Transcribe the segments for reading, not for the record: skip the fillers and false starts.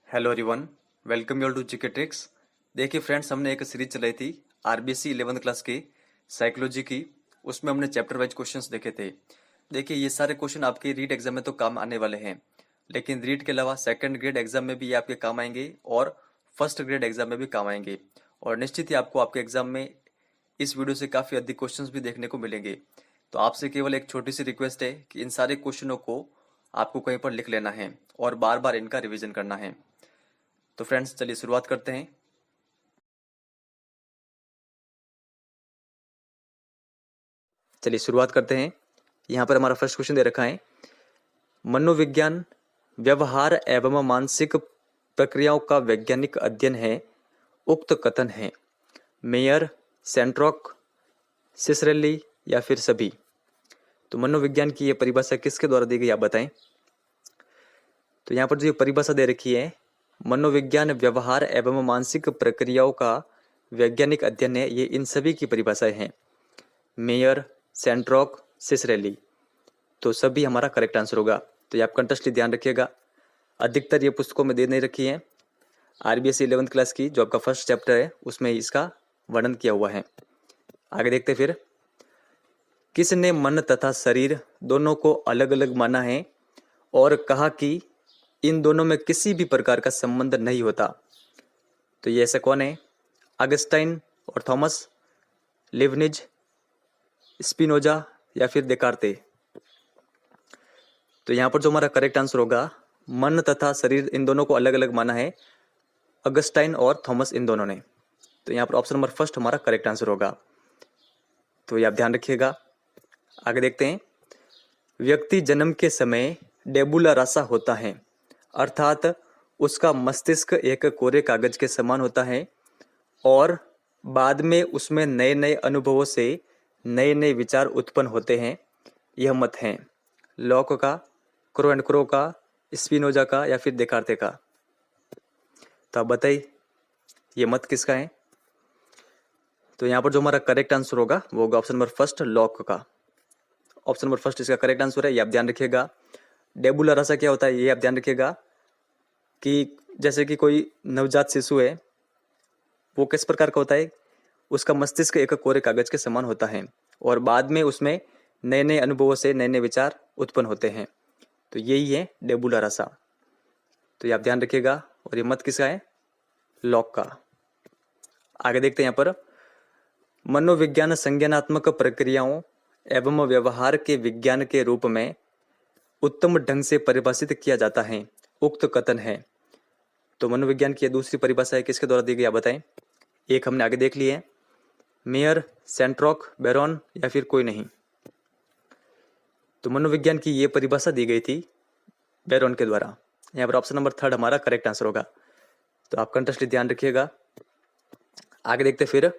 Hello everyone, welcome you all to GK tricks. देखिए friends, हमने एक सीरीज चलाई थी आरबीएससी 11th क्लास की साइकोलॉजी की। उसमें हमने चैप्टर वाइज क्वेश्चंस देखे थे। देखिए ये सारे क्वेश्चन आपके रीट एग्जाम में तो काम आने वाले हैं, लेकिन रीट के अलावा सेकंड ग्रेड एग्जाम में भी ये आपके काम आएंगे और फर्स्ट ग्रेड एग्जाम में भी काम आएंगे। और निश्चित ही आपको आपके एग्जाम में इस वीडियो से काफी अधिक क्वेश्चंस भी देखने को मिलेंगे। तो आपसे केवल एक छोटी सी रिक्वेस्ट है कि इन सारे क्वेश्चनों को आपको कहीं पर लिख लेना है और बार बार इनका रिवीजन करना है। तो फ्रेंड्स चलिए शुरुआत करते हैं। यहाँ पर हमारा फर्स्ट क्वेश्चन दे रखा है, मनोविज्ञान व्यवहार एवं मानसिक प्रक्रियाओं का वैज्ञानिक अध्ययन है। उक्त कथन है मेयर, सेंट्रोक, सिसरेली या फिर सभी। तो मनोविज्ञान की यह परिभाषा किसके द्वारा दी गई आप बताएं। तो यहाँ पर जो परिभाषा दे रखी है, मनोविज्ञान व्यवहार एवं मानसिक प्रक्रियाओं का वैज्ञानिक अध्ययन है, ये इन सभी की परिभाषाएं हैं, मेयर, सेंट्रोक, सिसरेली। तो सभी हमारा करेक्ट आंसर होगा। तो ये आप कंटेस्टली ध्यान रखिएगा, अधिकतर ये पुस्तकों में दे नहीं रखी है। आरबीएससी 11th क्लास की जो आपका फर्स्ट चैप्टर है उसमें इसका वर्णन किया हुआ है। आगे देखते फिर, किसने मन तथा शरीर दोनों को अलग अलग माना है और कहा कि इन दोनों में किसी भी प्रकार का संबंध नहीं होता। तो ये ऐसा कौन है? अगस्टाइन और थॉमस, लिवनिज, स्पिनोजा या फिर देकार्ते। तो यहाँ पर जो हमारा करेक्ट आंसर होगा, मन तथा शरीर इन दोनों को अलग अलग माना है अगस्टाइन और थॉमस इन दोनों ने। तो यहाँ पर ऑप्शन नंबर फर्स्ट हमारा करेक्ट आंसर होगा। तो ये आप ध्यान रखिएगा। आगे देखते हैं, व्यक्ति जन्म के समय डेबुला रासा होता है, अर्थात उसका मस्तिष्क एक कोरे कागज के समान होता है और बाद में उसमें नए नए अनुभवों से नए नए विचार उत्पन्न होते हैं। यह मत है लॉक का, क्रो एंड क्रो का, स्पिनोजा का या फिर देकार्ते का। तो आप बताइए ये मत किसका है? तो यहाँ पर जो हमारा करेक्ट आंसर होगा वो होगा ऑप्शन नंबर फर्स्ट, लॉक का। ऑप्शन नंबर फर्स्ट इसका करेक्ट आंसर है, ये आप ध्यान रखिएगा। डेबुला रासा क्या होता है ये आप ध्यान रखिएगा कि जैसे कि कोई नवजात शिशु है, वो किस प्रकार का होता है, उसका मस्तिष्क एक कोरे कागज के समान होता है और बाद में उसमें नए नए अनुभवों से नए नए विचार उत्पन्न होते हैं। तो यही है डेबुला रासा। तो ये आप ध्यान रखिएगा। और ये मत किसका है? लॉक का। आगे देखते हैं यहाँ पर, मनोविज्ञान संज्ञानात्मक प्रक्रियाओं एवं व्यवहार के विज्ञान के रूप में उत्तम ढंग से परिभाषित किया जाता है। उक्त कथन है। तो मनोविज्ञान की दूसरी परिभाषा है, किसके द्वारा दी गई आप बताएं। एक हमने आगे देख ली है, मेयर, सेंट्रोक, बेरोन या फिर कोई नहीं। तो मनोविज्ञान की ये परिभाषा दी गई थी बेरोन के द्वारा। यहाँ पर ऑप्शन नंबर थर्ड हमारा करेक्ट आंसर होगा। तो आप कंटेस्टली ध्यान रखिएगा। आगे देखते फिर,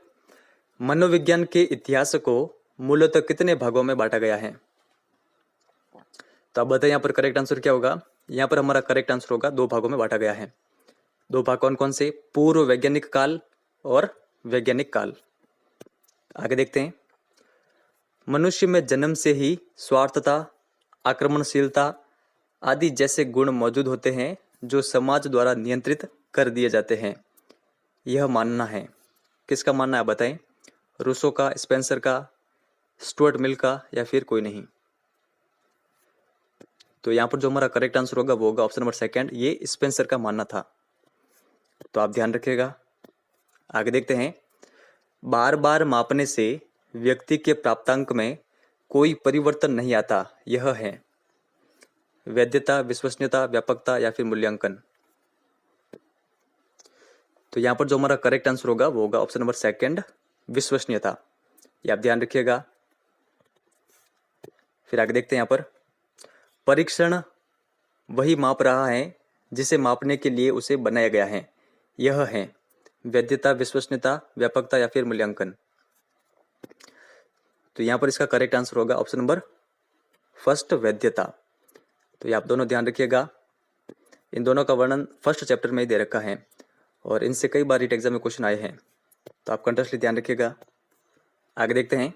मनोविज्ञान के इतिहास को मूलतः कितने भागों में बांटा गया है। तो आप बताएं यहाँ पर करेक्ट आंसर क्या होगा। यहाँ पर हमारा करेक्ट आंसर होगा, दो भागों में बांटा गया है। दो भाग कौन कौन से? पूर्व वैज्ञानिक काल और वैज्ञानिक काल। आगे देखते हैं, मनुष्य में जन्म से ही स्वार्थता, आक्रमणशीलता आदि जैसे गुण मौजूद होते हैं जो समाज द्वारा नियंत्रित कर दिए जाते हैं। यह मानना है, किसका मानना है बताएं? रूसो का, स्पेंसर का, स्टुअर्ट मिल का या फिर कोई नहीं। तो यहाँ पर जो हमारा करेक्ट आंसर होगा वो होगा ऑप्शन नंबर सेकंड, ये स्पेंसर का मानना था। तो आप ध्यान रखिएगा। आगे देखते हैं, बार बार मापने से व्यक्ति के प्राप्तांक में कोई परिवर्तन नहीं आता। यह है वैधता, विश्वसनीयता, व्यापकता या फिर मूल्यांकन। तो यहाँ पर जो हमारा करेक्ट आंसर होगा वो होगा ऑप्शन नंबर सेकंड, विश्वसनीयता। ये आप ध्यान रखिएगा। फिर आगे देखते हैं, यहाँ पर परीक्षण वही माप रहा है जिसे मापने के लिए उसे बनाया गया है। यह है वैधता, विश्वसनीयता, व्यापकता या फिर मूल्यांकन। तो यहाँ पर इसका करेक्ट आंसर होगा ऑप्शन नंबर फर्स्ट, वैधता। तो ये आप दोनों ध्यान रखिएगा। इन दोनों का वर्णन फर्स्ट चैप्टर में ही दे रखा है और इनसे कई बार रीट एग्जाम में क्वेश्चन आए हैं। तो आप कंटेस्टली ध्यान रखिएगा। आगे देखते हैं,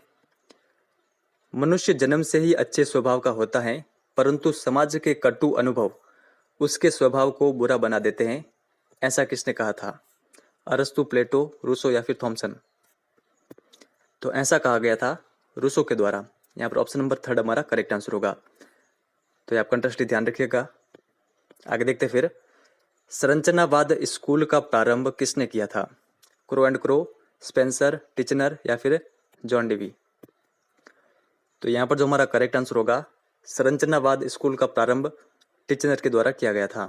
मनुष्य जन्म से ही अच्छे स्वभाव का होता है, परंतु समाज के कटु अनुभव उसके स्वभाव को बुरा बना देते हैं। ऐसा किसने कहा था? अरस्तु, प्लेटो, रूसो या फिर थॉमसन? तो ऐसा कहा गया था रूसो के द्वारा। यहाँ पर ऑप्शन नंबर थर्ड हमारा करेक्ट आंसर होगा। तो ये आप कंट्रास्टी ध्यान रखिएगा। आगे देखते फिर, संरचनावाद स्कूल का प्रारंभ किसने किया था? Crow and crow, Spencer, Titchener या फिर जॉन डेवी? तो यहाँ पर जो हमारा करेक्ट आंसर होगा, संरचनावाद स्कूल का प्रारंभ टिचनर के द्वारा किया गया था।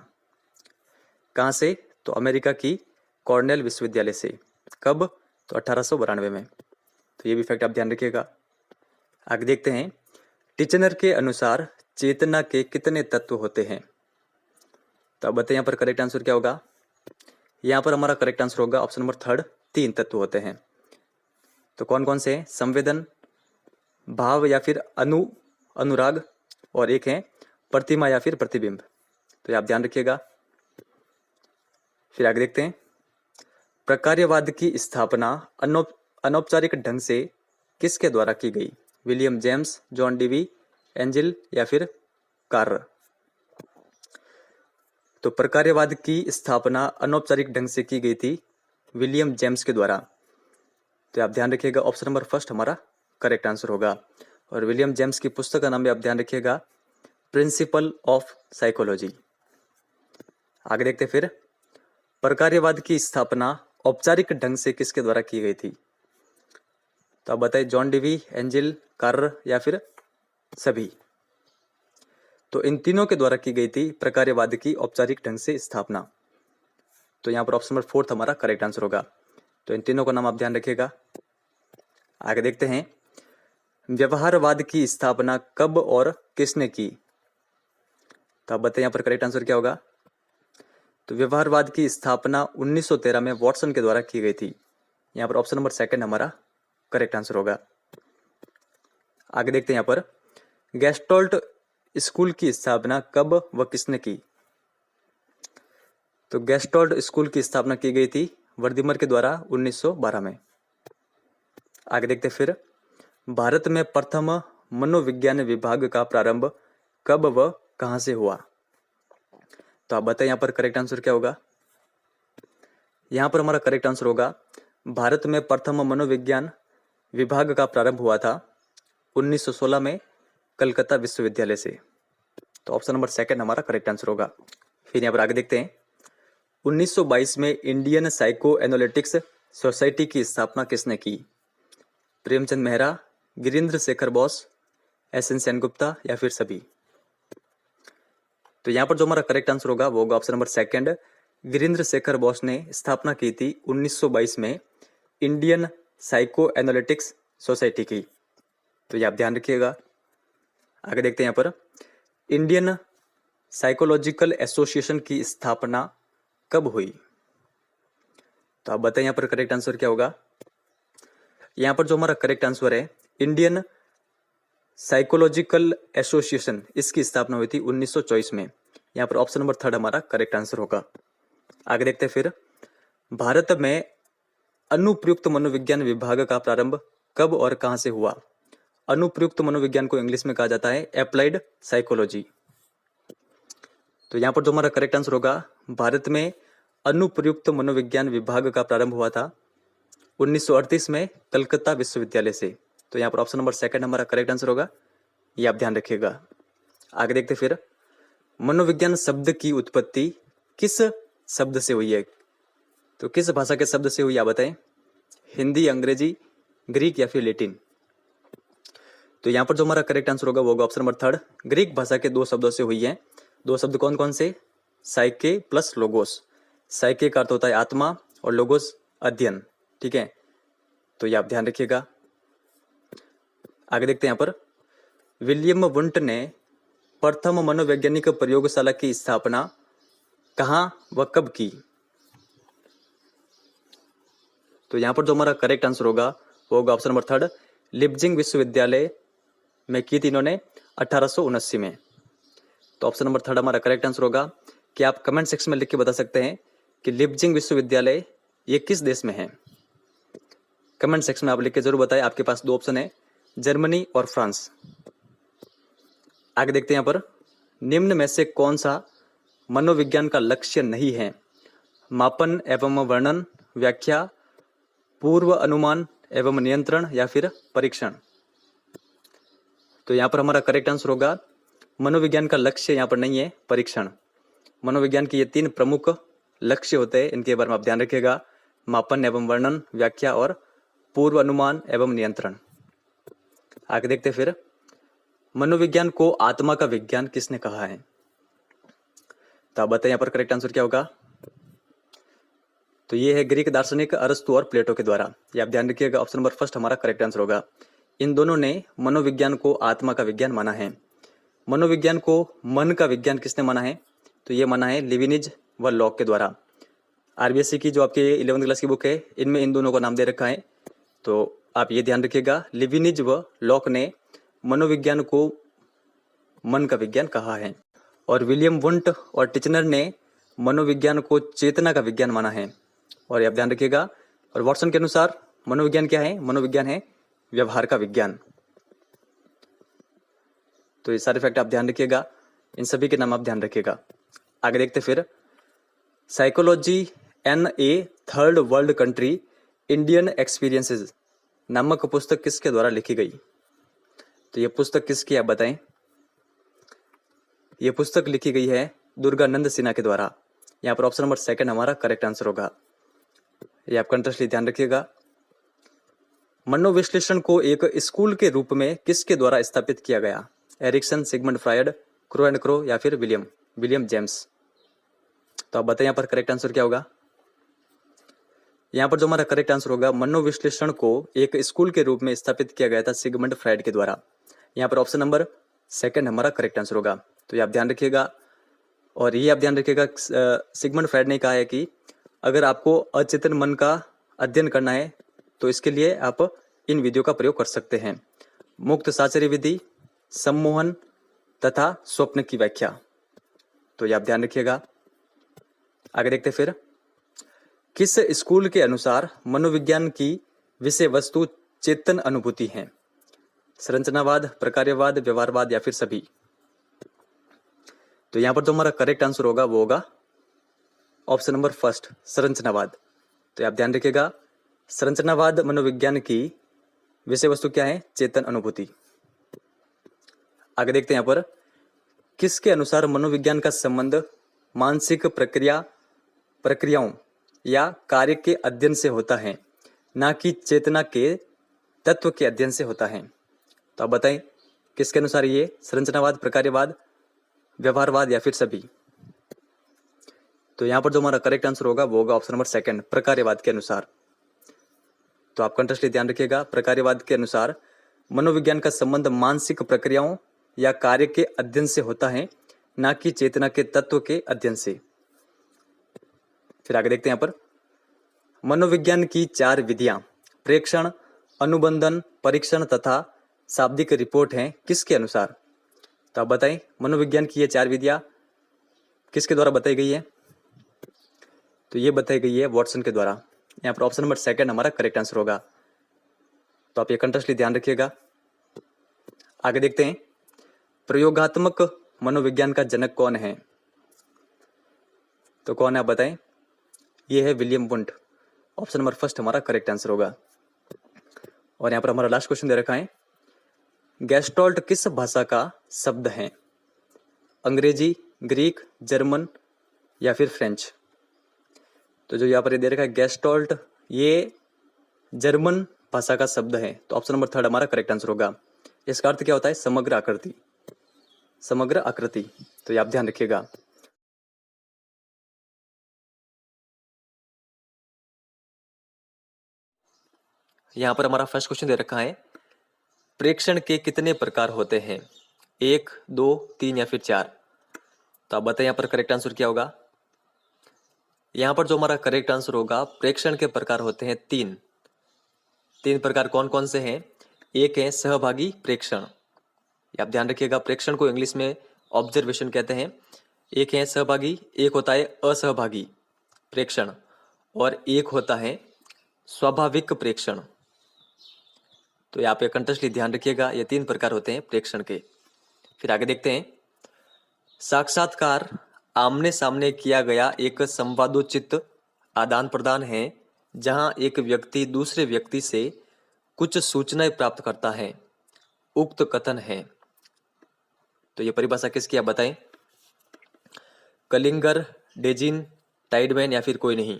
कहाँ से? तो अमेरिका की कॉर्नेल विश्वविद्यालय से। कब? तो 1892 में। तो ये भी फैक्ट आप ध्यान रखिएगा। आगे देखते हैं, टिचनर के अनुसार चेतना के कितने तत्व होते हैं? तो अब बताइए यहाँ पर करेक्ट आंसर क्या होगा? यहाँ पर हमारा करेक्ट आंसर होगा ऑप्शन नंबर थर्ड, 3 तत्व होते हैं। तो कौन कौन से हैं? संवेदन, भाव या फिर अनुराग, और एक है प्रतिमा या फिर प्रतिबिंब। तो ये आप ध्यान रखिएगा। फिर आगे देखते हैं, प्रकार्यवाद की स्थापना अनौपचारिक ढंग से किसके द्वारा की गई? William James, John Dewey, angel या फिर कार्र? तो प्रकार्यवाद की स्थापना अनौपचारिक ढंग से की गई थी विलियम जेम्स के द्वारा। तो आप ध्यान रखिएगा, ऑप्शन नंबर फर्स्ट हमारा करेक्ट आंसर होगा। और विलियम जेम्स की पुस्तक का नाम भी आप ध्यान रखिएगा, प्रिंसिपल ऑफ साइकोलॉजी। आगे देखते फिर, प्रकार्यवाद की स्थापना औपचारिक ढंग से किसके द्वारा की गई थी? तो आप बताइए, जॉन डीवी, एंजिल, कार्र या फिर सभी? तो इन तीनों के द्वारा की गई थी प्रकार्यवाद की औपचारिक ढंग से स्थापना। तो यहाँ पर ऑप्शन नंबर फोर्थ हमारा करेक्ट आंसर होगा। तो इन तीनों का नाम आप ध्यान रखिएगा। आगे देखते हैं, व्यवहारवाद की स्थापना कब और किसने की? तो आप बताइए यहाँ पर करेक्ट आंसर क्या होगा? तो व्यवहारवाद की स्थापना 1913 में वॉटसन के द्वारा की गई थी। यहाँ पर ऑप्शन नंबर सेकंड हमारा करेक्ट आंसर होगा। आगे देखते हैं, यहाँ पर गेस्टोल्ट स्कूल की स्थापना कब व किसने की? तो गेस्टोल्ट स्कूल की स्थापना की गई थी वर्दिमर के द्वारा 1912 में। आगे देखते फिर, भारत में प्रथम मनोविज्ञान विभाग का प्रारंभ कब व कहां से हुआ? तो आप बताएं यहाँ पर करेक्ट आंसर क्या होगा? यहाँ पर हमारा करेक्ट आंसर होगा, भारत में प्रथम मनोविज्ञान विभाग का प्रारंभ हुआ था 1916 में कलकत्ता विश्वविद्यालय से। तो ऑप्शन नंबर सेकंड हमारा करेक्ट आंसर होगा। फिर यहाँ पर आगे देखते हैं, 1922 में इंडियन साइको एनालिटिक्स सोसाइटी की स्थापना किसने की? प्रेमचंद मेहरा, गिरीन्द्र शेखर बोस, एस.एन. सेनगुप्ता या फिर सभी? तो यहाँ पर जो हमारा करेक्ट आंसर होगा वो होगा option number second, Girindra Shekhar Bose ने स्थापना की थी 1922 में इंडियन साइको एनालिटिक्स सोसाइटी की। तो ये आप ध्यान रखिएगा। आगे देखते हैं, यहाँ पर इंडियन साइकोलॉजिकल एसोसिएशन की स्थापना कब हुई? तो आप बताएं यहाँ पर करेक्ट आंसर क्या होगा? यहाँ पर जो हमारा करेक्ट आंसर है, इंडियन साइकोलॉजिकल एसोसिएशन, इसकी स्थापना हुई थी 1924 में। यहाँ पर ऑप्शन नंबर थर्ड हमारा करेक्ट आंसर होगा। आगे देखते हैं फिर, भारत में अनुप्रयुक्त मनोविज्ञान विभाग का प्रारंभ कब और कहां से हुआ? अनुप्रयुक्त मनोविज्ञान को इंग्लिश में कहा जाता है एप्लाइड साइकोलॉजी। तो यहाँ पर जो हमारा करेक्ट आंसर होगा, भारत में अनुप्रयुक्त मनोविज्ञान विभाग का प्रारंभ हुआ था 1938 में कलकत्ता विश्वविद्यालय से। तो यहाँ पर ऑप्शन नंबर सेकंड हमारा करेक्ट आंसर होगा, ये आप ध्यान रखिएगा। आगे देखते फिर, मनोविज्ञान शब्द की उत्पत्ति किस शब्द से हुई है? तो किस भाषा के शब्द से हुई आप बताएं? हिंदी, अंग्रेजी, ग्रीक या फिर लैटिन? तो यहाँ पर जो हमारा करेक्ट आंसर होगा वो होगा ऑप्शन नंबर थर्ड, ग्रीक भाषा के 2 शब्दों से हुई है। 2 शब्द कौन कौन से? साइके प्लस लोगोस। साइके का अर्थ होता है आत्मा और लोगोस अध्ययन, ठीक है। तो ये आप ध्यान रखिएगा। आगे देखते हैं, यहाँ पर विलियम वुंट ने प्रथम मनोवैज्ञानिक प्रयोगशाला की स्थापना कहाँ व कब की? तो यहाँ पर जो हमारा करेक्ट आंसर होगा वो होगा ऑप्शन नंबर थर्ड, लिप्जिंग विश्वविद्यालय में की थी इन्होंने 1879 में। तो ऑप्शन नंबर थर्ड हमारा करेक्ट आंसर होगा। कि आप कमेंट सेक्शन में लिख के बता सकते हैं कि लिप्जिंग विश्वविद्यालय ये किस देश में है? कमेंट सेक्शन में आप लिख के जरूर बताएं। आपके पास 2 ऑप्शन है, जर्मनी और फ्रांस। आगे देखते हैं, यहाँ पर निम्न में से कौन सा मनोविज्ञान का लक्ष्य नहीं है? मापन एवं वर्णन, व्याख्या, पूर्व अनुमान एवं नियंत्रण या फिर परीक्षण। तो यहाँ पर हमारा करेक्ट आंसर होगा मनोविज्ञान का लक्ष्य यहाँ पर नहीं है परीक्षण। मनोविज्ञान के ये 3 प्रमुख लक्ष्य होते हैं, इनके बारे में आप ध्यान रखिएगा। मापन एवं वर्णन, व्याख्या और पूर्व अनुमान एवं नियंत्रण। आगे देखते हैं फिर, मनोविज्ञान को आत्मा का विज्ञान किसने कहा है? तो आप बताएं यहाँ पर करेक्ट आंसर क्या होगा। तो ये है ग्रीक दार्शनिक अरस्तु और प्लेटो के द्वारा। ये आप ध्यान रखिएगा, ऑप्शन नंबर फर्स्ट हमारा करेक्ट आंसर होगा। इन दोनों ने मनोविज्ञान को आत्मा का विज्ञान माना है। मनोविज्ञान को मन का विज्ञान किसने माना है? तो ये माना है लिविनिज व लॉक के द्वारा। आरबीएससी की जो आपके 11वीं क्लास की बुक है, इनमें इन दोनों का नाम दे रखा है। तो आप ये ध्यान रखिएगा, लिविनिज व लॉक ने मनोविज्ञान को मन का विज्ञान कहा है, और विलियम वुंट और टिचनर ने मनोविज्ञान को चेतना का विज्ञान माना है। और ये आप ध्यान रखिएगा, और वॉटसन के अनुसार मनोविज्ञान क्या है? मनोविज्ञान है व्यवहार का विज्ञान। तो ये सारे फैक्ट आप ध्यान रखिएगा, इन सभी के नाम आप ध्यान रखिएगा। आगे देखते फिर, psychology an a third world country Indian experiences नामक पुस्तक किसके द्वारा लिखी गई? तो ये पुस्तक किसकी आप बताएं। ये पुस्तक लिखी गई है दुर्गानंद सिन्हा के द्वारा। यहाँ पर ऑप्शन नंबर सेकंड हमारा करेक्ट आंसर होगा। ये आप कंट्रेस्टली ध्यान रखिएगा। मनोविश्लेषण को एक स्कूल के रूप में किसके द्वारा स्थापित किया गया? Erikson, Sigmund Freud, Crow and Crow या फिर विलियम जेम्स। तो आप बताएं यहाँ पर करेक्ट आंसर क्या होगा। यहाँ पर जो हमारा करेक्ट आंसर होगा, मनोविश्लेषण को एक स्कूल के रूप में स्थापित किया गया था सिगमंड फ्रायड के द्वारा। यहाँ पर ऑप्शन नंबर सेकंड हमारा करेक्ट आंसर होगा। तो ये आप ध्यान रखिएगा, और ये आप ध्यान रखिएगा, सिगमंड फ्रायड ने कहा है कि अगर आपको अचेतन मन का अध्ययन करना है तो इसके लिए आप इन विधियों का प्रयोग कर सकते हैं: मुक्त साचर्य विधि, सम्मोहन तथा स्वप्न की व्याख्या। तो ये आप ध्यान रखिएगा। आगे देखते फिर, किस स्कूल के अनुसार मनोविज्ञान की विषय वस्तु चेतन अनुभूति है? संरचनावाद, प्रकार्यवाद, व्यवहारवाद या फिर सभी। तो यहां पर जो हमारा करेक्ट आंसर होगा वो होगा ऑप्शन नंबर फर्स्ट, संरचनावाद। तो आप ध्यान रखिएगा, संरचनावाद मनोविज्ञान की विषय वस्तु क्या है? चेतन अनुभूति। आगे देखते हैं यहां पर, किसके अनुसार मनोविज्ञान का संबंध मानसिक प्रक्रियाओं या कार्य के अध्ययन से होता है, ना कि चेतना के तत्व के अध्ययन से होता है? तो आप बताएं किसके अनुसार ये संरचनावाद, प्रकार्यवाद, व्यवहारवाद या फिर सभी। तो यहां पर जो हमारा करेक्ट आंसर होगा वो होगा ऑप्शन नंबर सेकंड, प्रकार्यवाद के अनुसार। तो आप कंटेक्स्ट ध्यान रखिएगा, प्रकार्यवाद के अनुसार मनोविज्ञान का संबंध मानसिक प्रक्रियाओं या कार्य के अध्ययन से होता है, ना कि चेतना के तत्व के अध्ययन से। फिर आगे देखते हैं यहाँ पर, मनोविज्ञान की 4 विधियां प्रेक्षण, अनुबंधन, परीक्षण तथा शाब्दिक रिपोर्ट हैं किसके अनुसार? तो आप बताएं मनोविज्ञान की ये 4 विधियां किसके द्वारा बताई गई है? तो ये बताई गई है वॉटसन के द्वारा। यहाँ पर ऑप्शन नंबर सेकंड हमारा करेक्ट आंसर होगा। तो आप ये कंटेक्स्टली ध्यान रखिएगा। आगे देखते हैं, प्रयोगात्मक मनोविज्ञान का जनक कौन है? तो कौन है आप बताएं। ये है William Wundt. Option number first हमारा करेक्ट आंसर होगा। और यहाँ पर हमारा लास्ट क्वेश्चन दे रखा है, गेस्टॉल्ट किस भाषा का शब्द है? अंग्रेजी, ग्रीक, जर्मन या फिर फ्रेंच। तो जो यहाँ पर ये दे रखा है गेस्टॉल्ट, ये जर्मन भाषा का शब्द है। तो ऑप्शन नंबर थर्ड हमारा करेक्ट आंसर होगा। इसका अर्थ क्या होता है? समग्र आकृति, समग्र आकृति। तो ये आप ध्यान रखिएगा। यहाँ पर हमारा फर्स्ट क्वेश्चन दे रखा है, प्रेक्षण के कितने प्रकार होते हैं? 1, 2, 3 या फिर 4। तो आप बताएं यहाँ पर करेक्ट आंसर क्या होगा। यहाँ पर जो हमारा करेक्ट आंसर होगा, प्रेक्षण के प्रकार होते हैं 3। 3 प्रकार कौन कौन से हैं? एक है सहभागी प्रेक्षण, आप ध्यान रखिएगा, प्रेक्षण को इंग्लिश में ऑब्जर्वेशन कहते हैं। एक है सहभागी, एक होता है असहभागी प्रेक्षण, और एक होता है स्वाभाविक प्रेक्षण। तो यहाँ पे कंटेक्स्टली ध्यान रखिएगा, ये 3 प्रकार होते हैं प्रेक्षण के। फिर आगे देखते हैं, साक्षात्कार आमने सामने किया गया एक संवादोचित आदान प्रदान है जहां एक व्यक्ति दूसरे व्यक्ति से कुछ सूचनाएं प्राप्त करता है, उक्त कथन है। तो ये परिभाषा किसकी आप बताएं? कलिंगर, डेजिन, टाइडमैन या फिर कोई नहीं।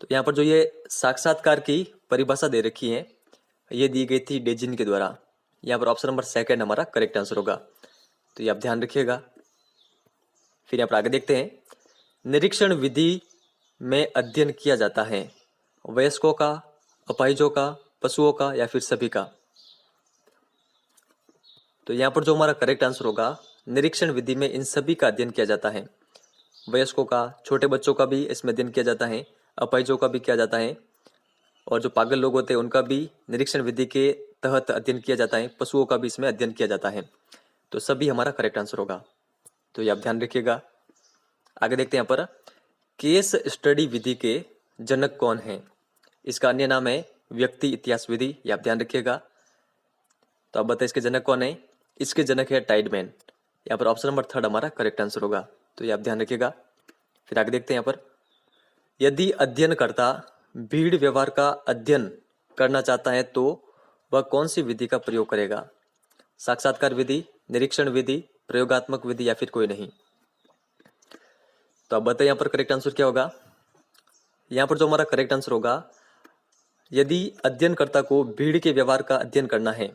तो यहाँ पर जो ये साक्षात्कार की परिभाषा दे रखी है ये दी गई थी डेजिन के द्वारा। यहाँ पर ऑप्शन नंबर सेकंड हमारा करेक्ट आंसर होगा, तो ये आप ध्यान रखिएगा। फिर यहाँ पर आगे देखते हैं, निरीक्षण विधि में अध्ययन किया जाता है वयस्कों का, अपाहिजों का, पशुओं का या फिर सभी का। तो यहाँ पर जो हमारा करेक्ट आंसर होगा, निरीक्षण विधि में इन सभी का अध्ययन किया जाता है। वयस्कों का, छोटे बच्चों का भी इसमें अध्ययन किया जाता है, अपाहिजों का भी किया जाता है, और जो पागल लोग होते हैं उनका भी निरीक्षण विधि के तहत अध्ययन किया जाता है, पशुओं का भी इसमें अध्ययन किया जाता है। तो सभी हमारा करेक्ट आंसर होगा, तो ये आप ध्यान रखिएगा। आगे देखते हैं यहाँ पर, केस स्टडी विधि के जनक कौन है? इसका अन्य नाम है व्यक्ति इतिहास विधि, ये आप ध्यान रखिएगा। तो आप बताइए इसके जनक कौन है? इसके जनक है टाइडमैन। यहाँ पर ऑप्शन नंबर थर्ड हमारा करेक्ट आंसर होगा, तो ये आप ध्यान रखिएगा। फिर आगे देखते हैं यहाँ पर, यदि अध्ययनकर्ता भीड़ व्यवहार का अध्ययन करना चाहता है तो वह कौन सी विधि का प्रयोग करेगा? साक्षात्कार विधि, निरीक्षण विधि, प्रयोगात्मक विधि या फिर कोई नहीं। तो अब बताइए यहाँ पर करेक्ट आंसर क्या होगा? यहाँ पर जो हमारा करेक्ट आंसर होगा, यदि अध्ययनकर्ता को भीड़ के व्यवहार का अध्ययन करना है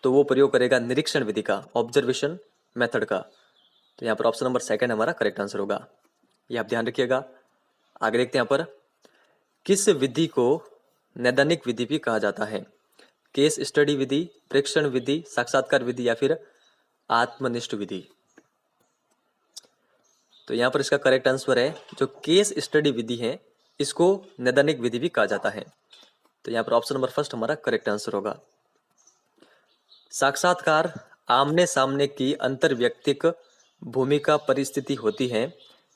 तो वो प्रयोग करेगा निरीक्षण विधि का, ऑब्जर्वेशन मेथड का। तो यहाँ पर ऑप्शन नंबर सेकंड हमारा करेक्ट आंसर होगा, ये आप ध्यान रखिएगा। आगे देखते हैं यहाँ पर, किस विधि को नैदानिक विधि भी कहा जाता है? केस स्टडी विधि, प्रेक्षण विधि, साक्षात्कार विधि या फिर आत्मनिष्ठ विधि। तो यहाँ पर इसका करेक्ट आंसर है, जो केस स्टडी विधि है इसको नैदानिक विधि भी कहा जाता है। तो यहाँ पर ऑप्शन नंबर फर्स्ट हमारा करेक्ट आंसर होगा। साक्षात्कार आमने सामने की अंतर्व्यक्तिक भूमिका परिस्थिति होती है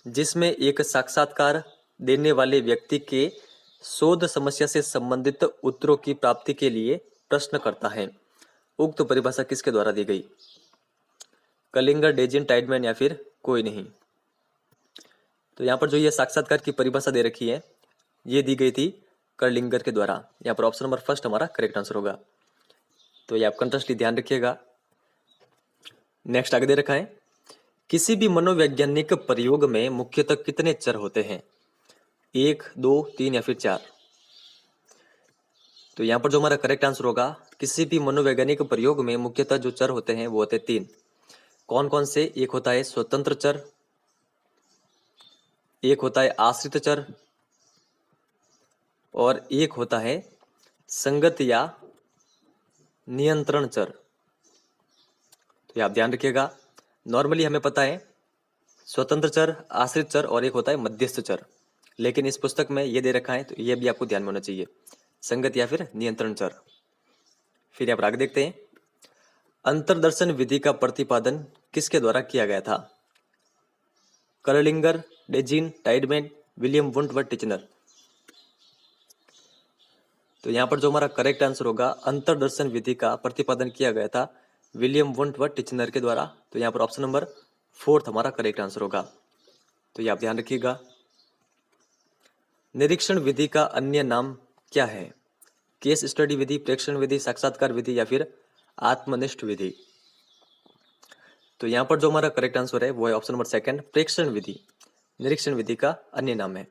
जिसमें एक साक्षात्कार देने वाले व्यक्ति के शोध समस्या से संबंधित उत्तरों की प्राप्ति के लिए प्रश्न करता है। उक्त परिभाषा किसके द्वारा दी गई? कलिंगर, डेजिन, टाइडमैन या फिर कोई नहीं। तो यहाँ पर जो ये साक्षात्कार की परिभाषा दे रखी है ये दी गई थी कर्लिंगर के द्वारा। यहाँ पर ऑप्शन नंबर फर्स्ट हमारा करेक्ट आंसर होगा, तो ये आप कंटेस्टली ध्यान रखिएगा। नेक्स्ट आगे दे रखा है, किसी भी मनोवैज्ञानिक प्रयोग में मुख्यतः कितने चर होते हैं? 1, 2, 3 या फिर 4। तो यहाँ पर जो हमारा करेक्ट आंसर होगा, किसी भी मनोवैज्ञानिक प्रयोग में मुख्यतः जो चर होते हैं वो होते हैं 3। कौन कौन से? एक होता है स्वतंत्र चर, एक होता है आश्रित चर और एक होता है संगत या नियंत्रण चर। तो ये आप ध्यान रखिएगा। नॉर्मली हमें पता है स्वतंत्र चर, आश्रित चर और एक होता है मध्यस्थ चर, लेकिन इस पुस्तक में ये दे रखा है तो ये भी आपको ध्यान में होना चाहिए, संगत या फिर नियंत्रण चर। फिर यहाँ पर आगे देखते हैं, अंतर्दर्शन विधि का प्रतिपादन किसके द्वारा किया गया था? कर्लिंगर, डेजिन, टाइडमैन, विलियम वुंट व टिचनर। तो यहाँ पर जो हमारा करेक्ट आंसर होगा, अंतर्दर्शन विधि का प्रतिपादन किया गया था विलियम वुंट व टिचनर के द्वारा। तो यहाँ पर ऑप्शन नंबर फोर्थ हमारा करेक्ट आंसर होगा, तो ये आप ध्यान रखिएगा। निरीक्षण विधि का अन्य नाम क्या है? केस स्टडी विधि, प्रेक्षण विधि, साक्षात्कार विधि या फिर आत्मनिष्ठ विधि। तो यहाँ पर जो हमारा करेक्ट आंसर है वो है ऑप्शन नंबर सेकंड, प्रेक्षण विधि निरीक्षण विधि का अन्य नाम है।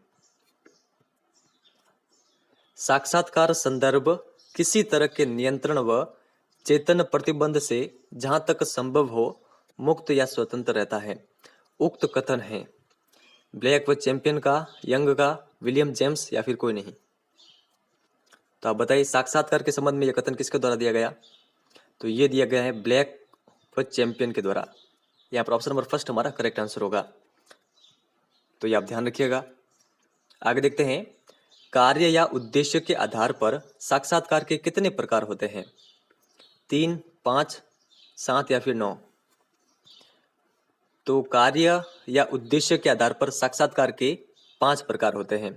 साक्षात्कार संदर्भ किसी तरह के नियंत्रण व चेतन प्रतिबंध से जहां तक संभव हो मुक्त या स्वतंत्र रहता है। उक्त कथन है ब्लैक व चैंपियन का, यंग का, विलियम जेम्स या फिर कोई नहीं। तो आप बताइए साक्षात्कार के संबंध में यह कथन किसके द्वारा दिया गया? तो ये दिया गया है ब्लैक व चैंपियन के द्वारा। यहाँ पर ऑप्शन नंबर फर्स्ट हमारा करेक्ट आंसर होगा, तो ये आप ध्यान रखिएगा। आगे देखते हैं, कार्य या उद्देश्य के आधार पर साक्षात्कार के कितने प्रकार होते हैं? 3, 5, 7 या फिर 9। तो कार्य या उद्देश्य के आधार पर साक्षात्कार के 5 प्रकार होते हैं,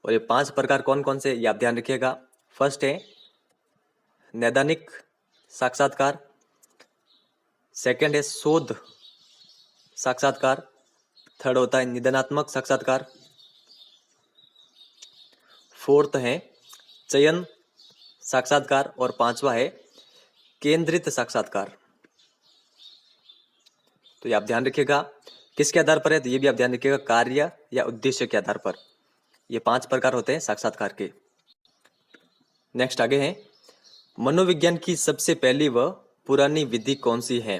और ये 5 प्रकार कौन कौन से ये आप ध्यान रखिएगा। फर्स्ट है नैदानिक साक्षात्कार, सेकंड है शोध साक्षात्कार, थर्ड होता है निदानात्मक साक्षात्कार, फोर्थ है चयन साक्षात्कार और पांचवा है केंद्रित साक्षात्कार। तो ये आप ध्यान रखिएगा किसके आधार पर है, तो ये भी आप ध्यान रखिएगा कार्य या उद्देश्य के आधार पर। ये 5 प्रकार होते हैं साक्षात्कार के। नेक्स्ट आगे है मनोविज्ञान की सबसे पहली व पुरानी विधि कौन सी है?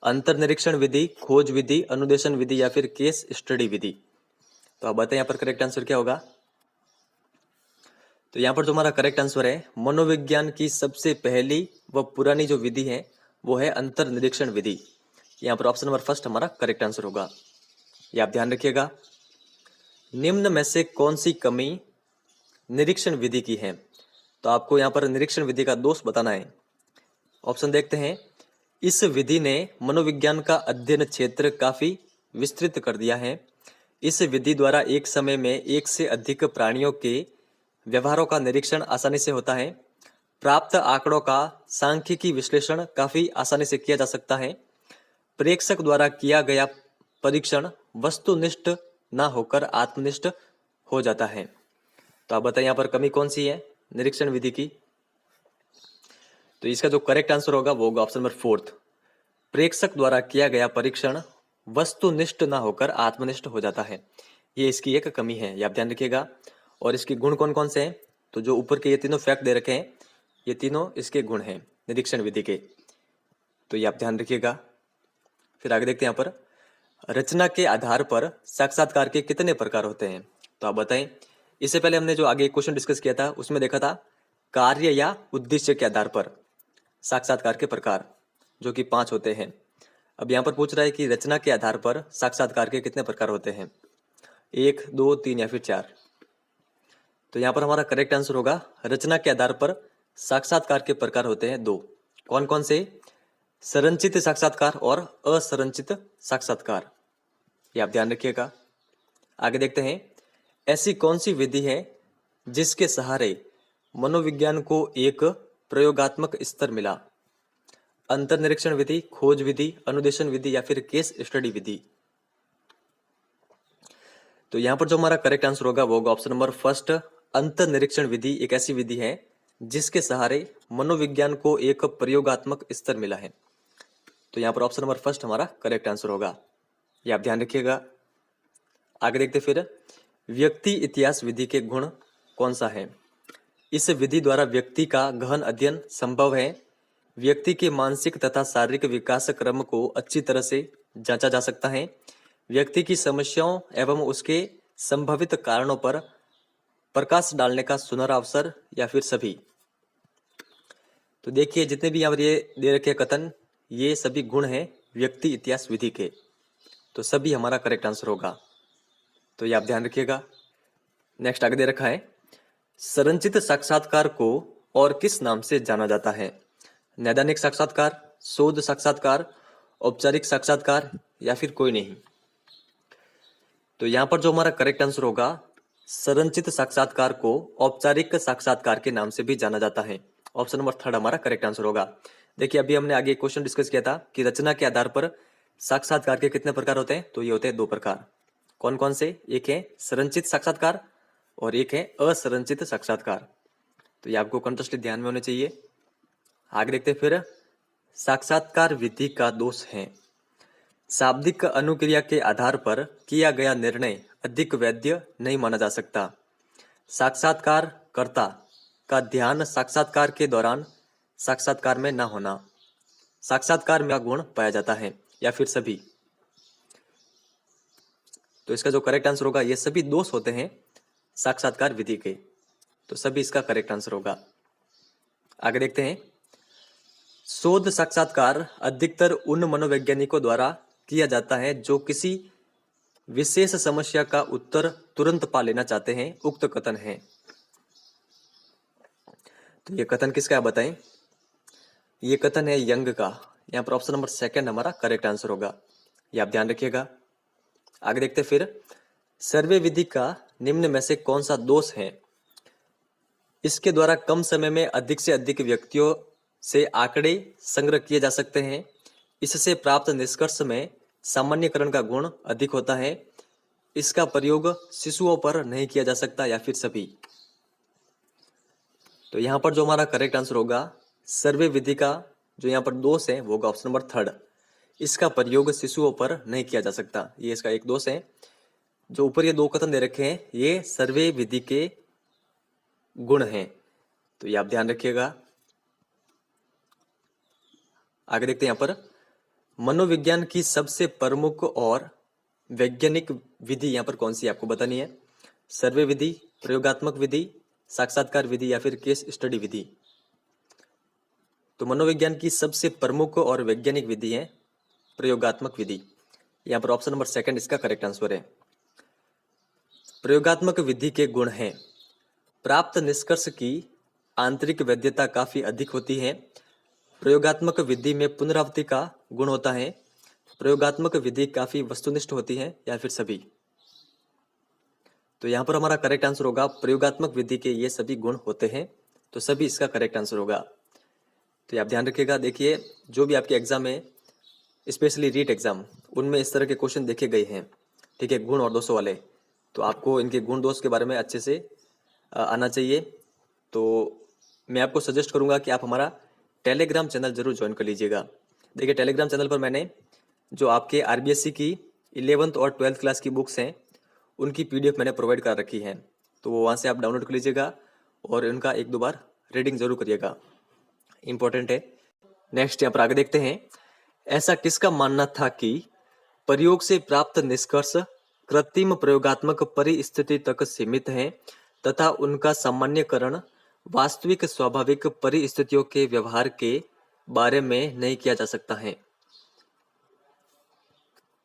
अंतर्निरीक्षण विधि, खोज विधि, अनुदेशन विधि या फिर केस स्टडी विधि। तो आप बताएं यहाँ पर करेक्ट आंसर क्या होगा। तो यहाँ पर जो हमारा करेक्ट आंसर है मनोविज्ञान की सबसे पहली व पुरानी जो विधि है वो है अंतर्निरीक्षण विधि। यहाँ पर ऑप्शन नंबर फर्स्ट हमारा करेक्ट आंसर होगा। ये आप ध्यान रखिएगा। निम्न में से कौन सी कमी निरीक्षण विधि की है? तो आपको यहाँ पर निरीक्षण विधि का दोष बताना है। ऑप्शन देखते हैं। इस विधि ने मनोविज्ञान का अध्ययन क्षेत्र काफी विस्तृत कर दिया है। इस विधि द्वारा एक समय में एक से अधिक प्राणियों के व्यवहारों का निरीक्षण आसानी से होता है। प्राप्त आंकड़ों का सांख्यिकी विश्लेषण काफी आसानी से किया जा सकता है। प्रेक्षक द्वारा किया गया परीक्षण वस्तुनिष्ठ ना होकर आत्मनिष्ठ हो जाता है। तो आप बताइए यहाँ पर कमी कौन सी है निरीक्षण विधि की? तो इसका जो करेक्ट आंसर होगा वो होगा ऑप्शन नंबर फोर्थ। प्रेक्षक द्वारा किया गया परीक्षण वस्तुनिष्ठ ना होकर आत्मनिष्ठ हो जाता है। ये इसकी एक कमी है, ये आप ध्यान रखिएगा। और इसके गुण कौन कौन से हैं? तो जो ऊपर के ये तीनों फैक्ट दे रखे हैं ये तीनों इसके गुण हैं निरीक्षण विधि के। तो ये आप ध्यान रखिएगा। फिर आगे देखते हैं यहाँ पर रचना के आधार पर साक्षात्कार के कितने प्रकार होते हैं? तो आप बताएं। इससे पहले हमने जो आगे क्वेश्चन डिस्कस किया था उसमें देखा था कार्य या उद्देश्य के आधार पर साक्षात्कार के प्रकार जो कि 5 होते हैं। अब यहाँ पर पूछ रहा है कि रचना के आधार पर साक्षात्कार के कितने प्रकार होते हैं, 1, 2, 3 या फिर 4। तो यहाँ पर हमारा करेक्ट आंसर होगा रचना के आधार पर साक्षात्कार के प्रकार होते हैं 2। कौन कौन से? संरचित साक्षात्कार और असंरचित साक्षात्कार। ये आप ध्यान रखिएगा। आगे देखते हैं। ऐसी कौन सी विधि है जिसके सहारे मनोविज्ञान को एक प्रयोगात्मक स्तर मिला? अंतर्निरीक्षण विधि, खोज विधि, अनुदेशन विधि या फिर केस स्टडी विधि। तो यहाँ पर जो हमारा करेक्ट आंसर होगा वो होगा ऑप्शन नंबर फर्स्ट। अंतर्निरीक्षण विधि एक ऐसी विधि है जिसके सहारे मनोविज्ञान को एक प्रयोगात्मक स्तर मिला है। तो यहाँ पर ऑप्शन नंबर फर्स्ट हमारा करेक्ट आंसर होगा। ये आप ध्यान रखिएगा। आगे देखते फिर व्यक्ति इतिहास विधि के गुण कौन सा है? इस विधि द्वारा व्यक्ति का गहन अध्ययन संभव है। व्यक्ति के मानसिक तथा शारीरिक विकास क्रम को अच्छी तरह से जांचा जा सकता है। व्यक्ति की समस्याओं एवं उसके संभावित कारणों पर प्रकाश डालने का सुनहरा अवसर या फिर सभी। तो देखिए जितने भी यहाँ पर ये दे रखे कथन ये सभी गुण हैं व्यक्ति इतिहास विधि के। तो सभी हमारा करेक्ट आंसर होगा। तो ये आप ध्यान रखिएगा। नेक्स्ट आगे दे रखा है संरचित साक्षात्कार को और किस नाम से जाना जाता है? नैदानिक साक्षात्कार, शोध साक्षात्कार, औपचारिक साक्षात्कार या फिर कोई नहीं। तो यहाँ पर जो हमारा करेक्ट आंसर होगा संरचित साक्षात्कार को औपचारिक साक्षात्कार के नाम से भी जाना जाता है। ऑप्शन नंबर थर्ड हमारा करेक्ट आंसर होगा। देखिए अभी हमने आगे क्वेश्चन डिस्कस किया था कि रचना के आधार पर साक्षात्कार के कितने प्रकार होते हैं? तो ये होते हैं 2 प्रकार। कौन कौन से? एक है संरचित साक्षात्कार और एक है असंरचित साक्षात्कार। तो ये आपको कंटेस्टली ध्यान में होने चाहिए। आगे देखते फिर साक्षात्कार विधि का दोष है शाब्दिक अनुक्रिया के आधार पर किया गया निर्णय अधिक वैध नहीं माना जा सकता। साक्षात्कारकर्ता का ध्यान साक्षात्कार के दौरान साक्षात्कार में न होना। साक्षात्कार में गुण पाया जाता है या फिर सभी। तो इसका जो करेक्ट आंसर होगा ये सभी दोष होते हैं साक्षात्कार विधि के। तो सभी इसका करेक्ट आंसर होगा। आगे देखते हैं शोध साक्षात्कार अधिकतर उन मनोवैज्ञानिकों द्वारा किया जाता है जो किसी विशेष समस्या का उत्तर तुरंत पा लेना चाहते हैं। उक्त कथन है। तो ये कथन किसका है बताएं? ये कथन है यंग का। यहाँ पर ऑप्शन नंबर सेकंड हमारा करेक्ट आंसर होगा। ये आप ध्यान रखिएगा। आगे देखते फिर सर्वे विधि का निम्न में से कौन सा दोष है? इसके द्वारा कम समय में अधिक से अधिक व्यक्तियों से आंकड़े संग्रह किए जा सकते हैं। इससे प्राप्त निष्कर्ष में सामान्यकरण का गुण अधिक होता है। इसका प्रयोग शिशुओं पर नहीं किया जा सकता या फिर सभी। तो यहाँ पर जो हमारा करेक्ट आंसर होगा सर्वे विधि का जो यहाँ पर दोष है वो होगा ऑप्शन नंबर थर्ड, इसका प्रयोग शिशुओं पर नहीं किया जा सकता। ये इसका एक दोष है। जो ऊपर ये दो कथन दे रखे हैं ये सर्वे विधि के गुण हैं, तो ये आप ध्यान रखिएगा। आगे देखते हैं यहाँ पर मनोविज्ञान की सबसे प्रमुख और वैज्ञानिक विधि यहाँ पर कौन सी आपको बतानी है। सर्वे विधि, प्रयोगात्मक विधि, साक्षात्कार विधि या फिर केस स्टडी विधि। तो मनोविज्ञान की सबसे प्रमुख और वैज्ञानिक विधि है प्रयोगात्मक विधि। यहाँ पर ऑप्शन नंबर सेकंड इसका करेक्ट आंसर है। प्रयोगात्मक विधि के गुण हैं प्राप्त निष्कर्ष की आंतरिक वैधता काफी अधिक होती है, प्रयोगात्मक विधि में पुनरावृत्ति का गुण होता है, प्रयोगात्मक विधि काफी वस्तुनिष्ठ होती है या फिर सभी। तो यहाँ पर हमारा करेक्ट आंसर होगा प्रयोगात्मक विधि के ये सभी गुण होते हैं, तो सभी इसका करेक्ट आंसर होगा। तो आप ध्यान रखिएगा। देखिए जो भी आपके एग्जाम है स्पेशली रीट एग्जाम उनमें इस तरह के क्वेश्चन देखे गए हैं, ठीक है, गुण और दोषों वाले। तो आपको इनके गुण दोष के बारे में अच्छे से आना चाहिए। तो मैं आपको सजेस्ट करूंगा कि आप हमारा टेलीग्राम चैनल जरूर ज्वाइन कर लीजिएगा। देखिए टेलीग्राम चैनल पर मैंने जो आपके आरबीएससी की 11th और 12th क्लास की बुक्स हैं उनकी पीडीएफ मैंने प्रोवाइड कर रखी है, तो वो वहाँ से आप डाउनलोड कर लीजिएगा और उनका एक दो बार रीडिंग जरूर करिएगा, इंपॉर्टेंट है। नेक्स्ट यहाँ पर आगे देखते हैं ऐसा किसका मानना था कि प्रयोग से प्राप्त निष्कर्ष कृत्रिम प्रयोगात्मक परिस्थिति तक सीमित हैं तथा उनका सामान्यकरण वास्तविक स्वाभाविक परिस्थितियों के व्यवहार के बारे में नहीं किया जा सकता है।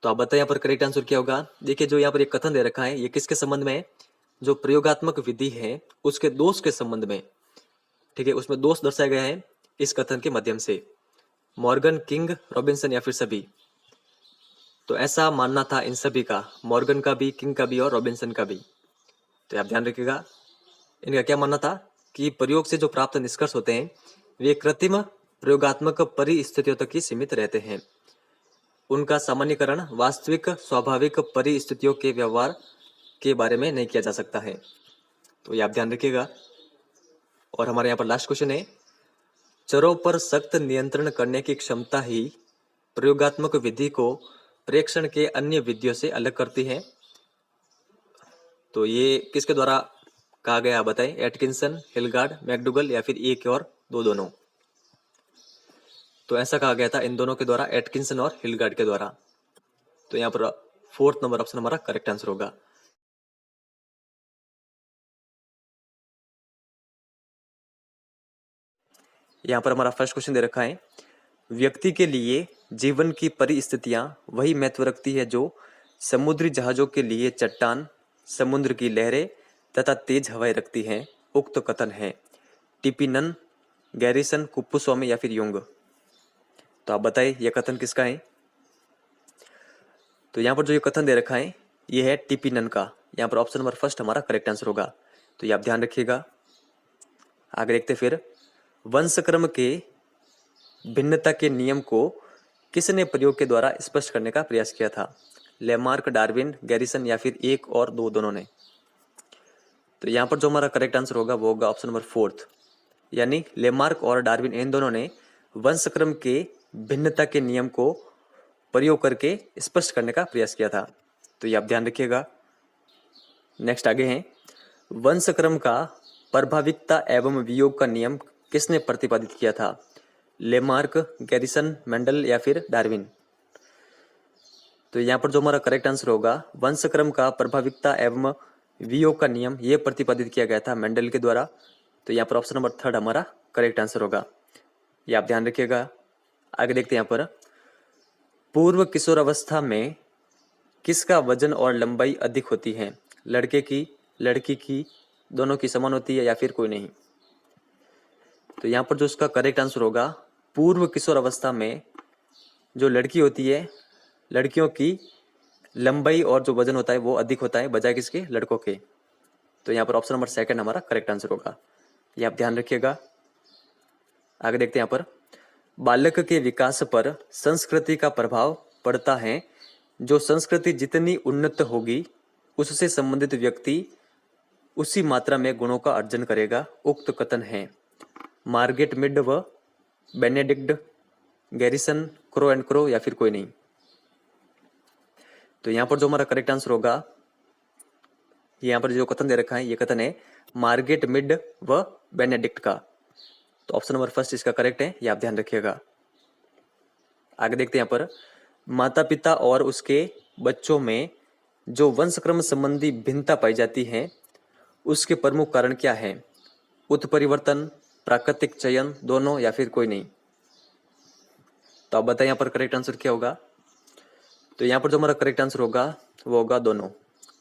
तो आप बताइए यहाँ पर करेक्ट आंसर क्या होगा। देखिए जो यहाँ पर एक कथन दे रखा है ये किसके संबंध में है, जो प्रयोगात्मक विधि है उसके दोष के संबंध में, ठीक है, उसमें दोष दर्शाए गए हैं इस कथन के माध्यम से। मॉर्गन, किंग, रॉबिन्सन या फिर सभी। तो ऐसा मानना था इन सभी का, मॉर्गन का भी, किंग का भी और रॉबिन्सन का भी। तो आप ध्यान रखिएगा इनका क्या मानना था कि प्रयोग से जो प्राप्त निष्कर्ष होते हैं वे कृत्रिम प्रयोगात्मक परिस्थितियों तक ही सीमित रहते हैं, उनका सामान्यकरण वास्तविक स्वाभाविक परिस्थितियों के व्यवहार के बारे में नहीं किया जा सकता है। तो ये आप ध्यान रखिएगा। और हमारे यहाँ पर लास्ट क्वेश्चन है चरों पर सख्त नियंत्रण करने की क्षमता ही प्रयोगात्मक विधि को प्रेक्षण के अन्य विधियों से अलग करती है। तो ये किसके द्वारा कहा गया बताएं, एटकिंसन, हिलगार्ड, मैकडूगल या फिर एक और दो दोनों। तो ऐसा कहा गया था इन दोनों के द्वारा, एटकिंसन और हिलगार्ड के द्वारा। तो यहाँ पर फोर्थ नंबर ऑप्शन हमारा करेक्ट आंसर होगा। यहाँ पर हमारा फर्स्ट क्वेश्चन दे रखा है व्यक्ति के लिए जीवन की परिस्थितियां वही महत्व रखती है जो समुद्री जहाजों के लिए चट्टान, समुद्र की लहरें तथा तेज हवाएं रखती हैं। उक्त कथन है टीपी नन, गैरिसन, कुप्पुस्वामी या फिर युंग। तो आप बताइए यह कथन किसका है। तो यहाँ पर जो ये कथन दे रखा है ये है टीपी नन का। यहाँ पर ऑप्शन नंबर फर्स्ट हमारा करेक्ट आंसर होगा। तो ये आप ध्यान रखिएगा। आगे देखते फिर वंशक्रम के भिन्नता के नियम को किसने प्रयोग के द्वारा स्पष्ट करने का प्रयास किया था। लेमार्क, डार्विन, गैरिसन या फिर एक और दो दोनों ने। तो यहाँ पर जो हमारा करेक्ट आंसर होगा वो होगा ऑप्शन नंबर फोर्थ, यानी लेमार्क और डार्विन इन दोनों ने वंशक्रम के भिन्नता के नियम को प्रयोग करके स्पष्ट करने का प्रयास किया था। तो ये आप ध्यान रखिएगा। नेक्स्ट आगे हैं वंशक्रम का प्रभाविकता एवं वियोग का नियम किसने प्रतिपादित किया था। लेमार्क, गैरिसन, मेंडल या फिर डार्विन। तो यहाँ पर जो हमारा करेक्ट आंसर होगा वंशक्रम का प्रभाविकता एवं वियोग का नियम ये प्रतिपादित किया गया था मेंडल के द्वारा। तो यहाँ पर ऑप्शन नंबर थर्ड हमारा करेक्ट आंसर होगा। ये आप ध्यान रखिएगा। आगे देखते हैं यहाँ पर पूर्व किशोरावस्था में किसका वजन और लंबाई अधिक होती है। लड़के की, लड़की की, दोनों की समान होती है या फिर कोई नहीं। तो यहाँ पर जो इसका करेक्ट आंसर होगा पूर्व किशोर अवस्था में जो लड़की होती है लड़कियों की लंबाई और जो वजन होता है वो अधिक होता है बजाय किसके, लड़कों के। तो यहाँ पर ऑप्शन नंबर सेकंड हमारा करेक्ट आंसर होगा। ये आप ध्यान रखिएगा। आगे देखते हैं यहाँ पर बालक के विकास पर संस्कृति का प्रभाव पड़ता है। जो संस्कृति जितनी उन्नत होगी उससे संबंधित व्यक्ति उसी मात्रा में गुणों का अर्जन करेगा, उक्त कथन है। मार्गेट मिड व Benedict garrison, crow and Crow या फिर कोई नहीं। तो यहाँ पर जो हमारा करेक्ट आंसर होगा, यहाँ पर जो कथन दे रखा है ये कथन है मार्गेट मिड व बेनेडिक्ट का। तो ऑप्शन नंबर फर्स्ट इसका करेक्ट है, ये आप ध्यान रखिएगा। आगे देखते हैं यहाँ पर, माता पिता और उसके बच्चों में जो वंशक्रम संबंधी भिन्नता पाई जाती है उसके प्रमुख कारण क्या है? उत्परिवर्तन, प्राकृतिक चयन, दोनों या फिर कोई नहीं। तो आप बताएं यहाँ पर करेक्ट आंसर क्या होगा। तो यहाँ पर जो हमारा करेक्ट आंसर होगा वो होगा दोनों,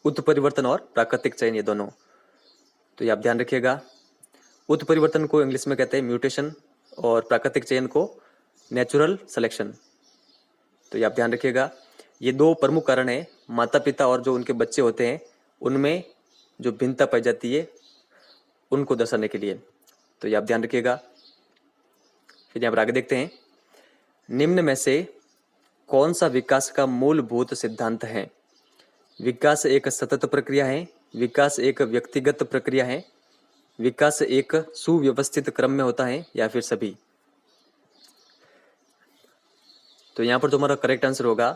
उत्परिवर्तन और प्राकृतिक चयन, ये दोनों। तो ये आप ध्यान रखिएगा। उत्परिवर्तन को इंग्लिश में कहते हैं म्यूटेशन और प्राकृतिक चयन को नेचुरल सिलेक्शन। तो ये आप ध्यान रखिएगा। ये दो प्रमुख कारण है, माता पिता और जो उनके बच्चे होते हैं उनमें जो भिन्नता पाई जाती है उनको दर्शाने के लिए। तो ये आप ध्यान रखिएगा। फिर यहाँ पर आगे देखते हैं, निम्न में से कौन सा विकास का मूलभूत सिद्धांत है? विकास एक सतत प्रक्रिया है, विकास एक व्यक्तिगत प्रक्रिया है, विकास एक सुव्यवस्थित क्रम में होता है या फिर सभी। तो यहाँ पर जो हमारा करेक्ट आंसर होगा,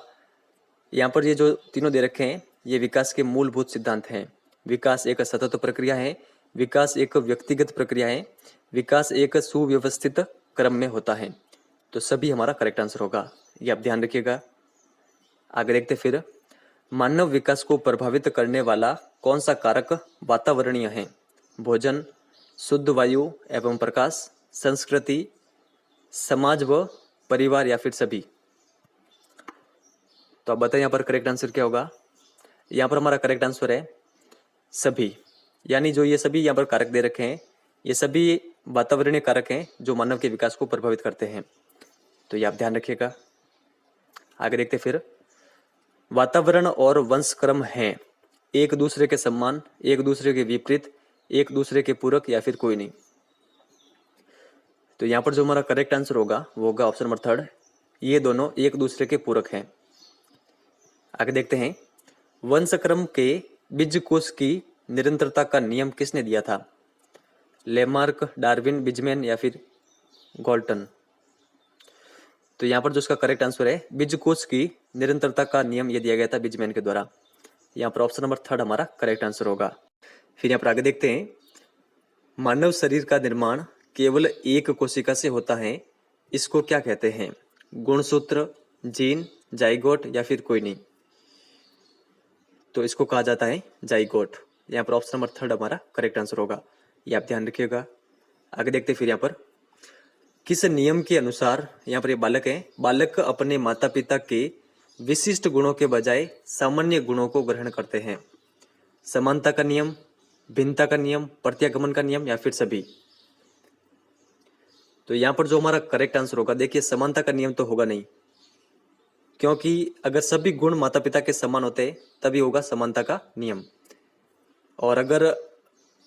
यहाँ पर ये जो तीनों दे रखे हैं ये विकास के मूलभूत सिद्धांत हैं। विकास एक सतत प्रक्रिया है, विकास एक व्यक्तिगत प्रक्रिया है, विकास एक सुव्यवस्थित क्रम में होता है। तो सभी हमारा करेक्ट आंसर होगा, ये आप ध्यान रखिएगा। आगे देखते फिर, मानव विकास को प्रभावित करने वाला कौन सा कारक वातावरणीय है? भोजन, शुद्ध वायु एवं प्रकाश, संस्कृति, समाज व परिवार या फिर सभी। तो आप बताएं यहाँ पर करेक्ट आंसर क्या होगा। यहाँ पर हमारा करेक्ट आंसर है सभी, यानी जो ये सभी यहाँ पर कारक दे रखे हैं ये सभी वातावरणीय कारक हैं जो मानव के विकास को प्रभावित करते हैं। तो ये आप ध्यान रखिएगा। आगे देखते फिर, वातावरण और वंशक्रम हैं एक दूसरे के समान, एक दूसरे के विपरीत, एक दूसरे के पूरक या फिर कोई नहीं। तो यहाँ पर जो हमारा करेक्ट आंसर होगा वो होगा ऑप्शन नंबर थर्ड, ये दोनों एक दूसरे के पूरक हैं। आगे देखते हैं, वंशक्रम के बीजकोश की निरंतरता का नियम किसने दिया था? लेमार्क, डार्विन, बिजमैन या फिर गॉल्टन। तो यहाँ पर जो इसका करेक्ट आंसर है, बीजकोश की निरंतरता का नियम ये दिया गया था बिजमैन के द्वारा। यहाँ पर ऑप्शन नंबर थर्ड हमारा करेक्ट आंसर होगा। फिर यहाँ पर आगे देखते हैं, मानव शरीर का निर्माण केवल एक कोशिका से होता है, इसको क्या कहते हैं? गुणसूत्र, जीन, जाइगोट या फिर कोई नहीं। तो इसको कहा जाता है जाइगोट। यहाँ पर ऑप्शन नंबर थर्ड हमारा करेक्ट आंसर होगा, ये आप ध्यान रखिएगा। आगे देखते फिर यहाँ पर, किस नियम के अनुसार, यहाँ पर ये बालक है, बालक अपने माता पिता के विशिष्ट गुणों के बजाय सामान्य गुणों को ग्रहण करते हैं? समानता का नियम, भिन्नता का नियम, प्रत्यागमन का नियम या फिर सभी। तो यहाँ पर जो हमारा करेक्ट आंसर होगा, देखिए समानता का नियम तो होगा नहीं, क्योंकि अगर सभी गुण माता पिता के समान होते तभी होगा समानता का नियम, और अगर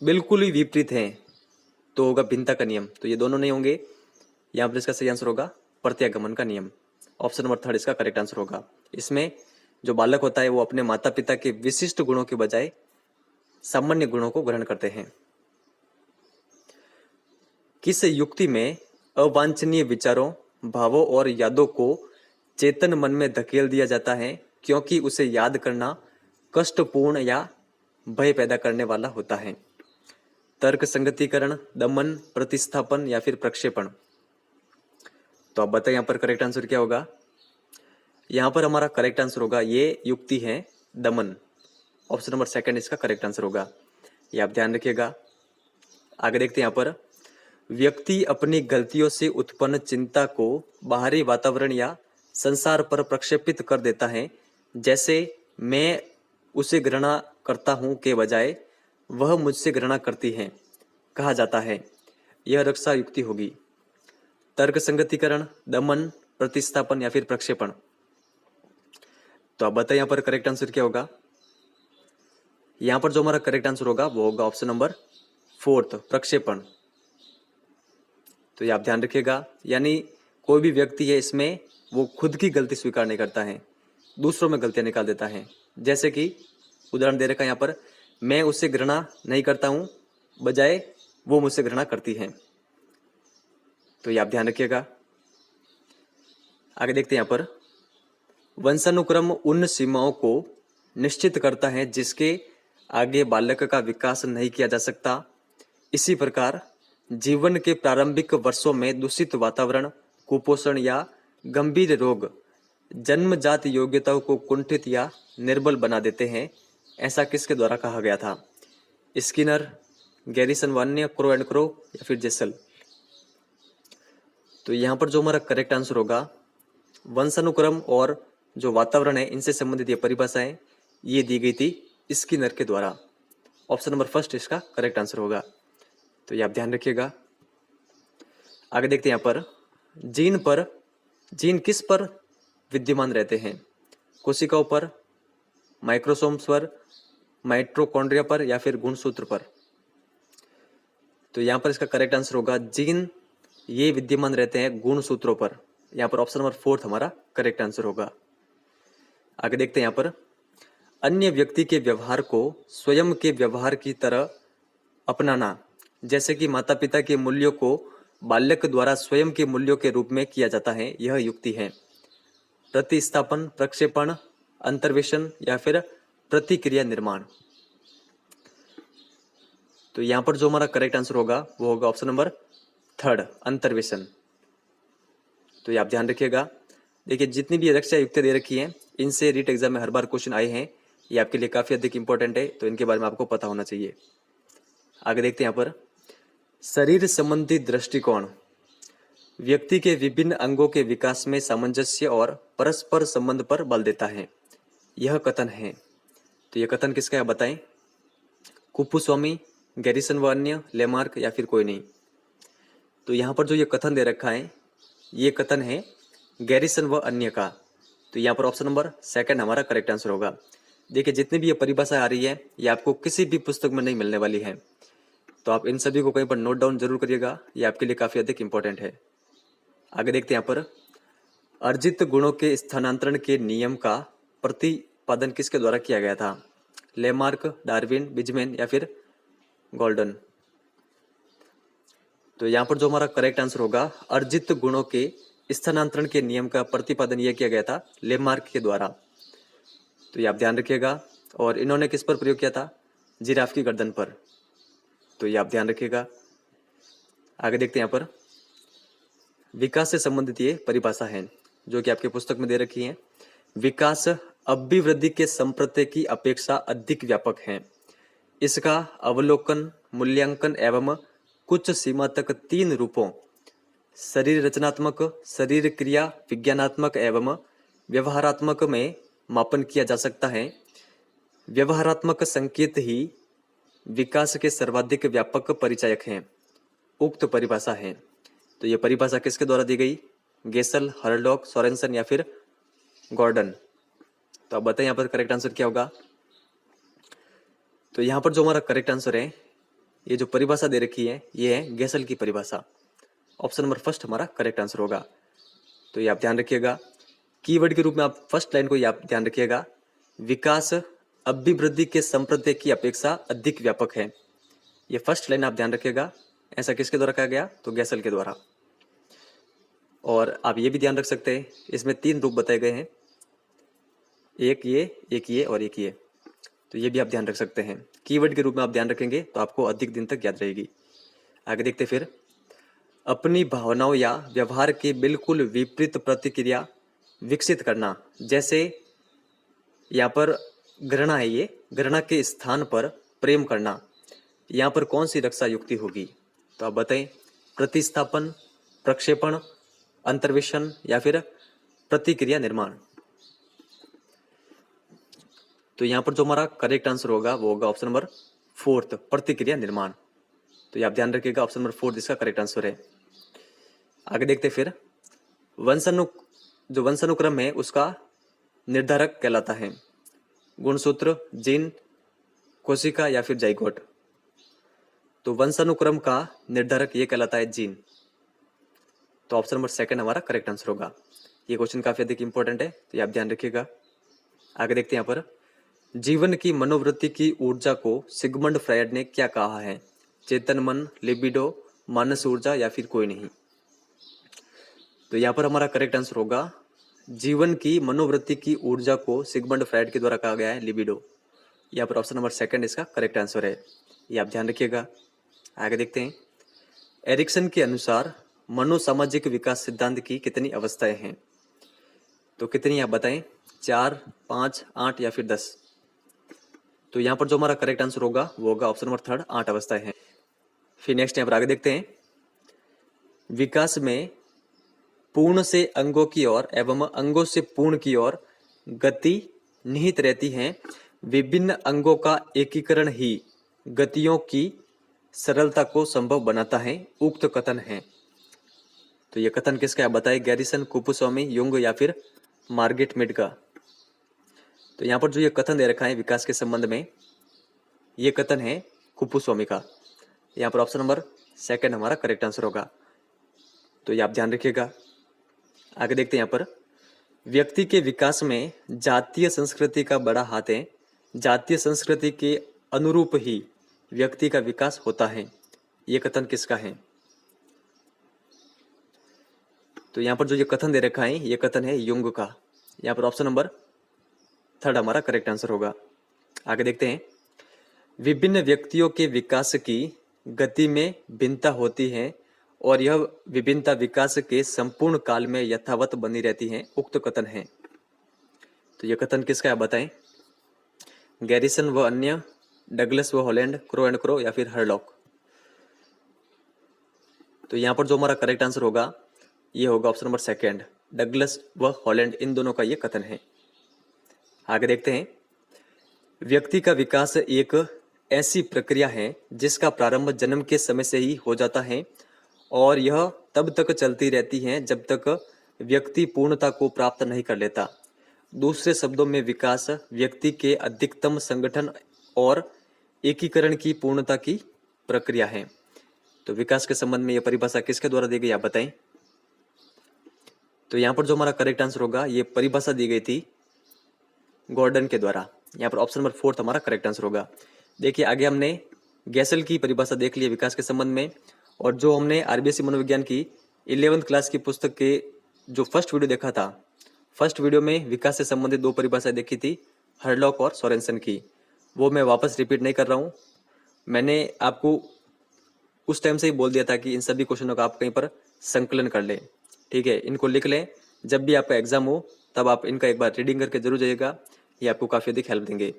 बिल्कुल ही विपरीत हैं तो होगा भिन्नता का नियम। तो ये दोनों नहीं होंगे। यहाँ पर इसका सही आंसर होगा प्रत्यागमन का नियम। ऑप्शन नंबर थर्ड इसका करेक्ट आंसर होगा। इसमें जो बालक होता है वो अपने माता पिता के विशिष्ट गुणों के बजाय सामान्य गुणों को ग्रहण करते हैं। किस युक्ति में अवांछनीय विचारों, भावों और यादों को चेतन मन में धकेल दिया जाता है क्योंकि उसे याद करना कष्टपूर्ण या भय पैदा करने वाला होता है? तर्क संगतीकरण, दमन, प्रतिस्थापन या फिर प्रक्षेपण। तो आप बताएं यहाँ पर करेक्ट आंसर क्या होगा। यहाँ पर हमारा करेक्ट आंसर होगा, ये युक्ति है दमन। ऑप्शन नंबर सेकंड इसका करेक्ट आंसर होगा, ये आप ध्यान रखिएगा। आगे देखते हैं यहाँ पर, व्यक्ति अपनी गलतियों से उत्पन्न चिंता को बाहरी वातावरण या संसार पर प्रक्षेपित कर देता है, जैसे मैं उसे घृणा करता हूं के बजाय वह मुझसे घृणा करती है, कहा जाता है। यह रक्षा युक्ति होगी। तर्क संगतीकरण, दमन, प्रतिस्थापन या फिर प्रक्षेपण। तो आप बताएं यहाँ पर करेक्ट आंसर क्या होगा। यहाँ पर जो हमारा करेक्ट आंसर होगा वो होगा ऑप्शन नंबर फोर्थ, प्रक्षेपण। तो ये आप ध्यान रखिएगा, यानी कोई भी व्यक्ति है इसमें वो खुद की गलती स्वीकार नहीं करता है, दूसरों में गलतियां निकाल देता है। जैसे कि उदाहरण दे रखा है यहाँ पर, मैं उससे घृणा नहीं करता हूँ, बजाय वो मुझसे घृणा करती है। तो ये आप ध्यान रखिएगा। आगे देखते हैं यहाँ पर, वंशानुक्रम उन सीमाओं को निश्चित करता है जिसके आगे बालक का विकास नहीं किया जा सकता। इसी प्रकार जीवन के प्रारंभिक वर्षों में दूषित वातावरण, कुपोषण या गंभीर रोग जन्मजात योग्यताओं को कुंठित या निर्बल बना देते हैं। ऐसा किसके द्वारा कहा गया था? स्किनर, गैरिसन वान्य, क्रो एंड क्रो या फिर जेसल? तो यहाँ पर जो हमारा करेक्ट आंसर होगा, वंशानुक्रम और जो वातावरण है इनसे संबंधित ये परिभाषाएं ये दी गई थी स्किनर के द्वारा। ऑप्शन नंबर फर्स्ट इसका करेक्ट आंसर होगा। तो ये आप ध्यान रखिएगा। आगे देखते हैं यहाँ पर, जीन किस पर विद्यमान रहते हैं? कोशिकाओं पर, माइक्रोसोम्स पर, माइटोकॉन्ड्रिया पर या फिर गुणसूत्र पर? तो यहाँ पर इसका करेक्ट आंसर होगा, जीन ये विद्यमान रहते हैं गुणसूत्रों पर। यहाँ पर ऑप्शन नंबर फोर्थ हमारा करेक्ट आंसर होगा। आगे देखते हैं यहाँ पर, अन्य व्यक्ति के व्यवहार को स्वयं के व्यवहार की तरह अपनाना, जैसे कि माता पिता के मूल्यों को बालक द्वारा स्वयं के मूल्यों के रूप में किया जाता है, यह युक्ति है। प्रतिस्थापन, प्रक्षेपण, अंतर्वेशन या फिर प्रतिक्रिया निर्माण? तो यहाँ पर जो हमारा करेक्ट आंसर होगा वो होगा ऑप्शन नंबर थर्ड, अंतर्वेशन। तो ये आप ध्यान रखिएगा। देखिए, जितनी भी रक्षा युक्तियां दे रखी हैं इनसे रीट एग्जाम में हर बार क्वेश्चन आए हैं, ये आपके लिए काफी अधिक इंपॉर्टेंट है, तो इनके बारे में आपको पता होना चाहिए। आगे देखते हैं यहाँ पर, शरीर संबंधी दृष्टिकोण व्यक्ति के विभिन्न अंगों के विकास में सामंजस्य और परस्पर संबंध पर बल देता है, यह कथन है। तो यह कथन किसका है बताएं? कुपुस्वामी, गैरिसन वान्य, लेमार्क या फिर कोई नहीं? तो यहाँ पर जो ये कथन दे रखा है ये कथन है गैरिसन व अन्य का। तो यहाँ पर ऑप्शन नंबर सेकंड हमारा करेक्ट आंसर होगा। देखिए, जितनी भी ये परिभाषा आ रही है ये आपको किसी भी पुस्तक में नहीं मिलने वाली है, तो आप इन सभी को कहीं पर नोट डाउन जरूर करिएगा, ये आपके लिए काफी अधिक इंपॉर्टेंट है। आगे देखते हैं यहाँ पर, अर्जित गुणों के स्थानांतरण के नियम का प्रतिपादन किसके द्वारा किया गया था? लेमार्क, डार्विन, बिजमैन या फिर गोल्डन? तो यहाँ पर जो हमारा करेक्ट आंसर होगा, अर्जित गुणों के स्थानांतरण के नियम का प्रतिपादन यह किया गया था लेमार्क के द्वारा। तो ये आप ध्यान रखिएगा। और इन्होंने किस पर प्रयोग किया था? जिराफ की गर्दन पर। तो ये आप ध्यान रखिएगा। आगे देखते हैं यहाँ पर, विकास से संबंधित ये परिभाषा है जो कि आपके पुस्तक में दे रखी है। विकास अभिवृद्धि के संप्रत्यय की अपेक्षा अधिक व्यापक है। इसका अवलोकन, मूल्यांकन एवं कुछ सीमा तक तीन रूपों शरीर रचनात्मक, शरीर क्रिया विज्ञानात्मक एवं व्यवहारात्मक में मापन किया जा सकता है। व्यवहारात्मक संकेत ही विकास के सर्वाधिक व्यापक परिचायक हैं। उक्त परिभाषा है। तो यह परिभाषा किसके द्वारा दी गई? गेसल, हर्लॉक, सोरेनसन या फिर गॉर्डन? तो आप बताएं यहाँ पर करेक्ट आंसर क्या होगा? तो यहाँ पर जो हमारा करेक्ट आंसर है, ये जो परिभाषा दे रखी है ये है गेसल की परिभाषा। ऑप्शन नंबर फर्स्ट हमारा करेक्ट आंसर होगा। तो ये आप ध्यान रखिएगा। कीवर्ड के रूप में आप फर्स्ट लाइन को ये आप ध्यान रखिएगा, विकास अभिवृद्धि के संप्रत्यय की अपेक्षा अधिक व्यापक है। ये फर्स्ट लाइन आप ध्यान रखिएगा। ऐसा किसके द्वारा कहा गया? तो गेसल के द्वारा। और आप ये भी ध्यान रख सकते हैं, इसमें तीन रूप बताए गए हैं, एक ये और एक ये। तो ये भी आप ध्यान रख सकते हैं। कीवर्ड के रूप में आप ध्यान रखेंगे तो आपको अधिक दिन तक याद रहेगी। आगे देखते फिर, अपनी भावनाओं या व्यवहार के बिल्कुल विपरीत प्रतिक्रिया विकसित करना, जैसे यहाँ पर घृणा है, ये घृणा के स्थान पर प्रेम करना, यहाँ पर कौन सी रक्षा युक्ति होगी? तो आप बताएं, प्रतिस्थापन, प्रक्षेपण, अंतर्वेशन या फिर प्रतिक्रिया निर्माण? तो यहाँ पर जो हमारा करेक्ट आंसर होगा वो होगा ऑप्शन नंबर फोर्थ, प्रतिक्रिया निर्माण। तो ये आप ध्यान रखिएगा, ऑप्शन नंबर फोर्थ इसका करेक्ट आंसर है। आगे देखते फिर, जो वंशानुक्रम है उसका निर्धारक कहलाता है गुणसूत्र, जीन, कोशिका या फिर जाइगोट? तो वंशानुक्रम का निर्धारक ये कहलाता है जीन। तो ऑप्शन नंबर सेकंड हमारा करेक्ट आंसर होगा। ये क्वेश्चन काफी अधिक इंपॉर्टेंट है, तो ये आप ध्यान रखिएगा। आगे देखते हैं यहाँ पर, जीवन की मनोवृत्ति की ऊर्जा को सिगमंड फ्रायड ने क्या कहा है? चेतन मन, लिबिडो, मानस ऊर्जा या फिर कोई नहीं। तो यहाँ पर हमारा करेक्ट आंसर होगा जीवन की मनोवृत्ति की ऊर्जा को सिगमंड फ्रायड के द्वारा कहा गया है लिबिडो। यहाँ पर ऑप्शन नंबर सेकंड इसका करेक्ट आंसर है, ये आप ध्यान रखिएगा। आगे देखते हैं। एरिक्सन के अनुसार मनोसामाजिक विकास सिद्धांत की कितनी अवस्थाएं हैं? तो कितनी आप बताएं, 4, 5, 8 या फिर 10। तो यहाँ पर जो हमारा करेक्ट आंसर होगा वो होगा ऑप्शन नंबर थर्ड, 8 अवस्थाएं हैं। फिर नेक्स्ट यहाँ पर आगे देखते हैं। विकास में पूर्ण से अंगों की ओर एवं अंगों से पूर्ण की ओर गति निहित रहती है। विभिन्न अंगों का एकीकरण ही गतियों की सरलता को संभव बनाता है, उक्त कथन है। तो ये कथन किसका है बताइए, गैरिसन, कुपुस्वामी, युंग या फिर मार्गेट मीड का। तो यहाँ पर जो ये कथन दे रखा है विकास के संबंध में, ये कथन है कुपुस्वामी का। यहाँ पर ऑप्शन नंबर सेकंड हमारा करेक्ट आंसर होगा, तो ये आप ध्यान रखिएगा। आगे देखते हैं। यहाँ पर व्यक्ति के विकास में जातीय संस्कृति का बड़ा हाथ है। जातीय संस्कृति के अनुरूप ही व्यक्ति का विकास होता है, ये कथन किसका है? तो यहाँ पर जो ये कथन दे रखा है ये कथन है युंग का। यहाँ पर ऑप्शन नंबर थर्ड हमारा करेक्ट आंसर होगा। आगे देखते हैं। विभिन्न व्यक्तियों के विकास की गति में भिन्नता होती है और यह विभिन्नता विकास के संपूर्ण काल में यथावत बनी रहती है, उक्त कथन है। तो यह कथन किसका है बताएं, गैरिसन व अन्य, डगलस व हॉलैंड, क्रो एंड क्रो या फिर हरलॉक। तो यहाँ पर जो हमारा करेक्ट आंसर होगा ये होगा ऑप्शन नंबर सेकंड, डगलस व हॉलैंड, इन दोनों का ये कथन है। आगे देखते हैं। व्यक्ति का विकास एक ऐसी प्रक्रिया है जिसका प्रारंभ जन्म के समय से ही हो जाता है और यह तब तक चलती रहती है जब तक व्यक्ति पूर्णता को प्राप्त नहीं कर लेता। दूसरे शब्दों में विकास व्यक्ति के अधिकतम संगठन और एकीकरण की पूर्णता की प्रक्रिया है। तो विकास के संबंध में यह परिभाषा किसके द्वारा दी गई आप बताएं। तो यहाँ पर जो हमारा करेक्ट आंसर होगा ये परिभाषा दी गई थी गॉर्डन के द्वारा। यहाँ पर ऑप्शन नंबर फोर्थ हमारा करेक्ट आंसर होगा। देखिए आगे हमने गैसल की परिभाषा देख ली विकास के संबंध में, और जो हमने आरबीएससी मनोविज्ञान की 11वीं क्लास की पुस्तक के जो फर्स्ट वीडियो देखा था, फर्स्ट वीडियो में विकास से संबंधित 2 परिभाषाएं देखी थी, हरलॉक और सोरेनसन की। वो मैं वापस रिपीट नहीं कर रहा हूँ। मैंने आपको उस टाइम से ही बोल दिया था कि इन सभी क्वेश्चनों का आप कहीं पर संकलन कर लें, ठीक है, इनको लिख लें। जब भी आपका एग्जाम हो तब आप इनका एक बार रीडिंग करके जरूर जाइएगा, ये आपको काफ़ी अधिक हेल्प देंगे।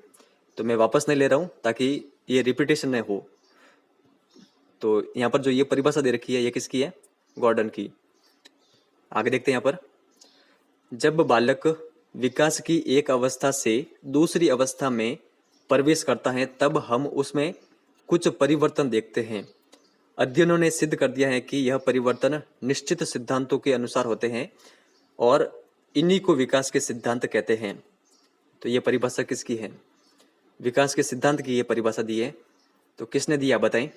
तो मैं वापस नहीं ले रहा हूँ ताकि ये रिपीटेशन नहीं हो। तो यहाँ पर जो ये परिभाषा दे रखी है ये किसकी है, गॉर्डन की। आगे देखते हैं। यहाँ पर जब बालक विकास की एक अवस्था से दूसरी अवस्था में प्रवेश करता है तब हम उसमें कुछ परिवर्तन देखते हैं। अध्ययनों ने सिद्ध कर दिया है कि यह परिवर्तन निश्चित सिद्धांतों के अनुसार होते हैं और इन्हीं को विकास के सिद्धांत कहते हैं। तो ये परिभाषा किसकी है, विकास के सिद्धांत की ये परिभाषा दी है। तो किसने दी आप बताएं।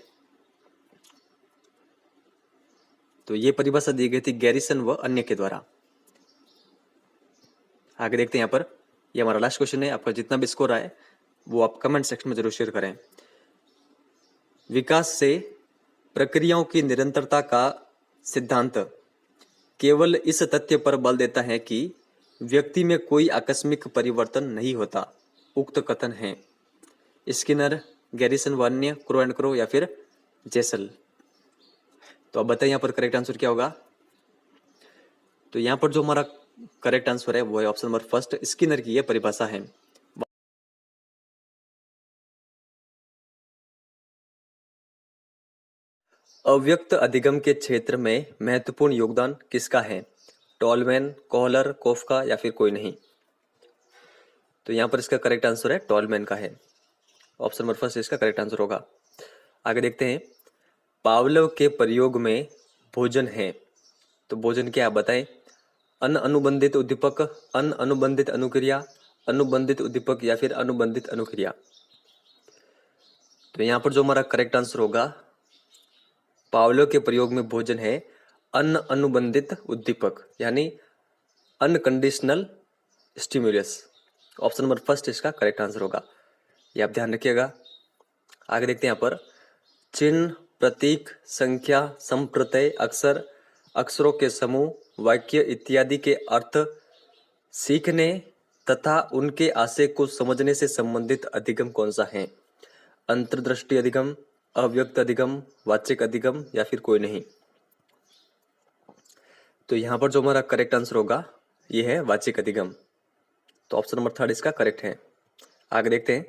तो ये परिभाषा दी गई थी गैरिसन व अन्य के द्वारा। आगे देखते हैं। यहाँ पर ये हमारा लास्ट क्वेश्चन है। आपका जितना भी स्कोर आए वो आप कमेंट सेक्शन में जरूर शेयर करें। विकास से प्रक्रियाओं की निरंतरता का सिद्धांत केवल इस तथ्य पर बल देता है कि व्यक्ति में कोई आकस्मिक परिवर्तन नहीं होता, उक्त कथन है। स्किनर, गैरिसन व अन्य, क्रो एंड क्रो या फिर जेसल। तो अब बताइए यहाँ पर करेक्ट आंसर क्या होगा। तो यहाँ पर जो हमारा करेक्ट आंसर है वो है ऑप्शन नंबर फर्स्ट, स्किनर की यह परिभाषा है। अव्यक्त अधिगम के क्षेत्र में महत्वपूर्ण योगदान किसका है, टॉलमैन, कोहलर, कोफका या फिर कोई नहीं। तो यहाँ पर इसका करेक्ट आंसर है टॉलमैन का है, ऑप्शन नंबर फर्स्ट इसका करेक्ट आंसर होगा। आगे देखते हैं। पावलोव के प्रयोग में भोजन है, तो भोजन क्या आप बताएं। अन्न अनुबंधित उद्दीपक, अन्न अनुबंधित अनुक्रिया, अनुबंधित उद्दीपक या फिर अनुबंधित अनुक्रिया। तो यहाँ पर जो हमारा करेक्ट आंसर होगा पावलोव के प्रयोग में भोजन है अन्न अनुबंधित उद्दीपक, यानी unconditional stimulus. Option number first इसका करेक्ट आंसर होगा, ये आप ध्यान रखिएगा। आगे देखते हैं यहाँ पर, चिन्ह, प्रतीक, संख्या, संप्रत्यय, अक्षर, अक्षरों के समूह, वाक्य इत्यादि के अर्थ सीखने तथा उनके आशय को समझने से संबंधित अधिगम कौन सा है? अंतर्दृष्टि अधिगम, अव्यक्त अधिगम, वाचिक अधिगम या फिर कोई नहीं? तो यहाँ पर जो हमारा करेक्ट आंसर होगा ये है वाचिक अधिगम। तो ऑप्शन नंबर थर्ड इसका करेक्ट है। आगे देखते हैं,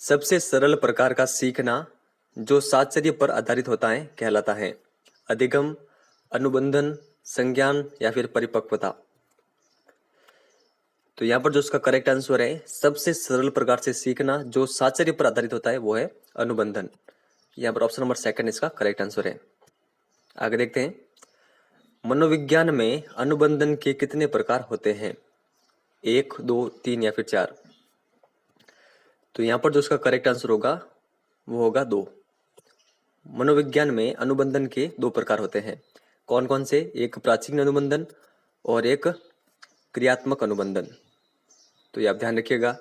सबसे सरल प्रकार का सीखना जो साहचर्य पर आधारित होता है कहलाता है? अधिगम, अनुबंधन, संज्ञान या फिर परिपक्वता? तो यहाँ पर जो इसका करेक्ट आंसर है, सबसे सरल प्रकार से सीखना जो साहचर्य पर आधारित होता है वो है अनुबंधन। यहाँ पर ऑप्शन नंबर सेकंड इसका करेक्ट आंसर है। आगे देखते हैं, मनोविज्ञान में अनुबंधन के कितने प्रकार होते हैं? 1, 2, 3 या फिर 4? तो यहाँ पर जो इसका करेक्ट आंसर होगा वो होगा 2। मनोविज्ञान में अनुबंधन के 2 प्रकार होते हैं। कौन कौन से? एक प्राचीन अनुबंधन और एक क्रियात्मक अनुबंधन। तो ये आप ध्यान रखिएगा।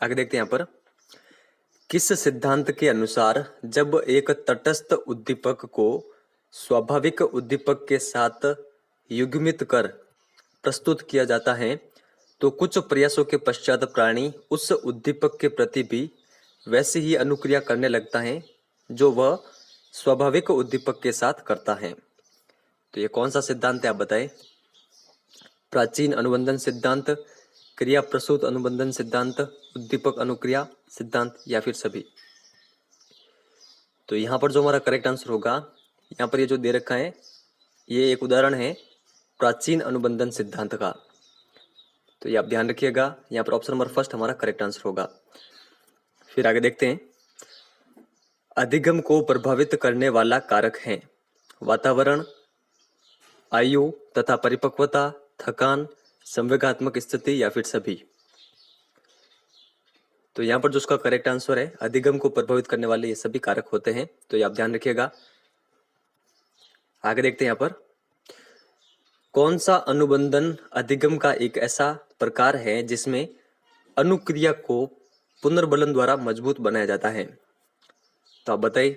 आगे देखते हैं यहाँ पर, किस सिद्धांत के अनुसार जब एक तटस्थ उद्दीपक को स्वाभाविक उद्दीपक के साथ युग्मित कर प्रस्तुत किया जाता है तो कुछ प्रयासों के पश्चात प्राणी उस उद्दीपक के प्रति भी वैसे ही अनुक्रिया करने लगता है जो वह स्वाभाविक उद्दीपक के साथ करता है? तो ये कौन सा सिद्धांत है आप बताएं? प्राचीन अनुबंधन सिद्धांत, क्रिया प्रसूत अनुबंधन सिद्धांत, उद्दीपक अनुक्रिया सिद्धांत या फिर सभी? तो यहाँ पर जो हमारा करेक्ट आंसर होगा, यहाँ पर ये जो दे रखा है ये एक उदाहरण है प्राचीन अनुबंधन सिद्धांत का। तो ये आप ध्यान रखिएगा, यहाँ पर ऑप्शन नंबर फर्स्ट हमारा करेक्ट आंसर होगा। फिर आगे देखते हैं, अधिगम को प्रभावित करने वाला कारक है? वातावरण, आयु तथा परिपक्वता, थकान, संवेगात्मक स्थिति या फिर सभी? तो यहाँ पर जो उसका करेक्ट आंसर है, अधिगम को प्रभावित करने वाले ये सभी कारक होते हैं। तो ये आप ध्यान रखिएगा। आगे देखते हैं यहाँ पर, कौन सा अनुबंधन अधिगम का एक ऐसा प्रकार है जिसमें अनुक्रिया को पुनर्बलन द्वारा मजबूत बनाया जाता है? तो आप बताइए,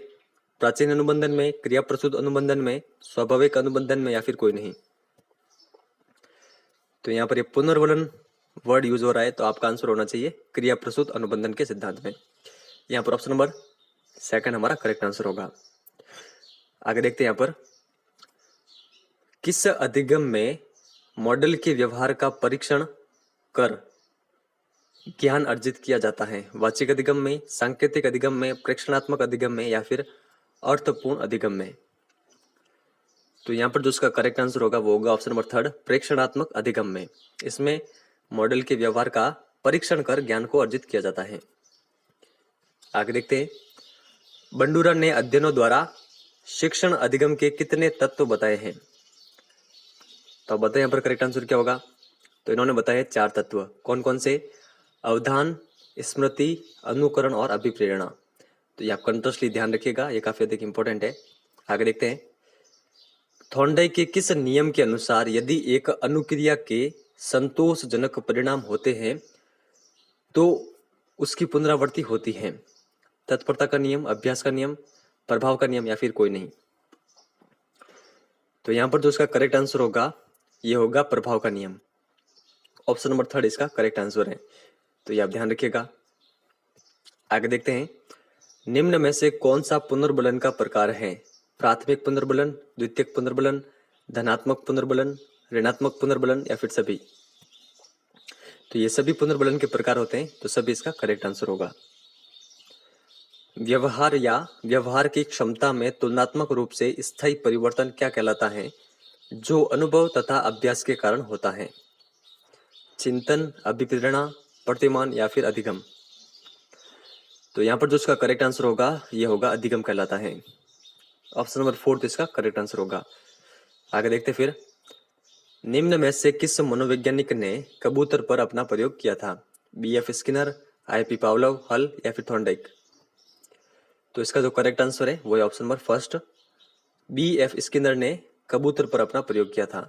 प्राचीन अनुबंधन में, क्रिया प्रसूत अनुबंधन में, स्वाभाविक अनुबंधन में या फिर कोई नहीं? तो यहाँ पर ये पुनर्बलन वर्ड यूज हो रहा है, तो आपका आंसर होना चाहिए क्रिया प्रसूत अनुबंधन के सिद्धांत में। यहाँ पर ऑप्शन नंबर सेकंड हमारा करेक्ट आंसर होगा। आगे देखते हैं यहाँ पर, किस अधिगम में मॉडल के व्यवहार का परीक्षण कर ज्ञान अर्जित किया जाता है? वाचिक अधिगम में, सांकेतिक अधिगम में, प्रेक्षणात्मक अधिगम में या फिर अर्थपूर्ण अधिगम में? तो यहाँ पर जो उसका करेक्ट आंसर होगा वो होगा ऑप्शन नंबर थर्ड, प्रेक्षणात्मक अधिगम में। इसमें मॉडल के व्यवहार का परीक्षण कर ज्ञान को अर्जित किया जाता है। आगे देखते हैं, बंडूरा ने अध्ययनों द्वारा शिक्षण अधिगम के कितने तत्व बताए हैं? तो बताए यहाँ पर करेक्ट आंसर क्या होगा? तो इन्होंने बताए 4 तत्व। कौन कौन से? अवधान, स्मृति, अनुकरण और अभिप्रेरणा। तो ये आप कंटिन्यूअसली ध्यान रखिएगा, ये काफी अधिक इंपॉर्टेंट है। आगे देखते हैं, थॉर्नडाइक के किस नियम के अनुसार यदि एक अनुक्रिया के संतोषजनक परिणाम होते हैं तो उसकी पुनरावृत्ति होती है? तत्परता का नियम, अभ्यास का नियम, प्रभाव का नियम या फिर कोई नहीं? तो यहाँ पर जो इसका करेक्ट आंसर होगा ये होगा प्रभाव का नियम। ऑप्शन नंबर थर्ड इसका करेक्ट आंसर है। तो ये आप ध्यान रखिएगा। आगे देखते हैं, निम्न में से कौन सा पुनर्बलन का प्रकार है? प्राथमिक पुनर्बलन, द्वितीयक पुनर्बलन, धनात्मक पुनर्बलन, ऋणात्मक पुनर्बलन या फिर सभी? तो ये सभी पुनर्बलन के प्रकार होते हैं, तो सभी इसका करेक्ट आंसर होगा। व्यवहार या व्यवहार की क्षमता में तुलनात्मक रूप से स्थायी परिवर्तन क्या कहलाता है जो अनुभव तथा अभ्यास के कारण होता है? चिंतन, अभिप्रेरणा, प्रतिमान या फिर अधिगम? तो यहाँ पर जो इसका करेक्ट आंसर होगा ये होगा अधिगम कहलाता है। ऑप्शन नंबर फोर्थ इसका करेक्ट आंसर होगा। आगे देखते फिर, निम्न में से किस मनोवैज्ञानिक ने कबूतर पर अपना प्रयोग किया था? B.F. Skinner, I.P. पावलोव, हल या फिर थॉर्नडाइक? तो इसका जो करेक्ट आंसर है वो है option number first, B.F. Skinner ने कबूतर पर अपना प्रयोग किया था।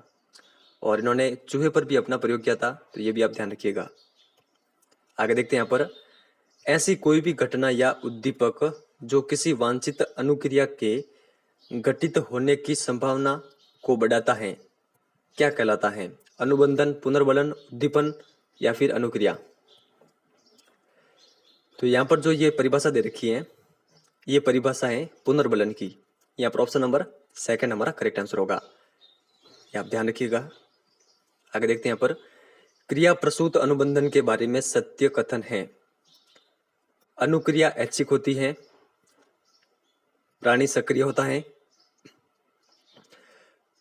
और इन्होंने चूहे पर भी अपना प्रयोग किया था, तो ये भी आप ध्यान रखिएगा। आगे देखते हैं यहाँ पर, ऐसी कोई भी घटना या उद्दीपक जो किसी वांछित अनुक्रिया के घटित होने की संभावना को बढ़ाता है, क्या कहलाता है? अनुबंधन, पुनर्बलन, उद्दीपन या फिर अनुक्रिया। तो यहाँ पर जो ये परिभाषा दे रखी है, ये परिभाषा है पुनर्बलन की। यहाँ पर ऑप्शन नंबर सेकंड हमारा करेक्ट आंसर होगा, ये आप ध्यान रखिएगा। आगे देखते हैं यहाँ पर, क्रिया प्रसूत अनुबंधन के बारे में सत्य कथन है। अनुक्रिया ऐच्छिक होती है, प्राणी सक्रिय होता है,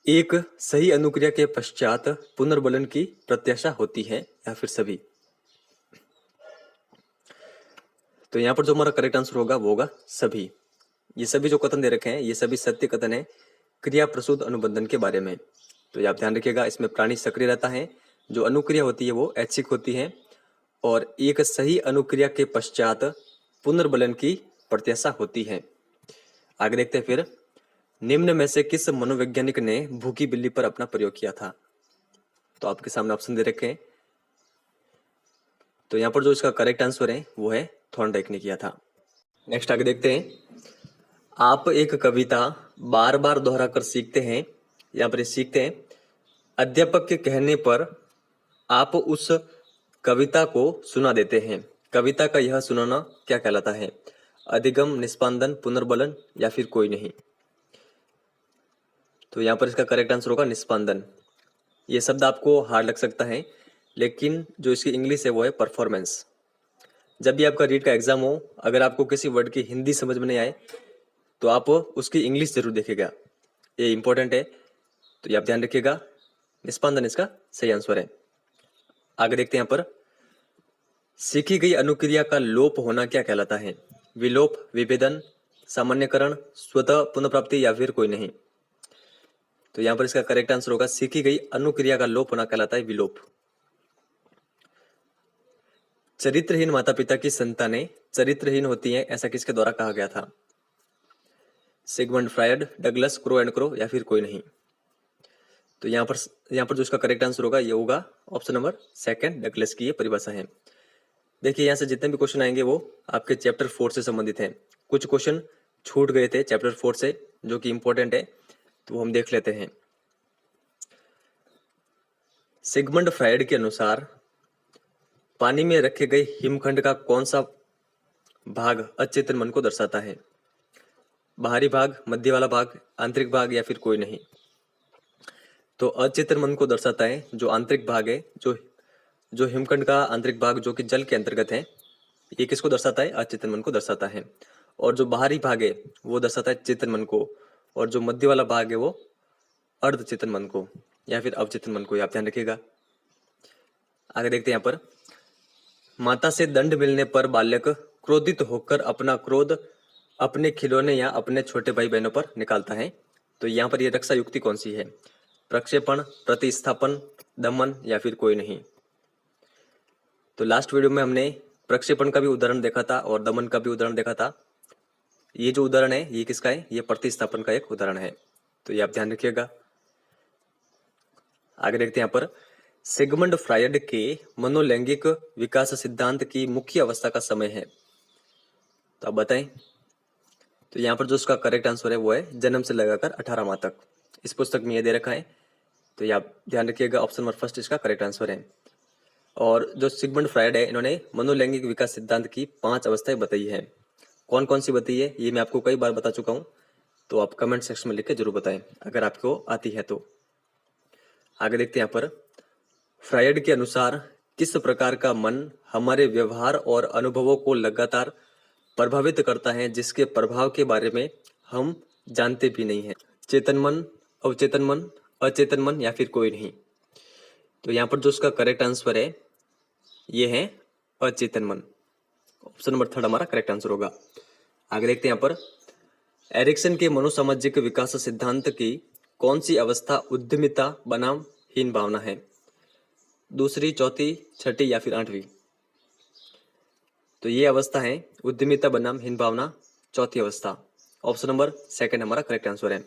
एक सही अनुक्रिया के पश्चात पुनर्बलन की प्रत्याशा होती है, या फिर सभी। तो यहाँ पर जो हमारा करेक्ट आंसर होगा वो होगा सभी। ये सभी जो कथन दे रखे हैं ये सभी सत्य कथन है क्रिया प्रसूत अनुबंधन के बारे में। तो ये आप ध्यान रखिएगा, इसमें प्राणी सक्रिय रहता है, जो अनुक्रिया होती है वो ऐच्छिक होती है, और एक सही अनुक्रिया के पश्चात पुनर्बलन की प्रत्याशा होती है। आगे देखते हैं फिर, निम्न में से किस मनोवैज्ञानिक ने भूखी बिल्ली पर अपना प्रयोग किया था? तो आपके सामने ऑप्शन दे रखे हैं। तो यहाँ पर जो इसका करेक्ट आंसर है वो है थॉर्नडाइक ने किया था। नेक्स्ट आगे देखते हैं, आप एक कविता बार बार दोहरा कर सीखते हैं, यहाँ पर सीखते हैं, अध्यापक के कहने पर आप उस कविता को सुना देते हैं। कविता का यह सुनाना क्या कहलाता है? अधिगम, निष्पादन, पुनर्बलन या फिर कोई नहीं। तो यहाँ पर इसका करेक्ट आंसर होगा निष्पादन। ये शब्द आपको हार्ड लग सकता है, लेकिन जो इसकी इंग्लिश है वो है परफॉर्मेंस। जब भी आपका रीड का एग्जाम हो, अगर आपको किसी वर्ड की हिंदी समझ में नहीं आए तो आप उसकी इंग्लिश जरूर देखेगा, ये इंपॉर्टेंट है। तो ये आप ध्यान रखिएगा, निष्पादन इसका सही आंसर है। आगे देखते हैं यहाँ पर, सीखी गई अनुक्रिया का लोप होना क्या कहलाता है? विलोप, विभेदन, सामान्यकरण, स्वतः पुनर्प्राप्ति या फिर कोई नहीं। तो यहाँ पर इसका करेक्ट आंसर होगा, सीखी गई अनुक्रिया का लोप होना कहलाता है विलोप। चरित्रहीन माता पिता की संतानें चरित्रहीन होती हैं, ऐसा किसके द्वारा कहा गया था? Sigmund Freud, Douglas, Crow and Crow या फिर कोई नहीं। तो यहाँ पर जो इसका करेक्ट आंसर होगा ये होगा ऑप्शन नंबर सेकंड, डगलस की ये परिभाषा है। देखिए यहाँ से जितने भी क्वेश्चन आएंगे वो आपके चैप्टर 4 से संबंधित हैं। कुछ क्वेश्चन छूट गए थे चैप्टर 4 से जो कि इंपॉर्टेंट है, तो वो हम देख लेते हैं। सिगमंड फ्रायड के अनुसार पानी में रखे गए हिमखंड का कौन सा भाग अचेतन मन को दर्शाता है? बाहरी भाग, मध्य वाला भाग, आंतरिक भाग या फिर कोई नहीं। तो अचेतन मन को दर्शाता है जो आंतरिक भाग है, जो हिमखंड का आंतरिक भाग जो कि जल के अंतर्गत है, ये किसको दर्शाता है? अचेतन मन को दर्शाता है। और जो बाहरी भाग है वो दर्शाता है चेतन मन को, और जो मध्य वाला भाग है वो अर्धचेतन मन को या फिर अवचेतन मन को, आप ध्यान रखिएगा। आगे देखते हैं यहाँ पर, माता से दंड मिलने पर बालक क्रोधित होकर अपना क्रोध अपने खिलौने या अपने छोटे भाई बहनों पर निकालता है। तो यहाँ पर ये रक्षा युक्ति कौन सी है? प्रक्षेपण, प्रतिस्थापन, दमन या फिर कोई नहीं। तो लास्ट वीडियो में हमने प्रक्षेपण का भी उदाहरण देखा था और दमन का भी उदाहरण देखा था। ये जो उदाहरण है ये किसका है? ये प्रतिस्थापन का एक उदाहरण है, तो ये आप ध्यान रखिएगा। आगे देखते हैं यहाँ पर, सिगमंड फ्रायड के मनोलैंगिक विकास सिद्धांत की मुख्य अवस्था का समय है, तो आप बताएं। तो यहाँ पर जो उसका करेक्ट आंसर है वो है जन्म से लगाकर 18 माह तक। इस पुस्तक में ये दे रखा है, तो ये आप ध्यान रखिएगा, ऑप्शन नंबर फर्स्ट इसका करेक्ट आंसर है। और जो सिगमंड फ्रायड है इन्होंने मनोलैंगिक विकास सिद्धांत की 5 अवस्थाएं बताई है। कौन कौन सी बताई है ये मैं आपको कई बार बता चुका हूँ, तो आप कमेंट सेक्शन में लिख के जरूर बताएं अगर आपको आती है तो। आगे देखते हैं यहाँ पर, फ्रायड के अनुसार किस प्रकार का मन हमारे व्यवहार और अनुभवों को लगातार प्रभावित करता है जिसके प्रभाव के बारे में हम जानते भी नहीं हैं? चेतन मन, अवचेतन मन, अचेतन मन या फिर कोई नहीं। तो यहाँ पर जो उसका करेक्ट आंसर है ये है अचेतन मन। ऑप्शन नंबर थर्ड हमारा करेक्ट आंसर होगा। आगे देखते हैं यहाँ पर, एरिक्सन के मनोसामाजिक विकास सिद्धांत की कौन सी अवस्था उद्यमिता बनाम हीन भावना है? दूसरी, चौथी, छठी या फिर 8वीं? तो ये अवस्था है उद्यमिता बनाम हीन भावना, चौथी अवस्था। ऑप्शन नंबर सेकंड हमारा करेक्ट आंसर है।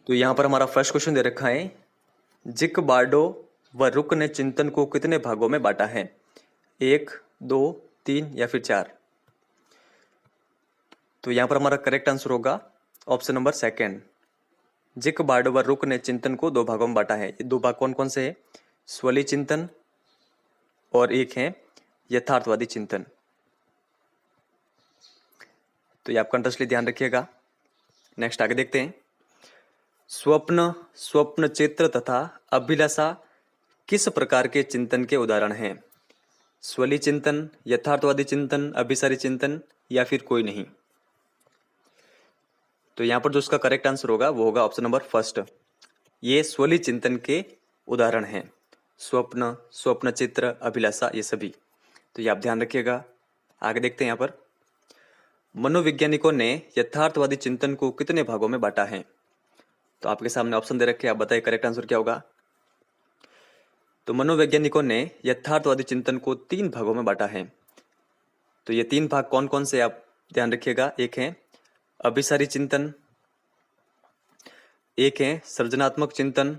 तो यहाँ पर हमारा फर्स्ट क्वेश्चन दे रखा है, जिक बार्डो व रुक ने चिंतन को कितने भागों में बांटा है? 1, 2, 3 या फिर 4? तो यहाँ पर हमारा करेक्ट आंसर होगा ऑप्शन नंबर सेकेंड। जिक बार्डो व रुक ने चिंतन को 2 भागों में बांटा है। ये 2 भाग कौन कौन से है? स्वली चिंतन और एक है यथार्थवादी चिंतन। तो ये आप कंटेक्स्टली ध्यान रखिएगा। नेक्स्ट आगे देखते हैं। स्वप्न, स्वप्न चित्र तथा अभिलाषा किस प्रकार के चिंतन के उदाहरण हैं? स्वली चिंतन, यथार्थवादी चिंतन, अभिसारी चिंतन या फिर कोई नहीं? तो यहां पर जो उसका करेक्ट आंसर होगा वो होगा ऑप्शन नंबर फर्स्ट। ये स्वली चिंतन के उदाहरण हैं। स्वप्न, स्वप्न चित्र, अभिलाषा, ये सभी। तो ये आप ध्यान रखिएगा। आगे देखते हैं। यहाँ पर मनोवैज्ञानिकों ने यथार्थवादी चिंतन को कितने भागों में बांटा है? तो आपके सामने ऑप्शन दे रखे, आप बताइए करेक्ट आंसर क्या होगा। तो मनोवैज्ञानिकों ने यथार्थवादी चिंतन को 3 भागों में बांटा है। तो ये 3 भाग कौन कौन से आप ध्यान रखिएगा। एक है अभिसारी चिंतन, एक है सृजनात्मक चिंतन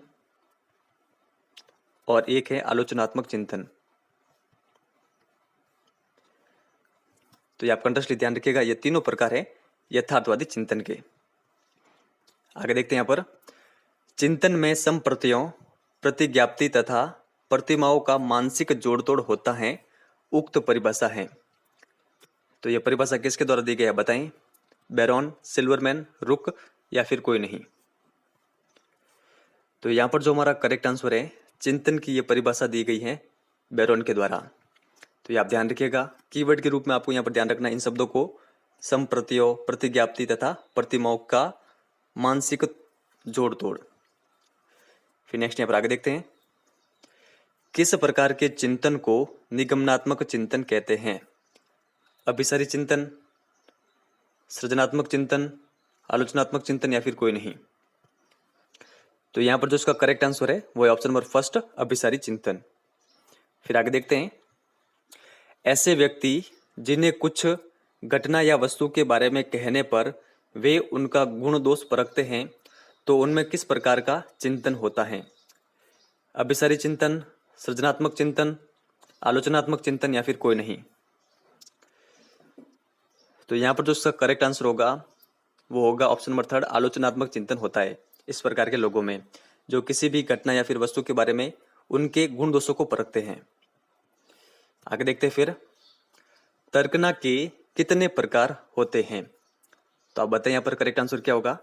और एक है आलोचनात्मक चिंतन। तो ये आप कंटेक्स्टली ध्यान रखिएगा। ये तीनों प्रकार है यथार्थवादी चिंतन के। आगे देखते हैं। यहाँ पर चिंतन में संप्रत्ययों, प्रतिज्ञाप्ति तथा प्रतिमाओं का मानसिक जोड़तोड़ होता है, उक्त परिभाषा है। तो यह परिभाषा किसके द्वारा दी गई है बताएं? बैरॉन, सिल्वरमैन, रुक या फिर कोई नहीं? तो यहाँ पर जो हमारा करेक्ट आंसर है, चिंतन की ये परिभाषा दी गई है बैरॉन के द्वारा। तो ये आप ध्यान रखिएगा। कीवर्ड के रूप में आपको यहाँ पर ध्यान रखना इन शब्दों को, संप्रत्ययों, प्रतिज्ञाप्ति तथा प्रतिमाओं का मानसिक जोड़ तोड़। फिर नेक्स्ट यहाँ पर आगे देखते हैं। किस प्रकार के चिंतन को निगमनात्मक चिंतन कहते हैं? अभिसारी चिंतन, सृजनात्मक चिंतन, आलोचनात्मक चिंतन या फिर कोई नहीं? तो यहाँ पर जो इसका करेक्ट आंसर है वो है ऑप्शन नंबर फर्स्ट, अभिसारी चिंतन। फिर आगे देखते हैं। ऐसे व्यक्ति जिन्हें कुछ घटना या वस्तु के बारे में कहने पर वे उनका गुण दोष परखते हैं, तो उनमें किस प्रकार का चिंतन होता है? अभिसारी चिंतन, सृजनात्मक चिंतन, आलोचनात्मक चिंतन या फिर कोई नहीं? तो यहाँ पर जो इसका करेक्ट आंसर होगा वो होगा ऑप्शन नंबर थर्ड, आलोचनात्मक चिंतन होता है इस प्रकार के लोगों में, जो किसी भी घटना या फिर वस्तु के बारे में उनके गुण दोषों को परखते हैं। आगे देखते हैं। फिर तर्कना के कितने प्रकार होते हैं? तो आप बताएं यहाँ पर करेक्ट आंसर क्या होगा।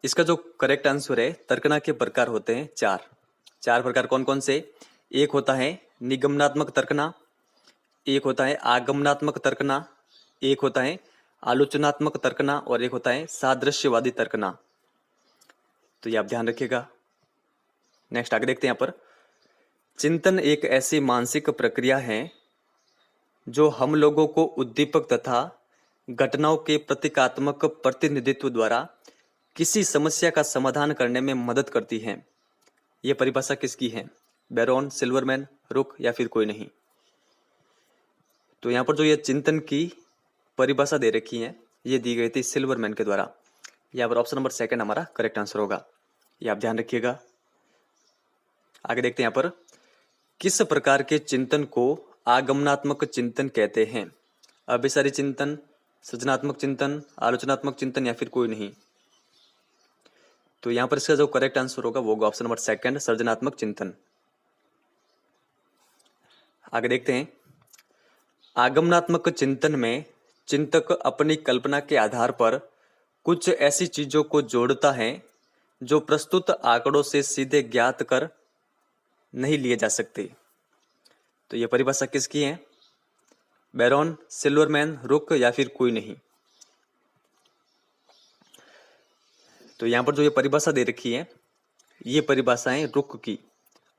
इसका जो करेक्ट आंसर है, तर्कना के प्रकार होते हैं 4। 4 प्रकार कौन कौन से? एक होता है निगमनात्मक तर्कना, एक होता है आगमनात्मक तर्कना, एक होता है आलोचनात्मक तर्कना और एक होता है सादृश्यवादी तर्कना। तो ये आप ध्यान रखिएगा। नेक्स्ट आगे देखते हैं। यहाँ पर चिंतन एक ऐसी मानसिक प्रक्रिया है जो हम लोगों को उद्दीपक तथा घटनाओं के प्रतीकात्मक प्रतिनिधित्व द्वारा किसी समस्या का समाधान करने में मदद करती है। यह परिभाषा किसकी है? बैरॉन, सिल्वरमैन, रुक या फिर कोई नहीं? तो यहाँ पर जो ये चिंतन की परिभाषा दे रखी है ये दी गई थी सिल्वरमैन के द्वारा। यहाँ पर ऑप्शन नंबर सेकंड हमारा करेक्ट आंसर होगा। ये आप ध्यान रखिएगा। आगे देखते हैं। यहाँ पर किस प्रकार के चिंतन को आगमनात्मक चिंतन कहते हैं? अभिसारी चिंतन, सृजनात्मक चिंतन, आलोचनात्मक चिंतन या फिर कोई नहीं? तो यहाँ पर इसका जो करेक्ट आंसर होगा वो होगा ऑप्शन नंबर सेकंड, सृजनात्मक चिंतन। आगे देखते हैं। आगमनात्मक चिंतन में चिंतक अपनी कल्पना के आधार पर कुछ ऐसी चीजों को जोड़ता है जो प्रस्तुत आंकड़ों से सीधे ज्ञात कर नहीं लिए जा सकते। तो यह परिभाषा किसकी है? बैरॉन, सिल्वरमैन, रुक या फिर कोई नहीं? तो यहां पर जो ये परिभाषा दे रखी है ये परिभाषा है रुक की।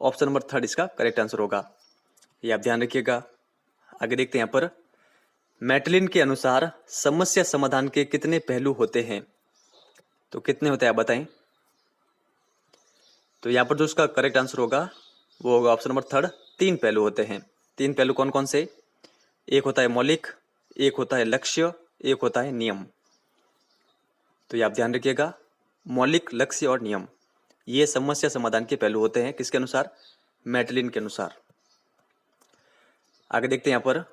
ऑप्शन नंबर थर्ड इसका करेक्ट आंसर होगा। ये आप ध्यान रखिएगा। आगे देखते हैं। यहाँ पर मैटलिन के अनुसार समस्या समाधान के कितने पहलू होते हैं? तो कितने होते हैं आप बताएं। तो यहाँ पर जो इसका करेक्ट आंसर होगा वो होगा ऑप्शन नंबर थर्ड, 3 पहलू होते हैं। 3 पहलू कौन कौन से? एक होता है मौलिक, एक होता है लक्ष्य, एक होता है नियम। तो ये आप ध्यान रखिएगा। मौलिक लक्ष्य और नियम, ये समस्या समाधान के पहलू होते हैं। किसके अनुसार? मैटलिन के अनुसार। आगे देखते हैं यहाँ पर,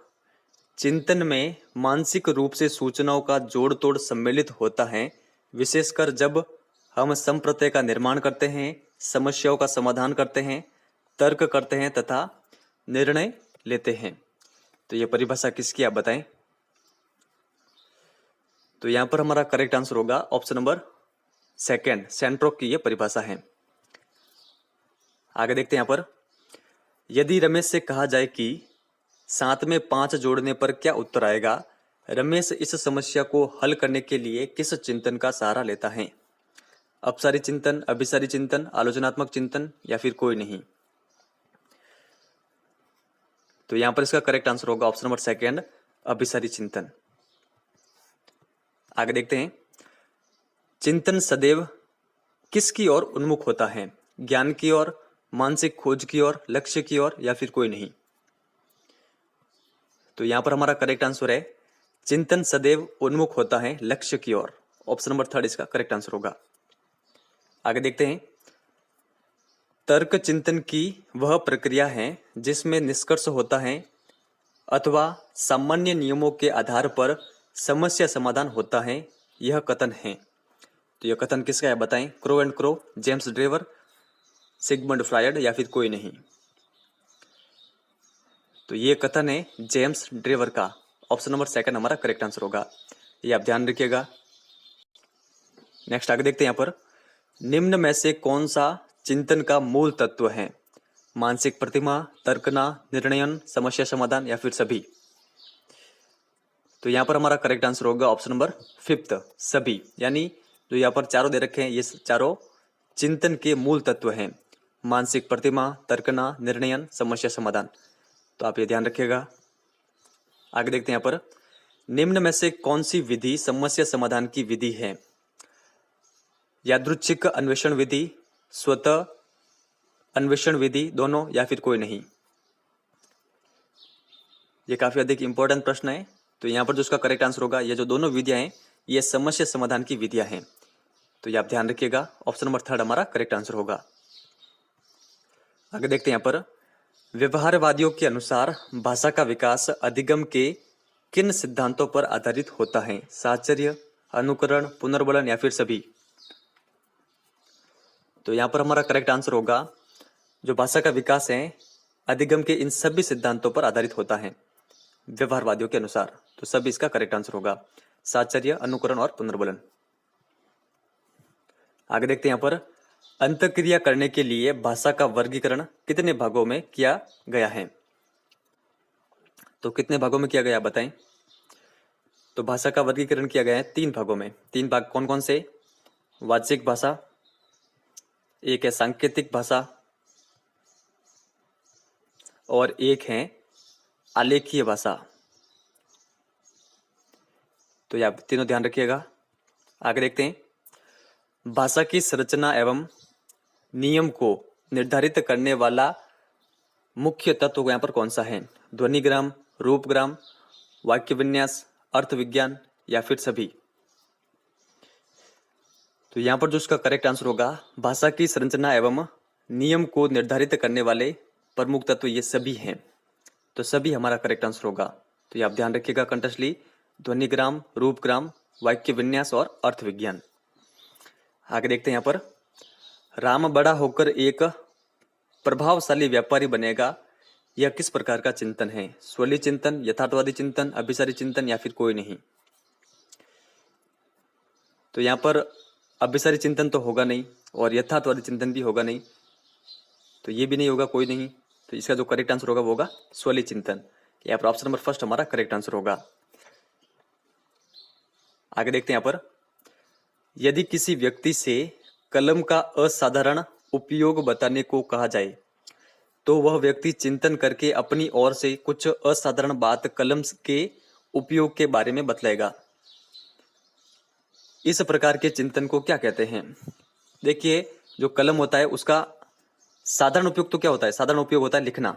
चिंतन में मानसिक रूप से सूचनाओं का जोड़ तोड़ सम्मिलित होता है, विशेषकर जब हम संप्रत्यय का निर्माण करते हैं, समस्याओं का समाधान करते हैं, तर्क करते हैं तथा निर्णय लेते हैं। तो ये परिभाषा किसकी, आप बताएं। तो यहां पर हमारा करेक्ट आंसर होगा ऑप्शन नंबर सेकंड, सेंट्रोक की ये परिभाषा है। आगे देखते हैं यहां पर, यदि रमेश से कहा जाए कि 7 में 5 जोड़ने पर क्या उत्तर आएगा, रमेश इस समस्या को हल करने के लिए किस चिंतन का सहारा लेता है? अपसारी चिंतन, अभिसारी चिंतन, आलोचनात्मक चिंतन या फिर कोई नहीं। तो यहां पर इसका करेक्ट आंसर होगा ऑप्शन नंबर सेकंड, अभिसारी चिंतन। आगे देखते हैं, चिंतन सदैव किसकी ओर उन्मुख होता है? ज्ञान की ओर, मानसिक खोज की ओर, लक्ष्य की ओर या फिर कोई नहीं। तो यहां पर हमारा करेक्ट आंसर है, चिंतन सदैव उन्मुख होता है लक्ष्य की ओर। ऑप्शन नंबर थर्ड इसका करेक्ट आंसर होगा। आगे देखते हैं, तर्क चिंतन की वह प्रक्रिया है जिसमें निष्कर्ष होता है अथवा सामान्य नियमों के आधार पर समस्या समाधान होता है, यह कथन है। तो यह कथन किसका है, बताएं। Crow and Crow, James Drever, Sigmund Freud या फिर कोई नहीं। तो ये कथन है जेम्स ड्रेवर का। ऑप्शन नंबर सेकंड हमारा करेक्ट आंसर होगा, ये आप ध्यान रखिएगा। नेक्स्ट आगे देखते हैं यहाँ पर, निम्न में से कौन सा चिंतन का मूल तत्व है? मानसिक प्रतिमा, तर्कना, निर्णयन, समस्या समाधान या फिर सभी। तो यहाँ पर हमारा करेक्ट आंसर होगा ऑप्शन नंबर फिफ्थ, सभी। यानी जो यहाँ पर चारों दे रखे हैं, ये चारों चिंतन के मूल तत्व हैं। मानसिक प्रतिमा, तर्कना, निर्णयन, समस्या समाधान। तो आप ये ध्यान रखिएगा। आगे देखते हैं यहाँ पर, निम्न में से कौन सी विधि समस्या समाधान की विधि है? यादृच्छिक अन्वेषण विधि, स्वतः अन्वेषण विधि, दोनों या फिर कोई नहीं। ये काफी अधिक इंपॉर्टेंट प्रश्न है। तो यहाँ पर जो इसका करेक्ट आंसर होगा, ये जो दोनों विधियां हैं ये समस्या समाधान की विधियां हैं। तो ये आप ध्यान रखिएगा, ऑप्शन नंबर थर्ड हमारा करेक्ट आंसर होगा। आगे देखते हैं यहाँ पर, व्यवहारवादियों के अनुसार भाषा का विकास अधिगम के किन सिद्धांतों पर आधारित होता है? साहचर्य, अनुकरण, पुनर्बलन या फिर सभी। तो यहाँ पर हमारा करेक्ट आंसर होगा, जो भाषा का विकास है अधिगम के इन सभी सिद्धांतों पर आधारित होता है व्यवहारवादियों के अनुसार। तो सभी इसका करेक्ट आंसर होगा, साहचर्य, अनुकरण और पुनर्बलन। आगे देखते हैं यहाँ पर, अंतःक्रिया करने के लिए भाषा का वर्गीकरण कितने भागों में किया गया है? तो कितने भागों में किया गया बताएं। तो भाषा का वर्गीकरण किया गया है 3 भागों में। 3 भाग कौन कौन से? वाचिक भाषा, एक है सांकेतिक भाषा और एक है आलेखीय भाषा। तो ये आप तीनों ध्यान रखिएगा। आगे देखते हैं, भाषा की संरचना एवं नियम को निर्धारित करने वाला मुख्य तत्व यहाँ पर कौन सा है? ध्वनिग्राम, रूपग्राम, वाक्य विन्यास, अर्थ विज्ञान या फिर सभी। तो यहाँ पर जो इसका करेक्ट आंसर होगा, भाषा की संरचना एवं नियम को निर्धारित करने वाले प्रमुख तत्व ये सभी हैं। तो सभी हमारा करेक्ट आंसर होगा। तो ये आप ध्यान रखिएगा कंटस्टली, ध्वनिग्राम, रूपग्राम, वाक्य विन्यास और अर्थ विज्ञान। आगे देखते हैं यहाँ पर, राम बड़ा होकर एक प्रभावशाली व्यापारी बनेगा, यह किस प्रकार का चिंतन है? स्वलीय चिंतन, यथार्थवादी चिंतन, अभिसारी चिंतन या फिर कोई नहीं। तो यहाँ पर अभिसारी चिंतन तो होगा नहीं और यथार्थवादी चिंतन भी होगा नहीं, तो ये भी नहीं होगा, कोई नहीं। तो इसका जो करेक्ट आंसर होगा वो होगा स्वलीय चिंतन। यहाँ पर ऑप्शन नंबर फर्स्ट हमारा करेक्ट आंसर होगा। आगे देखते हैं यहाँ पर, यदि किसी व्यक्ति से कलम का असाधारण उपयोग बताने को कहा जाए तो वह व्यक्ति चिंतन करके अपनी ओर से कुछ असाधारण बात कलम के उपयोग के बारे में बतलाएगा। इस प्रकार के चिंतन को क्या कहते हैं? देखिए, जो कलम होता है उसका साधारण उपयोग तो क्या होता है? साधारण उपयोग होता है लिखना,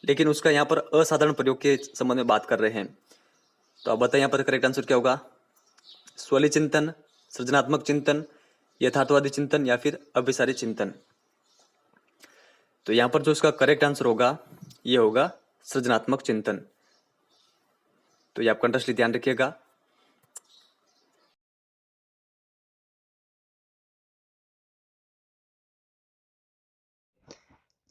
लेकिन उसका यहाँ पर असाधारण प्रयोग के संबंध में बात कर रहे हैं। तो अब बताइए यहाँ पर करेक्ट आंसर क्या होगा? स्वलीय चिंतन, सृजनात्मक चिंतन, यथार्थवादी चिंतन या फिर अभिसारी चिंतन। तो यहाँ पर जो इसका करेक्ट आंसर होगा ये होगा सृजनात्मक चिंतन। तो ये आप कंठस्थली ध्यान रखिएगा।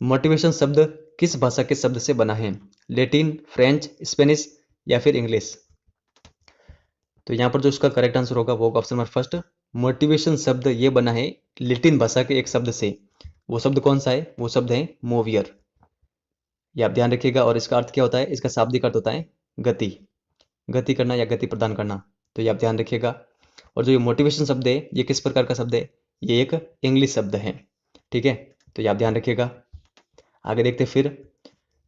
मोटिवेशन शब्द किस भाषा के शब्द से बना है? लैटिन, फ्रेंच, स्पेनिश या फिर इंग्लिश? तो यहाँ पर जो इसका करेक्ट आंसर होगा वो होगा ऑप्शन नंबर फर्स्ट। मोटिवेशन शब्द ये बना है लैटिन भाषा के एक शब्द से। वो शब्द कौन सा है? वो शब्द है मोवियर। ये आप ध्यान रखिएगा। और इसका अर्थ क्या होता है? इसका शाब्दिक अर्थ होता है गति, गति करना या गति प्रदान करना। तो ये आप ध्यान रखिएगा। और जो ये मोटिवेशन शब्द है ये किस प्रकार का शब्द है? ये एक इंग्लिश शब्द है। ठीक है, तो ये आप ध्यान रखिएगा। आगे देखते फिर,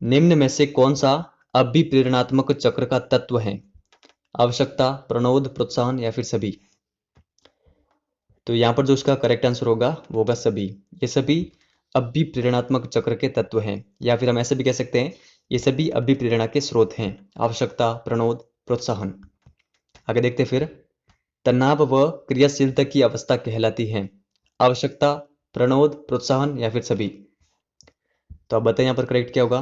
निम्न में से कौन सा अभिप्रेरणात्मक चक्र का तत्व है? आवश्यकता, प्रणोद, प्रोत्साहन या फिर सभी? तो यहाँ पर जो इसका करेक्ट आंसर होगा वो होगा सभी। ये सभी अभिप्रेरणात्मक चक्र के तत्व हैं, या फिर हम ऐसे भी कह सकते हैं ये सभी अभिप्रेरणा के स्रोत हैं। आवश्यकता, प्रणोद, प्रोत्साहन। आगे देखते फिर, तनाव व क्रियाशीलता की अवस्था कहलाती है। आवश्यकता, प्रणोद, प्रोत्साहन या फिर सभी? तो आप बताएं यहाँ पर करेक्ट क्या होगा?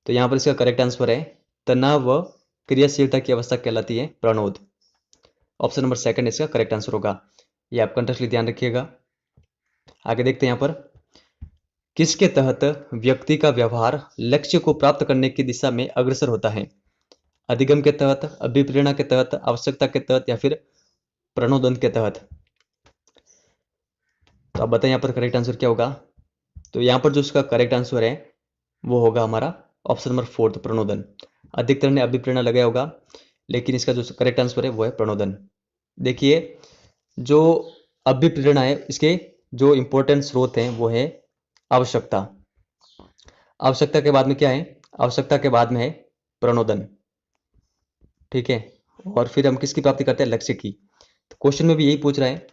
तो यहाँ पर इसका करेक्ट आंसर है तनाव व क्रियाशीलता की अवस्था कहलाती है प्रणोद। ऑप्शन नंबर सेकंड इसका करेक्ट आंसर होगा। ये आप कंठस्थली ध्यान रखिएगा। आगे देखते हैं यहाँ पर, किसके तहत व्यक्ति का व्यवहार लक्ष्य को प्राप्त करने की दिशा में अग्रसर होता है? अधिगम के तहत, अभिप्रेरणा के तहत, आवश्यकता के तहत या फिर प्रणोदन के तहत? तो आप बताएं यहाँ पर करेक्ट आंसर क्या होगा? तो यहाँ पर जो इसका करेक्ट आंसर है वो होगा हमारा ऑप्शन नंबर फोर्थ, प्रणोदन। अधिकतर ने अभिप्रेरणा लगाया होगा, लेकिन इसका जो करेक्ट आंसर है वो है प्रणोदन। देखिए, जो अभिप्रेरणा है इसके जो इंपॉर्टेंट स्रोत हैं वो है आवश्यकता। आवश्यकता के बाद में क्या है? आवश्यकता के बाद में है प्रणोदन। ठीक है, और फिर हम किसकी प्राप्ति करते हैं? लक्ष्य की। तो क्वेश्चन में भी यही पूछ रहा है,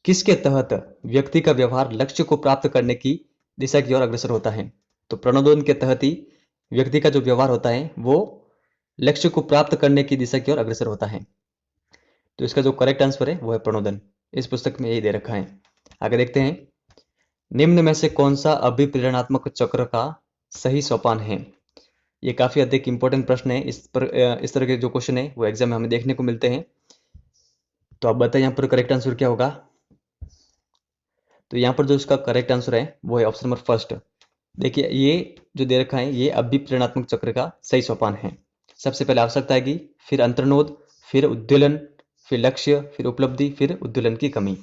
किसके तहत व्यक्ति का व्यवहार लक्ष्य को प्राप्त करने की दिशा की ओर अग्रसर होता है? तो प्रणोदन के तहत ही व्यक्ति का जो व्यवहार होता है वो लक्ष्य को प्राप्त करने की दिशा की ओर अग्रसर होता है। तो इसका जो करेक्ट आंसर है वो है प्रणोदन। इस पुस्तक में यही दे रखा है। आगे देखते हैं, निम्न में से कौन सा अभिप्रेरणात्मक चक्र का सही सोपान है? ये काफी अधिक इंपॉर्टेंट प्रश्न है। इस तरह के जो क्वेश्चन है वो एग्जाम में हमें देखने को मिलते हैं। तो आप बताएं यहाँ पर करेक्ट आंसर क्या होगा? तो यहाँ पर जो इसका करेक्ट आंसर है वो है ऑप्शन नंबर फर्स्ट। देखिए, ये जो दे रखा है ये अभिप्रेरणात्मक चक्र का सही सोपान है। सबसे पहले आवश्यकता आएगी, फिर अंतर्नोद, फिर उद्वेलन, फिर लक्ष्य, फिर उपलब्धि, फिर उद्वेलन की कमी।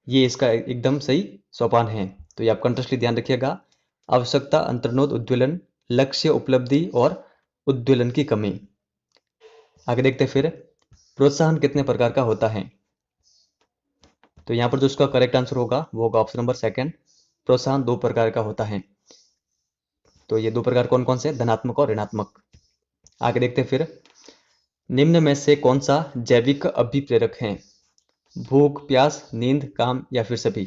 ये इसका एकदम सही सोपान है। तो ये आप कंठस्थली ध्यान रखिएगा। आवश्यकता, अंतर्नोद, उद्वेलन, लक्ष्य, उपलब्धि और उद्वेलन की कमी। आगे देखते फिर, प्रोत्साहन कितने प्रकार का होता है? तो यहाँ पर जो इसका करेक्ट आंसर होगा वो होगा ऑप्शन नंबर सेकंड। प्रोत्साहन दो प्रकार का होता है। तो ये दो प्रकार कौन कौन से? धनात्मक और ऋणात्मक। आगे देखते फिर, निम्न में से कौन सा जैविक अभिप्रेरक है? भूख, प्यास, नींद, काम या फिर सभी?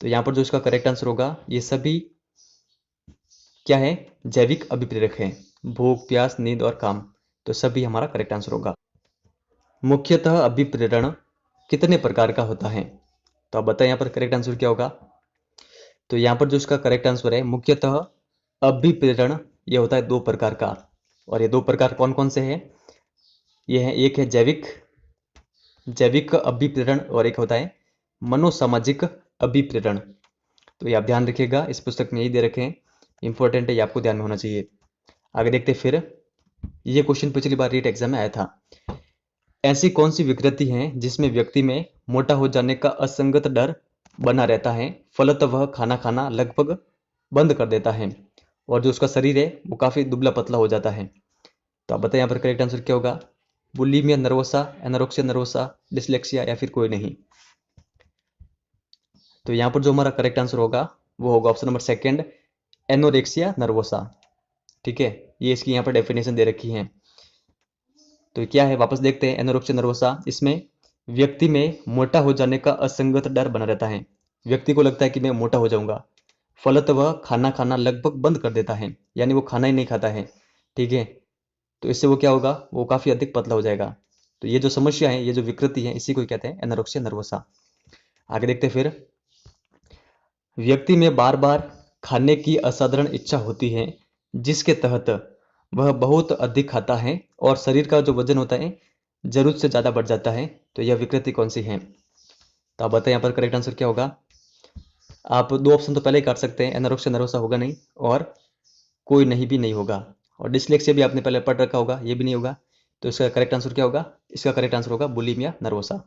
तो यहाँ पर जो इसका करेक्ट आंसर होगा ये सभी क्या है? जैविक अभिप्रेरक है। भूख, प्यास, नींद और काम, तो सभी हमारा करेक्ट आंसर होगा। मुख्यतः अभिप्रेरण कितने प्रकार का होता है? तो आप बताएं यहाँ पर करेक्ट आंसर क्या होगा? तो यहाँ पर जो इसका करेक्ट आंसर है मुख्यतः अभिप्रेरण ये होता है दो प्रकार का। और ये दो प्रकार कौन कौन से हैं? ये है, एक है जैविक अभिप्रेरण और एक होता है मनोसामाजिक अभिप्रेरण। तो ये आप ध्यान रखिएगा। इस पुस्तक में यही दे रखे हैं, इंपॉर्टेंट है, ये आपको ध्यान में होना चाहिए। आगे देखते फिर, ये क्वेश्चन पिछली बार रीट एग्जाम में आया था। ऐसी कौन सी विकृति है जिसमें व्यक्ति में मोटा हो जाने का असंगत डर बना रहता है, फलतः वह खाना खाना लगभग बंद कर देता है और जो उसका शरीर है वो काफी दुबला पतला हो जाता है? तो आप बताएं यहाँ पर करेक्ट आंसर क्या होगा? Bulimia nervosa, anorexia nervosa, dyslexia या फिर कोई नहीं? तो यहाँ पर जो हमारा करेक्ट आंसर होगा वो होगा option number second, anorexia nervosa. ठीक है, ये इसकी यहाँ पर डेफिनेशन दे रखी है। तो क्या है, वापस देखते हैं। एनोरेक्सिया नर्वोसा, इसमें व्यक्ति में मोटा हो जाने का असंगत डर बना रहता है। व्यक्ति को लगता है कि मैं मोटा हो जाऊंगा, फलतः वह खाना खाना लगभग बंद कर देता है, यानी वो खाना ही नहीं खाता है। ठीक है, तो इससे वो क्या होगा? वो काफी अधिक पतला हो जाएगा। तो ये जो समस्या है, ये जो विकृति है, इसी को कहते हैं एनोरेक्सिया नर्वोसा। आगे देखते हैं फिर, व्यक्ति में बार बार खाने की असाधारण इच्छा होती है जिसके तहत वह बहुत अधिक खाता है और शरीर का जो वजन होता है जरूरत से ज्यादा बढ़ जाता है। तो यह विकृति कौन सी है? तो आप बताएं यहाँ पर करेक्ट आंसर क्या होगा। आप दो ऑप्शन तो पहले ही काट सकते हैं, एनोरेक्सिया नर्वोसा होगा नहीं और कोई नहीं भी नहीं होगा, और डिसलेक्सिया भी आपने पहले पढ़ रखा होगा, ये भी नहीं होगा। तो इसका करेक्ट आंसर क्या होगा? इसका करेक्ट आंसर होगा बुलिमिया नर्वोसा।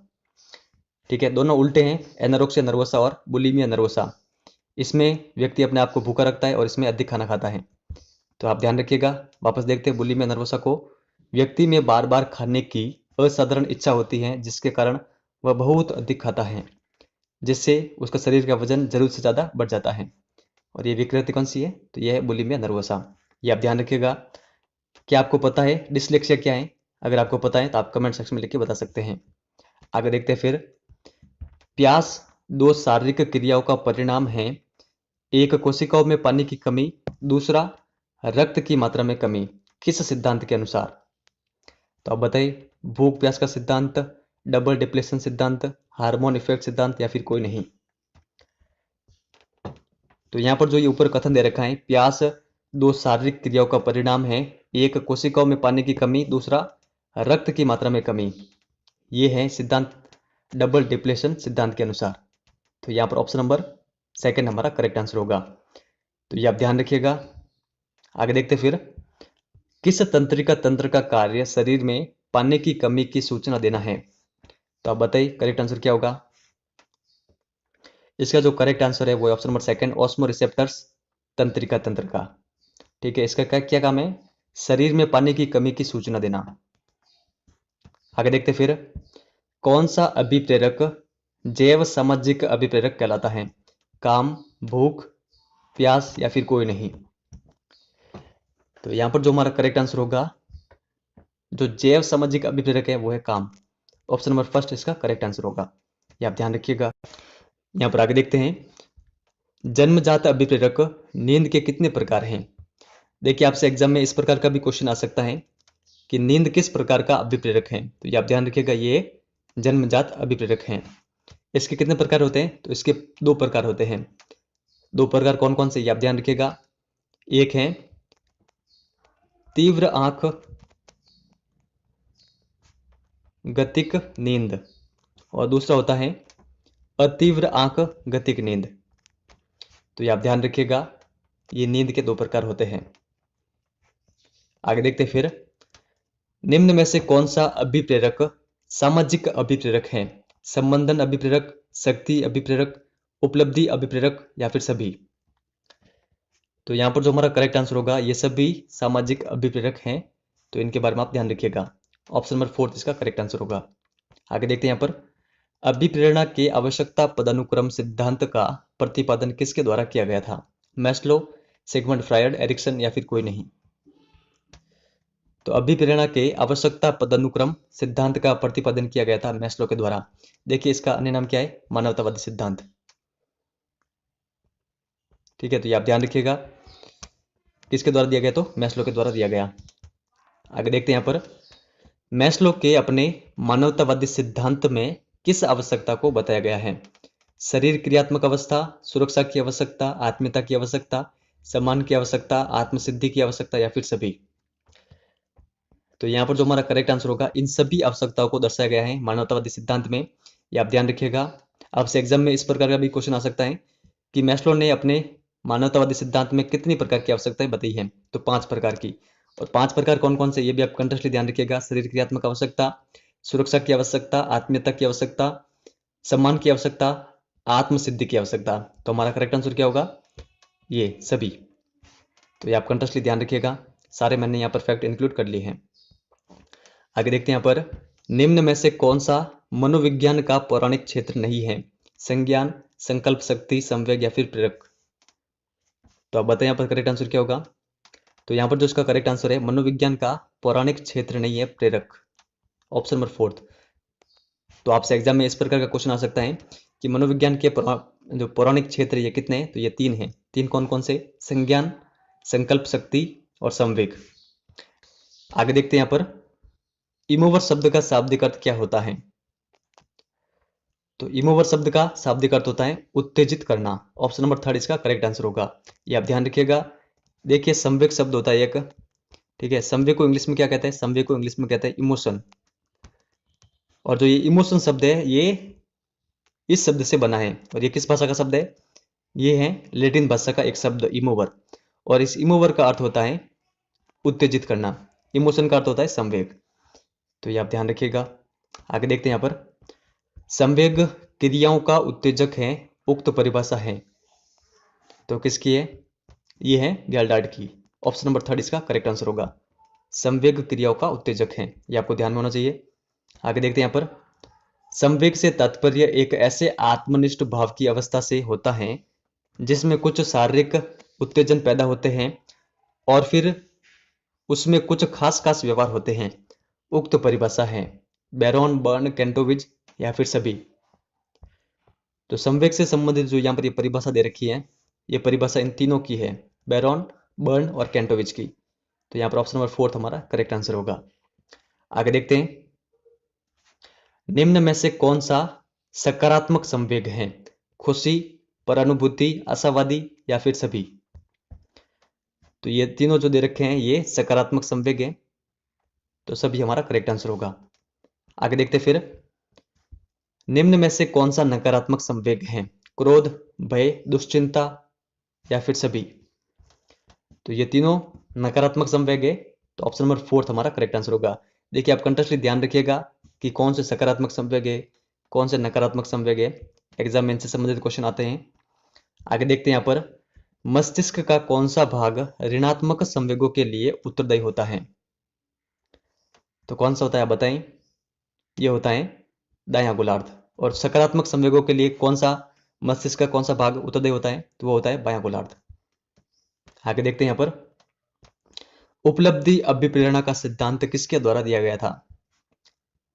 ठीक है, दोनों उल्टे हैं, एनोरेक्सिया नर्वोसा और बुलिमिया नर्वोसा। इसमें व्यक्ति अपने आप को भूखा रखता है और इसमें अधिक खाना खाता है। तो आप ध्यान रखिएगा। वापस देखते हैं बुलिमिया नर्वोसा को, व्यक्ति में बार बार खाने की असाधारण इच्छा होती है जिसके कारण वह बहुत अधिक खाता है, जिससे उसका शरीर का वजन जरूरत से ज़्यादा बढ़ जाता है। और ये विकृति कौन सी है? तो यह है बुलिमिया नर्वोसा। ये आप ध्यान रखिएगा। क्या आपको पता है डिसलेक्सिया क्या है? अगर आपको पता है तो आप कमेंट सेक्शन में लिख के बता सकते हैं। आगे देखते हैं फिर, प्यास दो शारीरिक क्रियाओं का परिणाम है, एक कोशिकाओं में पानी की कमी, दूसरा रक्त की मात्रा में कमी, किस सिद्धांत के अनुसार? तो आप बताइए, भूख प्यास का सिद्धांत, डबल डिप्लेशन सिद्धांत, हार्मोन इफेक्ट सिद्धांत, या फिर कोई नहीं? तो यहाँ पर जो ये ऊपर कथन दे रखा है, प्यास दो शारीरिक क्रियाओं का परिणाम है, एक कोशिकाओं में पानी की कमी, दूसरा रक्त की मात्रा में कमी, ये है सिद्धांत डबल डिप्लेशन सिद्धांत के अनुसार। तो यहाँ पर ऑप्शन नंबर सेकंड हमारा करेक्ट आंसर होगा। तो ये आप ध्यान रखिएगा। आगे देखते फिर, किस तंत्रिका तंत्र का कार्य शरीर में पानी की कमी की सूचना देना है? तो आप बताइए करेक्ट आंसर क्या होगा। इसका जो करेक्ट आंसर है वो option number second, osmo receptors तंत्रिका तंत्र का। ठीक है, इसका क्या क्या काम है? शरीर में पानी की कमी की सूचना देना। आगे देखते फिर, कौन सा अभिप्रेरक जैव सामाजिक अभिप्रेरक कहलाता है? काम, भूख, प्यास, या फिर कोई नहीं? तो यहां पर जो हमारा करेक्ट आंसर होगा, जो जैव सामाजिक अभिप्रेरक है वो है काम। ऑप्शन नंबर फर्स्ट इसका करेक्ट आंसर होगा। ये आप ध्यान रखिएगा। यहां पर आगे देखते हैं, जन्मजात अभिप्रेरक नींद के कितने प्रकार हैं? देखिए, आपसे एग्जाम में इस प्रकार का भी क्वेश्चन आ सकता है कि नींद किस प्रकार का अभिप्रेरक है। तो ये आप ध्यान रखिएगा, ये जन्मजात अभिप्रेरक हैं। इसके कितने प्रकार होते हैं? तो इसके दो प्रकार होते हैं। दो प्रकार कौन कौन से, ये आप ध्यान रखिएगा। एक है तीव्र आंख गतिक नींद, और दूसरा होता है अतीव्र आंख गतिक नींद। तो ये आप ध्यान रखिएगा, ये नींद के दो प्रकार होते हैं। आगे देखते फिर, निम्न में से कौन सा अभिप्रेरक सामाजिक अभिप्रेरक है? संबंधन अभिप्रेरक, शक्ति अभिप्रेरक, उपलब्धि अभिप्रेरक, या फिर सभी? तो यहाँ पर जो हमारा करेक्ट आंसर होगा, ये सभी सामाजिक अभिप्रेरक हैं। तो इनके बारे में आप ध्यान रखिएगा। ऑप्शन नंबर फोर्थ इसका करेक्ट आंसर होगा। आगे देखते हैं यहाँ पर, अभिप्रेरणा के आवश्यकता पदानुक्रम सिद्धांत का प्रतिपादन किसके द्वारा किया गया था? मैस्लो, सिगमंड फ्रायड, एरिक्सन, या फिर कोई नहीं? तो अभिप्रेरणा के आवश्यकता पदानुक्रम सिद्धांत का प्रतिपादन किया गया था मैस्लो के द्वारा। देखिए, इसका अन्य नाम क्या है? मानवतावादी सिद्धांत। ठीक है, तो ये आप ध्यान रखिएगा, किसके द्वारा दिया गया? तो मैस्लो के द्वारा दिया गया। आगे देखते हैं यहाँ पर, मैस्लो के अपने मानवतावादी सिद्धांत में किस आवश्यकता को बताया गया है? शरीर क्रियात्मक अवस्था, सुरक्षा की आवश्यकता, आत्मीयता की आवश्यकता, सम्मान की आवश्यकता, आत्मसिद्धि की आवश्यकता, या फिर सभी? तो यहाँ पर जो हमारा करेक्ट आंसर होगा, इन सभी आवश्यकताओं को दर्शाया गया है मानवतावादी सिद्धांत में। ये आप ध्यान रखिएगा। आपसे एग्जाम में इस प्रकार का भी क्वेश्चन आ सकता है कि मैस्लो ने अपने मानवतावादी सिद्धांत में कितनी प्रकार की आवश्यकताएं बताई हैं? तो 5 प्रकार की। और 5 प्रकार कौन कौन से, ये भी आप कंटेस्टली ध्यान रखिएगा। शरीर क्रियात्मक आवश्यकता, सुरक्षा की आवश्यकता, आत्मीयता की आवश्यकता, सम्मान की आवश्यकता, आत्मसिद्धि की आवश्यकता। तो हमारा करेक्ट आंसर क्या होगा? ये सभी। तो ये आप कंटेस्टली ध्यान रखिएगा, सारे मैंने यहाँ पर फैक्ट इंक्लूड कर लिए हैं। आगे देखते हैं यहाँ पर, निम्न में से कौन सा मनोविज्ञान का पौराणिक क्षेत्र नहीं है? संज्ञान, संकल्प शक्ति, संवेग, या फिर प्रेरक? तो आप बताएं यहाँ पर करेक्ट आंसर क्या होगा। तो यहाँ पर जो इसका करेक्ट आंसर है, मनोविज्ञान का पौराणिक क्षेत्र नहीं है, प्रेरक। Option number fourth. तो आपसे एग्जाम में इस प्रकार का क्वेश्चन आ सकता है कि मनोविज्ञान के जो पौराणिक क्षेत्र ये कितने हैं? तो ये 3 हैं। 3 कौन कौन से? संज्ञान, संकल्प शक्ति, और संवेग। आगे देखते हैं यहाँ पर, इमोवर शब्द का शाब्दिक अर्थ क्या होता है? तो इमोवर शब्द का शाब्दिक अर्थ होता है उत्तेजित करना। ऑप्शन नंबर थर्ड इसका करेक्ट आंसर होगा। ये आप ध्यान रखिएगा। देखिए संवेग शब्द होता है एक, ठीक है। संवेग को इंग्लिश में क्या कहते हैं? संवेग को इंग्लिश में कहते हैं इमोशन। और जो ये इमोशन शब्द है ये इस शब्द से बना है। और ये किस भाषा का शब्द है? ये है लैटिन भाषा का एक शब्द इमोवर। और इस इमोवर का अर्थ होता है उत्तेजित करना। इमोशन का अर्थ होता है संवेग। तो ये आप ध्यान रखिएगा। आगे देखते हैं यहाँ पर, संवेग क्रियाओं का उत्तेजक है, उक्त परिभाषा है। तो किसकी है? ये है गैल्डार्ड की। ऑप्शन नंबर थर्ड इसका करेक्ट आंसर होगा। संवेग क्रियाओं का उत्तेजक है, ये आपको ध्यान में होना चाहिए। आगे देखते हैं यहाँ पर, संवेग से तात्पर्य एक ऐसे आत्मनिष्ठ भाव की अवस्था से होता है जिसमें कुछ शारीरिक उत्तेजन पैदा होते हैं और फिर उसमें कुछ खास खास व्यवहार होते हैं। उक्त परिभाषा है बैरोन, बर्न, कैंटोविज या फिर सभी। तो संवेग से संबंधित जो यहाँ पर ये परिभाषा दे रखी है, ये परिभाषा इन तीनों की है, बैरोन, बर्न और कैंटोविज की। तो यहाँ पर ऑप्शन नंबर फोर्थ हमारा करेक्ट आंसर होगा। आगे देखते हैं, निम्न में से कौन सा सकारात्मक संवेग है? खुशी, परानुभूति, आशावादी या फिर सभी। तो ये तीनों जो दे रखे हैं ये सकारात्मक संवेग है, तो सभी हमारा करेक्ट आंसर होगा। आगे देखते हैं फिर, निम्न में से कौन सा नकारात्मक संवेग है? क्रोध, भय, दुश्चिंता या फिर सभी। तो ये तीनों नकारात्मक संवेग है, तो ऑप्शन नंबर फोर्थ हमारा करेक्ट आंसर होगा। देखिए आप कंटेस्टली ध्यान रखिएगा कि कौन से सकारात्मक संवेग है, कौन से नकारात्मक संवेग है। एग्जाम में इनसे संबंधित क्वेश्चन आते हैं। आगे देखते हैं यहाँ पर, मस्तिष्क का कौन सा भाग ऋणात्मक संवेगों के लिए उत्तरदायी होता है? तो कौन सा होता है आप बताएं? ये होता है दायां गोलार्ध। और सकारात्मक संवेगों के लिए कौन सा मस्तिष्क का कौन सा भाग उत्तरदायी होता है? तो वो होता है बायां गोलार्ध। आगे देखते हैं यहाँ पर, उपलब्धि अभिप्रेरणा का सिद्धांत किसके द्वारा दिया गया था?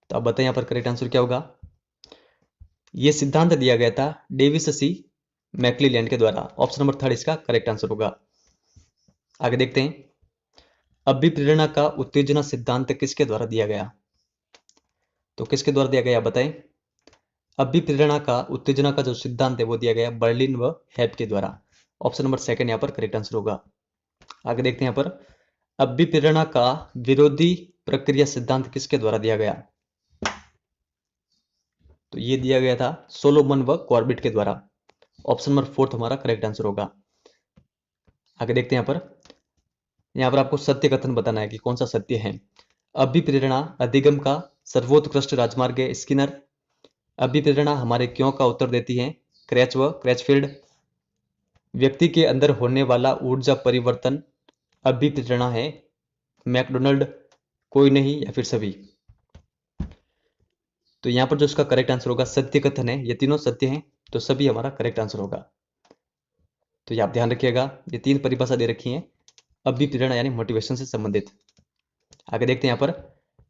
तो आप बताएं यहाँ पर करेक्ट आंसर क्या होगा? यह सिद्धांत दिया गया था डेविस सी मैक्लीलैंड के द्वारा। ऑप्शन नंबर थर्ड इसका करेक्ट आंसर होगा। आगे देखते हैं, अभिप्रेरणा का उत्तेजना सिद्धांत किसके द्वारा दिया गया? तो किसके द्वारा दिया गया बताएं? अभिप्रेरणा का उत्तेजना का जो सिद्धांत है वो दिया गया बर्लिन व हैब के द्वारा। ऑप्शन नंबर सेकंड यहाँ पर करेक्ट आंसर होगा। आगे देखते हैं यहाँ पर, अभिप्रेरणा का विरोधी प्रक्रिया सिद्धांत किसके द्वारा दिया गया? तो ये दिया गया था सोलोमन व कॉर्बेट के द्वारा। ऑप्शन नंबर फोर्थ हमारा करेक्ट आंसर होगा। आगे देखते हैं यहाँ पर आपको सत्य कथन बताना है कि कौन सा सत्य है। अभिप्रेरणा अधिगम का सर्वोत्कृष्ट राजमार्ग है, स्किनर। अभिप्रेरणा हमारे क्यों का उत्तर देती है, क्रैच व क्रैचफील्ड। व्यक्ति के अंदर होने वाला ऊर्जा परिवर्तन अभिप्रेरणा है, मैकडोनल्ड। कोई नहीं या फिर सभी। तो यहां पर जो इसका करेक्ट आंसर होगा सत्य कथन है, ये तीनों सत्य हैं, तो सभी हमारा करेक्ट आंसर होगा। तो ये आप ध्यान रखिएगा, ये तीन परिभाषा दे रखी है अभिप्रेरणा यानी मोटिवेशन से संबंधित। आगे देखते हैं यहाँ पर,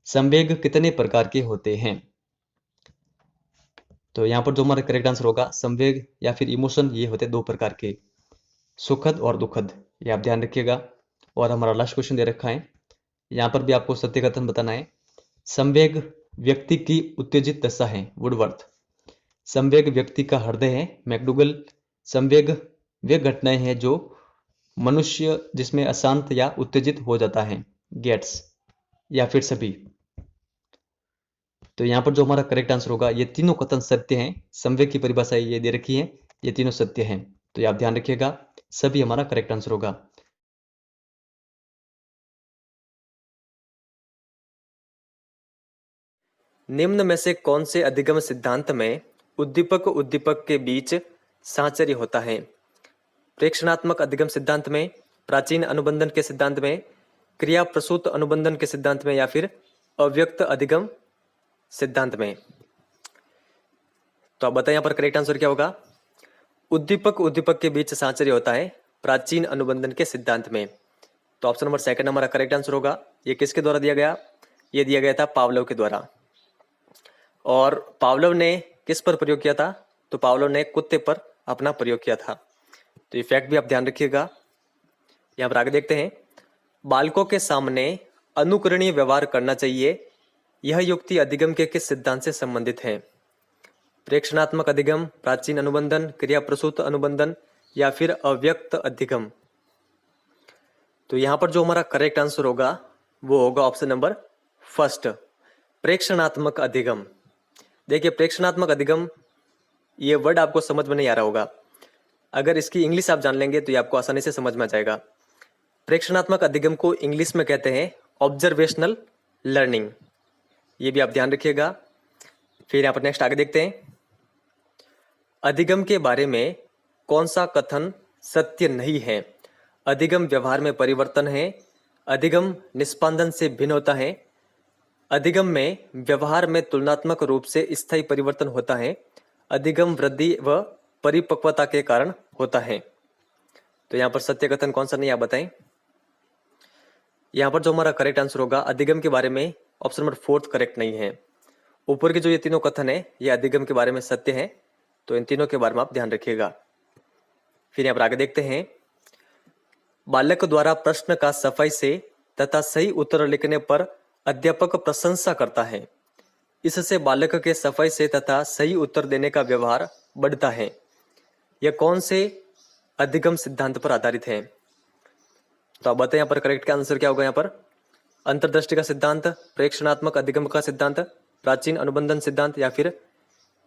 संवेग कितने प्रकार के होते हैं? तो यहाँ पर जो हमारा करेक्ट आंसर होगा, संवेग या फिर इमोशन ये होते हैं दो प्रकार के, सुखद और दुखद। ये आप ध्यान रखिएगा। और हमारा लास्ट क्वेश्चन दे रखा है, यहाँ पर भी आपको सत्य कथन बताना है। संवेग व्यक्ति की उत्तेजित दशा है, वुडवर्थ। संवेग व्यक्ति का हृदय है, मैकडूगल। संवेग वे घटनाएं हैं जो मनुष्य जिसमें अशांत या उत्तेजित हो जाता है, गेट्स। या फिर सभी। तो यहाँ पर जो हमारा करेक्ट आंसर होगा, ये तीनों कथन सत्य हैं। संवेग की परिभाषा ये दे रखी है, ये तीनों सत्य हैं। तो ये आप ध्यान रखिएगा, सभी हमारा करेक्ट आंसर होगा। निम्न में से कौन से अधिगम सिद्धांत में उद्दीपक उद्दीपक के बीच साहचर्य होता है? प्रेक्षणात्मक अधिगम सिद्धांत में, प्राचीन अनुबंधन के सिद्धांत में, क्रिया प्रसूत अनुबंधन के सिद्धांत में या फिर अव्यक्त अधिगम सिद्धांत में। तो आप बताएं यहाँ पर करेक्ट आंसर क्या होगा? उद्दीपक उद्दीपक के बीच साहचर्य होता है प्राचीन अनुबंधन के सिद्धांत में। तो ऑप्शन नंबर सेकंड हमारा करेक्ट आंसर होगा। ये किसके द्वारा दिया गया? ये दिया गया था पावलोव के द्वारा। और पावलोव ने किस पर प्रयोग किया था? तो पावलोव ने कुत्ते पर अपना प्रयोग किया था। तो ये फैक्ट भी आप ध्यान रखिएगा। यहाँ पर आगे देखते हैं, बालकों के सामने अनुकरणीय व्यवहार करना चाहिए, यह युक्ति अधिगम के किस सिद्धांत से संबंधित है? प्रेक्षणात्मक अधिगम, प्राचीन अनुबंधन, क्रिया प्रसूत अनुबंधन या फिर अव्यक्त अधिगम। तो यहाँ पर जो हमारा करेक्ट आंसर होगा वो होगा ऑप्शन नंबर फर्स्ट, प्रेक्षणात्मक अधिगम। देखिए प्रेक्षणात्मक अधिगम ये वर्ड आपको समझ में नहीं आ रहा होगा, अगर इसकी इंग्लिश आप जान लेंगे तो ये आपको आसानी से समझ में आ जाएगा। प्रेक्षणात्मक अधिगम को इंग्लिश में कहते हैं ऑब्जर्वेशनल लर्निंग, ये भी आप ध्यान रखिएगा। फिर यहाँ पर नेक्स्ट आगे देखते हैं, अधिगम के बारे में कौन सा कथन सत्य नहीं है? अधिगम व्यवहार में परिवर्तन है, अधिगम निष्पादन से भिन्न होता है, अधिगम में व्यवहार में तुलनात्मक रूप से स्थायी परिवर्तन होता है, अधिगम वृद्धि व परिपक्वता के कारण होता है। तो यहाँ पर सत्य कथन कौन सा नहीं, आप बताएं। यहाँ पर जो हमारा करेक्ट आंसर होगा अधिगम के बारे में ऑप्शन नंबर फोर्थ करेक्ट नहीं है। ऊपर के जो ये तीनों कथन है ये अधिगम के बारे में सत्य है, तो इन तीनों के बारे में आप ध्यान रखिएगा। फिर यहाँ पर आगे देखते हैं, बालक द्वारा प्रश्न का सफाई से तथा सही उत्तर लिखने पर अध्यापक प्रशंसा करता है, इससे बालक के सफाई से तथा सही उत्तर देने का व्यवहार बढ़ता है। यह कौन से अधिगम सिद्धांत पर आधारित है? तो आप बताएं यहाँ पर करेक्ट का आंसर क्या होगा। यहाँ पर अंतर्दृष्टि का सिद्धांत, प्रेक्षणात्मक अधिगम का सिद्धांत, प्राचीन अनुबंधन सिद्धांत या फिर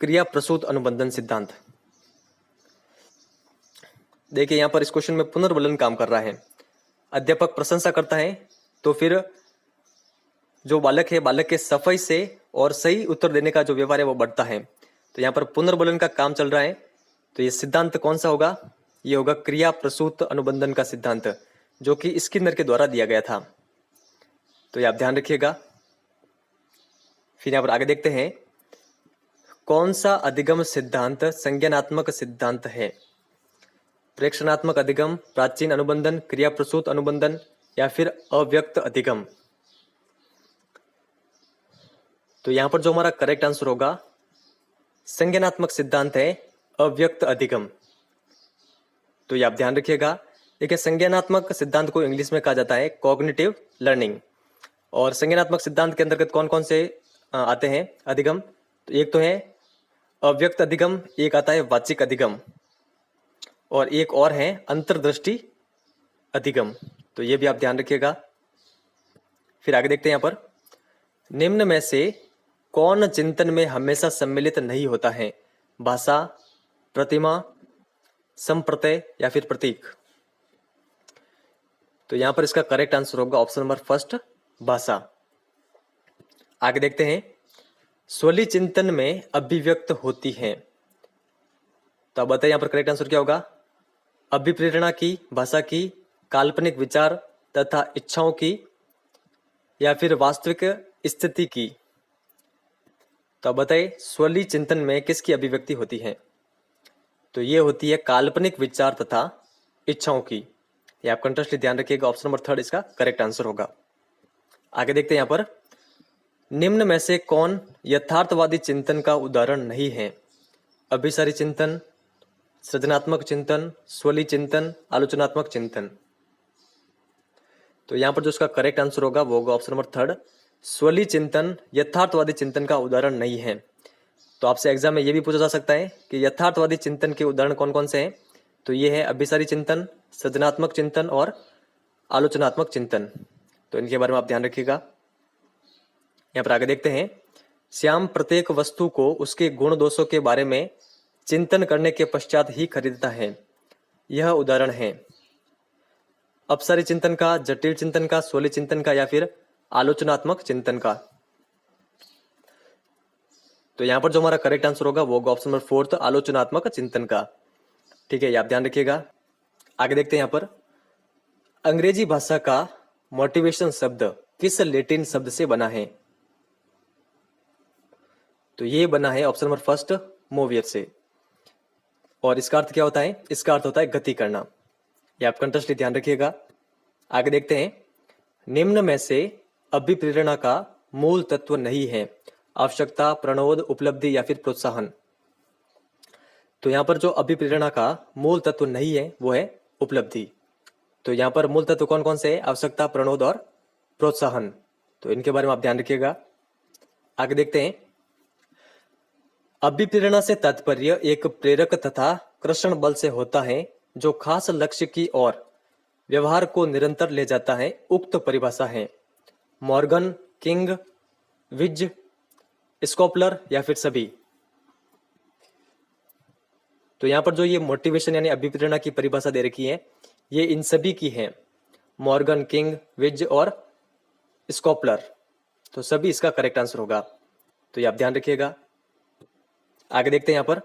क्रिया प्रसूत अनुबंधन सिद्धांत। देखिए यहाँ पर इस क्वेश्चन में पुनर्वलन काम कर रहा है। अध्यापक प्रशंसा करता है तो फिर जो बालक है, बालक के सफाई से और सही उत्तर देने का जो व्यवहार है वो बढ़ता है। तो यहाँ पर पुनर्वलन का काम चल रहा है, तो ये सिद्धांत कौन सा होगा? ये होगा क्रिया प्रसूत अनुबंधन का सिद्धांत, जो कि स्किनर के द्वारा दिया गया था। तो ये आप ध्यान रखिएगा। फिर यहाँ पर आगे देखते हैं, कौन सा अधिगम सिद्धांत संज्ञानात्मक सिद्धांत है? प्रेक्षणात्मक अधिगम, प्राचीन अनुबंधन, क्रिया प्रसूत अनुबंधन या फिर अव्यक्त अधिगम। तो यहां पर जो हमारा करेक्ट आंसर होगा संज्ञानात्मक सिद्धांत है अव्यक्त अधिगम। तो ये आप ध्यान रखिएगा। देखिए संज्ञानात्मक सिद्धांत को इंग्लिश में कहा जाता है कॉग्निटिव लर्निंग, और संज्ञानात्मक सिद्धांत के अंतर्गत कौन कौन से आते हैं अधिगम? तो एक तो है अव्यक्त अधिगम, एक आता है वाचिक अधिगम, और एक और है अंतर्दृष्टि अधिगम। तो ये भी आप ध्यान रखिएगा। फिर आगे देखते हैं, यहाँ पर निम्न में से कौन चिंतन में हमेशा सम्मिलित नहीं होता है? भाषा, प्रतिमा, संप्रत्यय या फिर प्रतीक। तो यहां पर इसका करेक्ट आंसर होगा ऑप्शन नंबर फर्स्ट, भाषा। आगे देखते हैं, स्वली चिंतन में अभिव्यक्त होती है। तो अब बताइए यहाँ पर करेक्ट आंसर क्या होगा? अभिप्रेरणा की, भाषा की, काल्पनिक विचार तथा इच्छाओं की या फिर वास्तविक स्थिति की। तो अब बताइए स्वली चिंतन में किसकी अभिव्यक्ति होती है? तो ये होती है काल्पनिक विचार तथा इच्छाओं की। ये आप कंट्रास्टली ध्यान रखिएगा, ऑप्शन नंबर थर्ड इसका करेक्ट आंसर होगा। आगे देखते हैं, यहाँ पर निम्न में से कौन यथार्थवादी चिंतन का उदाहरण नहीं है? अभिसारी चिंतन, सृजनात्मक चिंतन, स्वली चिंतन, आलोचनात्मक चिंतन। तो यहां पर जो इसका करेक्ट आंसर होगा वो होगा ऑप्शन नंबर थर्ड, स्वली चिंतन यथार्थवादी चिंतन का उदाहरण नहीं है। तो आपसे एग्जाम में ये भी पूछा जा सकता है कि यथार्थवादी चिंतन के उदाहरण कौन कौन से हैं? तो ये है अभिसारी चिंतन, सृजनात्मक चिंतन और आलोचनात्मक चिंतन। तो इनके बारे में आप ध्यान रखिएगा। यहाँ पर आगे देखते हैं, श्याम प्रत्येक वस्तु को उसके गुण दोषों के बारे में चिंतन करने के पश्चात ही खरीदता है। यह उदाहरण है अपसारी चिंतन का, जटिल चिंतन का, स्वली चिंतन का या फिर आलोचनात्मक चिंतन का। तो यहां पर जो हमारा करेक्ट आंसर होगा वो होगा ऑप्शन नंबर फोर्थ, आलोचनात्मक चिंतन का। ठीक है, ये आप ध्यान रखिएगा। आगे देखते हैं, यहाँ पर अंग्रेजी भाषा का मोटिवेशन शब्द किस लैटिन शब्द से बना है? तो ये बना है ऑप्शन नंबर फर्स्ट, मोवियर से। और इसका अर्थ क्या होता है? इसका अर्थ होता है गति करना। ये आप कंट्रास्टली ध्यान रखिएगा। आगे देखते हैं, निम्न में से अभिप्रेरणा का मूल तत्व नहीं है? आवश्यकता, प्रणोद, उपलब्धि या फिर प्रोत्साहन। तो यहां पर जो अभिप्रेरणा का मूल तत्व नहीं है वो है उपलब्धि। तो यहां पर मूल तत्व कौन कौन से है? आवश्यकता, प्रणोद और प्रोत्साहन। तो इनके बारे में आप ध्यान रखिएगा। आगे देखते हैं, अभिप्रेरणा से तात्पर्य एक प्रेरक तथा कर्षण बल से होता है जो खास लक्ष्य की ओर व्यवहार को निरंतर ले जाता है। उक्त परिभाषा है मॉर्गन, किंग, विज, स्कोपलर या फिर सभी। तो यहाँ पर जो ये मोटिवेशन यानी अभिप्रेरणा की परिभाषा दे रखी है ये इन सभी की है, मॉर्गन, किंग, विज और स्कोपलर। तो सभी इसका करेक्ट आंसर होगा, तो ये आप ध्यान रखिएगा। आगे देखते हैं यहाँ पर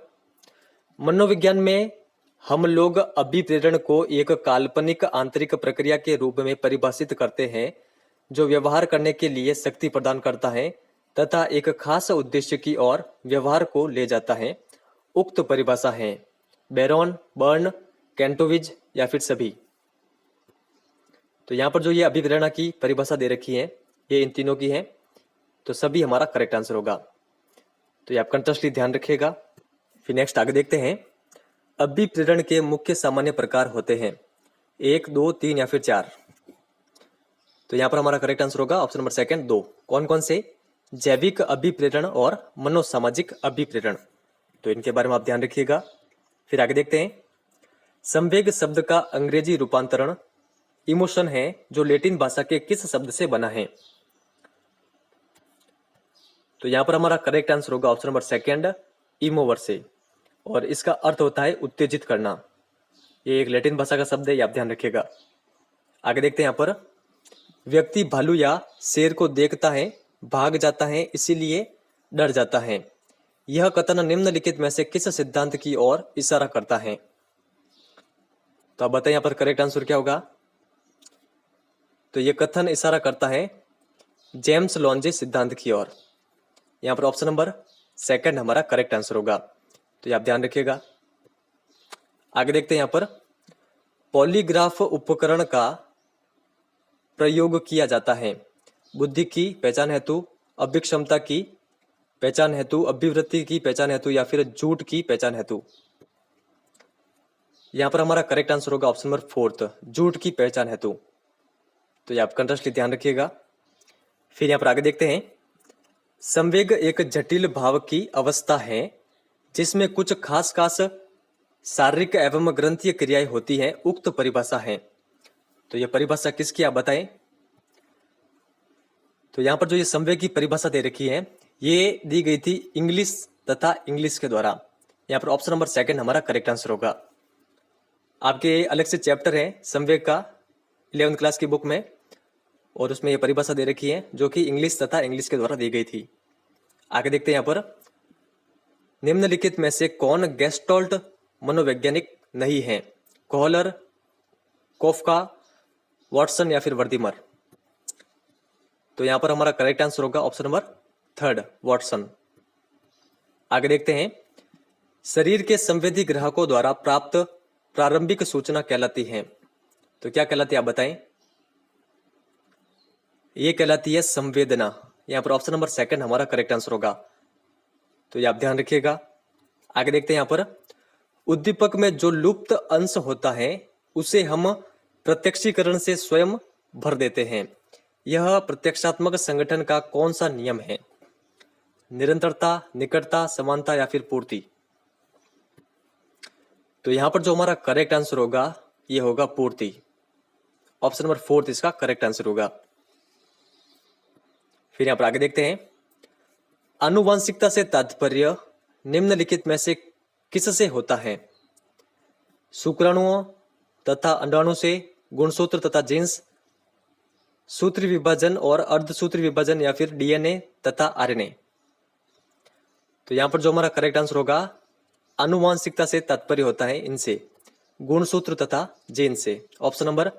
मनोविज्ञान में हम लोग अभिप्रेरण को एक काल्पनिक आंतरिक प्रक्रिया के रूप में परिभाषित करते हैं जो व्यवहार करने के लिए शक्ति प्रदान करता है तथा एक खास उद्देश्य की ओर व्यवहार को ले जाता है। उक्त परिभाषा है बैरोन, बर्न, कैंटोविज या फिर सभी। तो यहाँ पर जो ये अभिप्रेरणा की परिभाषा दे रखी है ये इन तीनों की है, तो सभी हमारा करेक्ट आंसर होगा। तो ये आप कंटिन्यूअसली ध्यान रखिएगा। फिर नेक्स्ट आगे देखते हैं अभिप्रेरण के मुख्य सामान्य प्रकार होते हैं 1, 2, 3 या फिर 4। तो यहाँ पर हमारा करेक्ट आंसर होगा ऑप्शन नंबर सेकंड 2। कौन कौन से? जैविक अभिप्रेरण और मनोसामाजिक अभिप्रेरण। तो इनके बारे में आप ध्यान रखिएगा। फिर आगे देखते हैं संवेग शब्द का अंग्रेजी रूपांतरण इमोशन है जो लैटिन भाषा के किस शब्द से बना है? तो यहां पर हमारा करेक्ट आंसर होगा ऑप्शन नंबर सेकंड इमोवर से, और इसका अर्थ होता है उत्तेजित करना। ये एक लैटिन भाषा का शब्द है, ये आप ध्यान रखिएगा। आगे देखते हैं यहां पर व्यक्ति भालू या शेर को देखता है, भाग जाता है, इसीलिए डर जाता है। यह कथन निम्नलिखित में से किस सिद्धांत की ओर इशारा करता है? तो आप बताएं यहां पर करेक्ट आंसर क्या होगा? तो यह कथन इशारा करता है जेम्स लॉन्जे सिद्धांत की ओर। यहां पर ऑप्शन नंबर सेकंड हमारा करेक्ट आंसर होगा, तो ये आप ध्यान रखिएगा। आगे देखते हैं यहां पर पॉलीग्राफ उपकरण का प्रयोग किया जाता है बुद्धि की पहचान हेतु, अभिक्षमता की पहचान हेतु, अभिवृत्ति की पहचान हेतु या फिर झूठ की पहचान हेतु। यहां पर हमारा करेक्ट आंसर होगा ऑप्शन नंबर फोर्थ, झूठ की पहचान हेतु। तो ये आप कंटिन्यूअसली ध्यान रखिएगा। फिर यहां पर आगे देखते हैं संवेग एक जटिल भाव की अवस्था है जिसमें कुछ खास खास शारीरिक एवं ग्रंथीय क्रियाएं होती हैं। उक्त परिभाषा है। तो यह परिभाषा किसकी आप बताएं? तो यहां पर जो ये संवेग की परिभाषा दे रखी है ये दी गई थी इंग्लिश तथा इंग्लिश के द्वारा। यहां पर ऑप्शन नंबर सेकंड हमारा करेक्ट आंसर होगा। आपके अलग से चैप्टर है संवेग का 11th क्लास की बुक में, और उसमें यह परिभाषा दे रखी है जो कि इंग्लिश तथा इंग्लिश के द्वारा दी गई थी। आगे देखते हैं यहां पर निम्नलिखित में से कौन गेस्टोल्ट मनोवैज्ञानिक नहीं है? कोहलर, कोफका, वॉटसन या फिर वर्दीमर। तो यहां पर हमारा करेक्ट आंसर होगा ऑप्शन नंबर थर्ड, वॉटसन। आगे देखते हैं शरीर के संवेदी ग्राहकों द्वारा प्राप्त प्रारंभिक सूचना कहलाती है। तो क्या कहलाती है आप बताएं? ये कहलाती है संवेदना। यहां पर ऑप्शन नंबर सेकंड हमारा करेक्ट आंसर होगा, तो ये आप ध्यान रखिएगा। आगे देखते हैं यहां पर उद्दीपक में जो लुप्त अंश होता है उसे हम प्रत्यक्षीकरण से स्वयं भर देते हैं। यह प्रत्यक्षात्मक संगठन का कौन सा नियम है? निरंतरता, निकटता, समानता या फिर पूर्ति। तो यहां पर जो हमारा करेक्ट आंसर होगा यह होगा पूर्ति। ऑप्शन नंबर फोर्थ इसका करेक्ट आंसर होगा। फिर यहां पर आगे देखते हैं आनुवांशिकता से तात्पर्य निम्नलिखित में से किससे होता है? शुक्राणुओं तथा अंडाणु से, गुणसूत्र तथा जीन्स, सूत्र विभाजन और अर्धसूत्र विभाजन या फिर डीएनए तथा आरएनए। तो यहां पर जो हमारा करेक्ट आंसर होगा आनुवांशिकता से तात्पर्य होता है इनसे, गुणसूत्र तथा जीन से। ऑप्शन नंबर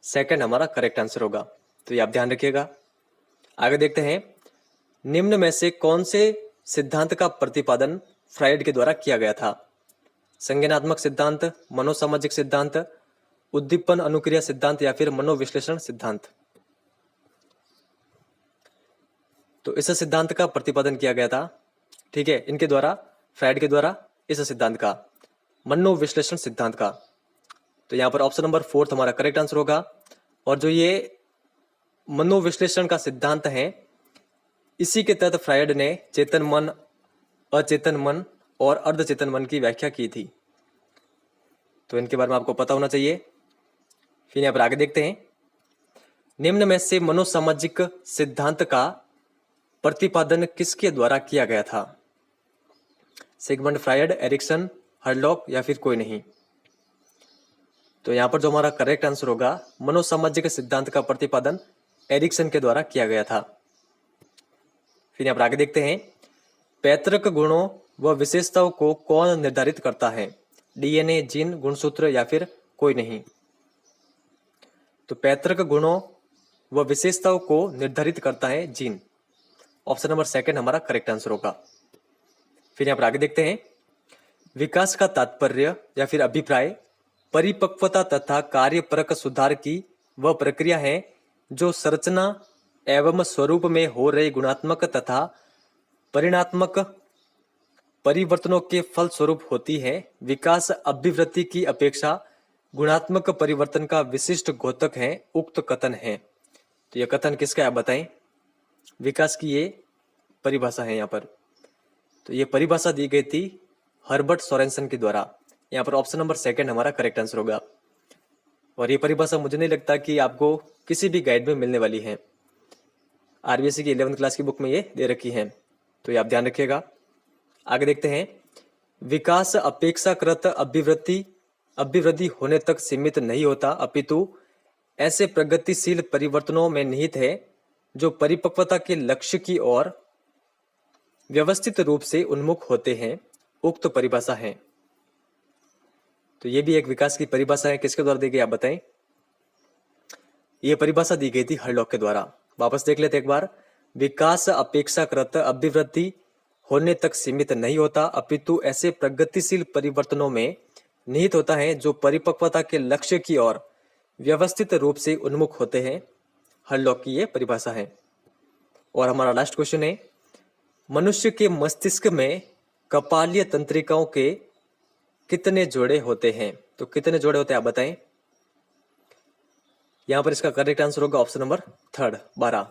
सेकंड हमारा करेक्ट आंसर होगा, तो ये आप ध्यान रखिएगा। आगे देखते हैं निम्न में से कौन से सिद्धांत का प्रतिपादन फ्राइड के द्वारा किया गया था? संज्ञानात्मक सिद्धांत, मनोसामाजिक सिद्धांत, उद्दीपन अनुक्रिया सिद्धांत या फिर मनोविश्लेषण सिद्धांत। तो इस सिद्धांत का प्रतिपादन किया गया था, ठीक है, इनके द्वारा, फ्राइड के द्वारा, इस सिद्धांत का, मनोविश्लेषण सिद्धांत का। तो यहां पर ऑप्शन नंबर फोर्थ हमारा करेक्ट आंसर होगा। और जो ये मनोविश्लेषण का सिद्धांत है इसी के तहत फ्राइड ने चेतन मन, अचेतन मन और अर्धचेतन मन की व्याख्या की थी। तो इनके बारे में आपको पता होना चाहिए। फिर यहाँ पर आगे देखते हैं, निम्न में से मनोसामाजिक सिद्धांत का प्रतिपादन किसके द्वारा किया गया था? सिगमंड फ्रायड, एरिक्सन, हर्लॉक या फिर कोई नहीं? तो यहाँ पर जो हमारा करेक्ट आंसर होगा, मनोसामाजिक सिद्धांत का प्रतिपादन एरिक्सन के द्वारा किया गया था। फिर यहाँ पर आगे देखते हैं, पैतृक गुणों व विशेषताओं को कौन निर्धारित करता है? डीएनए, जीन, गुणसूत्र या फिर कोई नहीं? तो पैतृक गुणों व विशेषताओं को निर्धारित करता है जीन। ऑप्शन नंबर सेकंड हमारा करेक्ट आंसर होगा। फिर यहाँ पर आगे देखते हैं, विकास का तात्पर्य या फिर अभिप्राय परिपक्वता तथा कार्यपरक सुधार की वह प्रक्रिया है जो संरचना एवं स्वरूप में हो रहे गुणात्मक तथा परिणात्मक परिवर्तनों के फल स्वरूप होती है। विकास अभिवृद्धि की अपेक्षा गुणात्मक परिवर्तन का विशिष्ट द्योतक है। उक्त कथन है। तो यह कथन किसका है आप बताएं? विकास की ये परिभाषा है यहाँ पर। तो ये परिभाषा दी गई थी हर्बर्ट सोरेनसन के द्वारा। यहाँ पर ऑप्शन नंबर सेकंड हमारा करेक्ट आंसर होगा। और ये परिभाषा मुझे नहीं लगता कि आपको किसी भी गाइड में मिलने वाली है। आरबीएससी की 11th क्लास की बुक में ये दे रखी है, तो ये आप ध्यान रखिएगा। आगे देखते हैं, विकास अपेक्षाकृत अभिवृद्धि होने तक सीमित नहीं होता, अपितु ऐसे प्रगतिशील परिवर्तनों में निहित है जो परिपक्वता के लक्ष्य की ओर व्यवस्थित रूप से उन्मुख होते हैं। उक्त परिभाषा है। तो ये भी एक विकास की परिभाषा है। किसके द्वारा दी गई आप बताएं? ये परिभाषा दी गई थी हर्लॉक के द्वारा। वापस देख लेते एक बार, विकास अपेक्षाकृत अभिवृद्धि होने तक सीमित नहीं होता, अपितु ऐसे प्रगतिशील परिवर्तनों में निहित होता है जो परिपक्वता के लक्ष्य की ओर व्यवस्थित रूप से उन्मुख होते हैं। हर्लॉक की ये परिभाषा है। और हमारा लास्ट क्वेश्चन है, मनुष्य के मस्तिष्क में कपालीय तंत्रिकाओं के कितने जोड़े होते हैं? तो कितने जोड़े होते हैं आप बताएं? यहां पर इसका करेक्ट आंसर होगा ऑप्शन नंबर थर्ड, 12।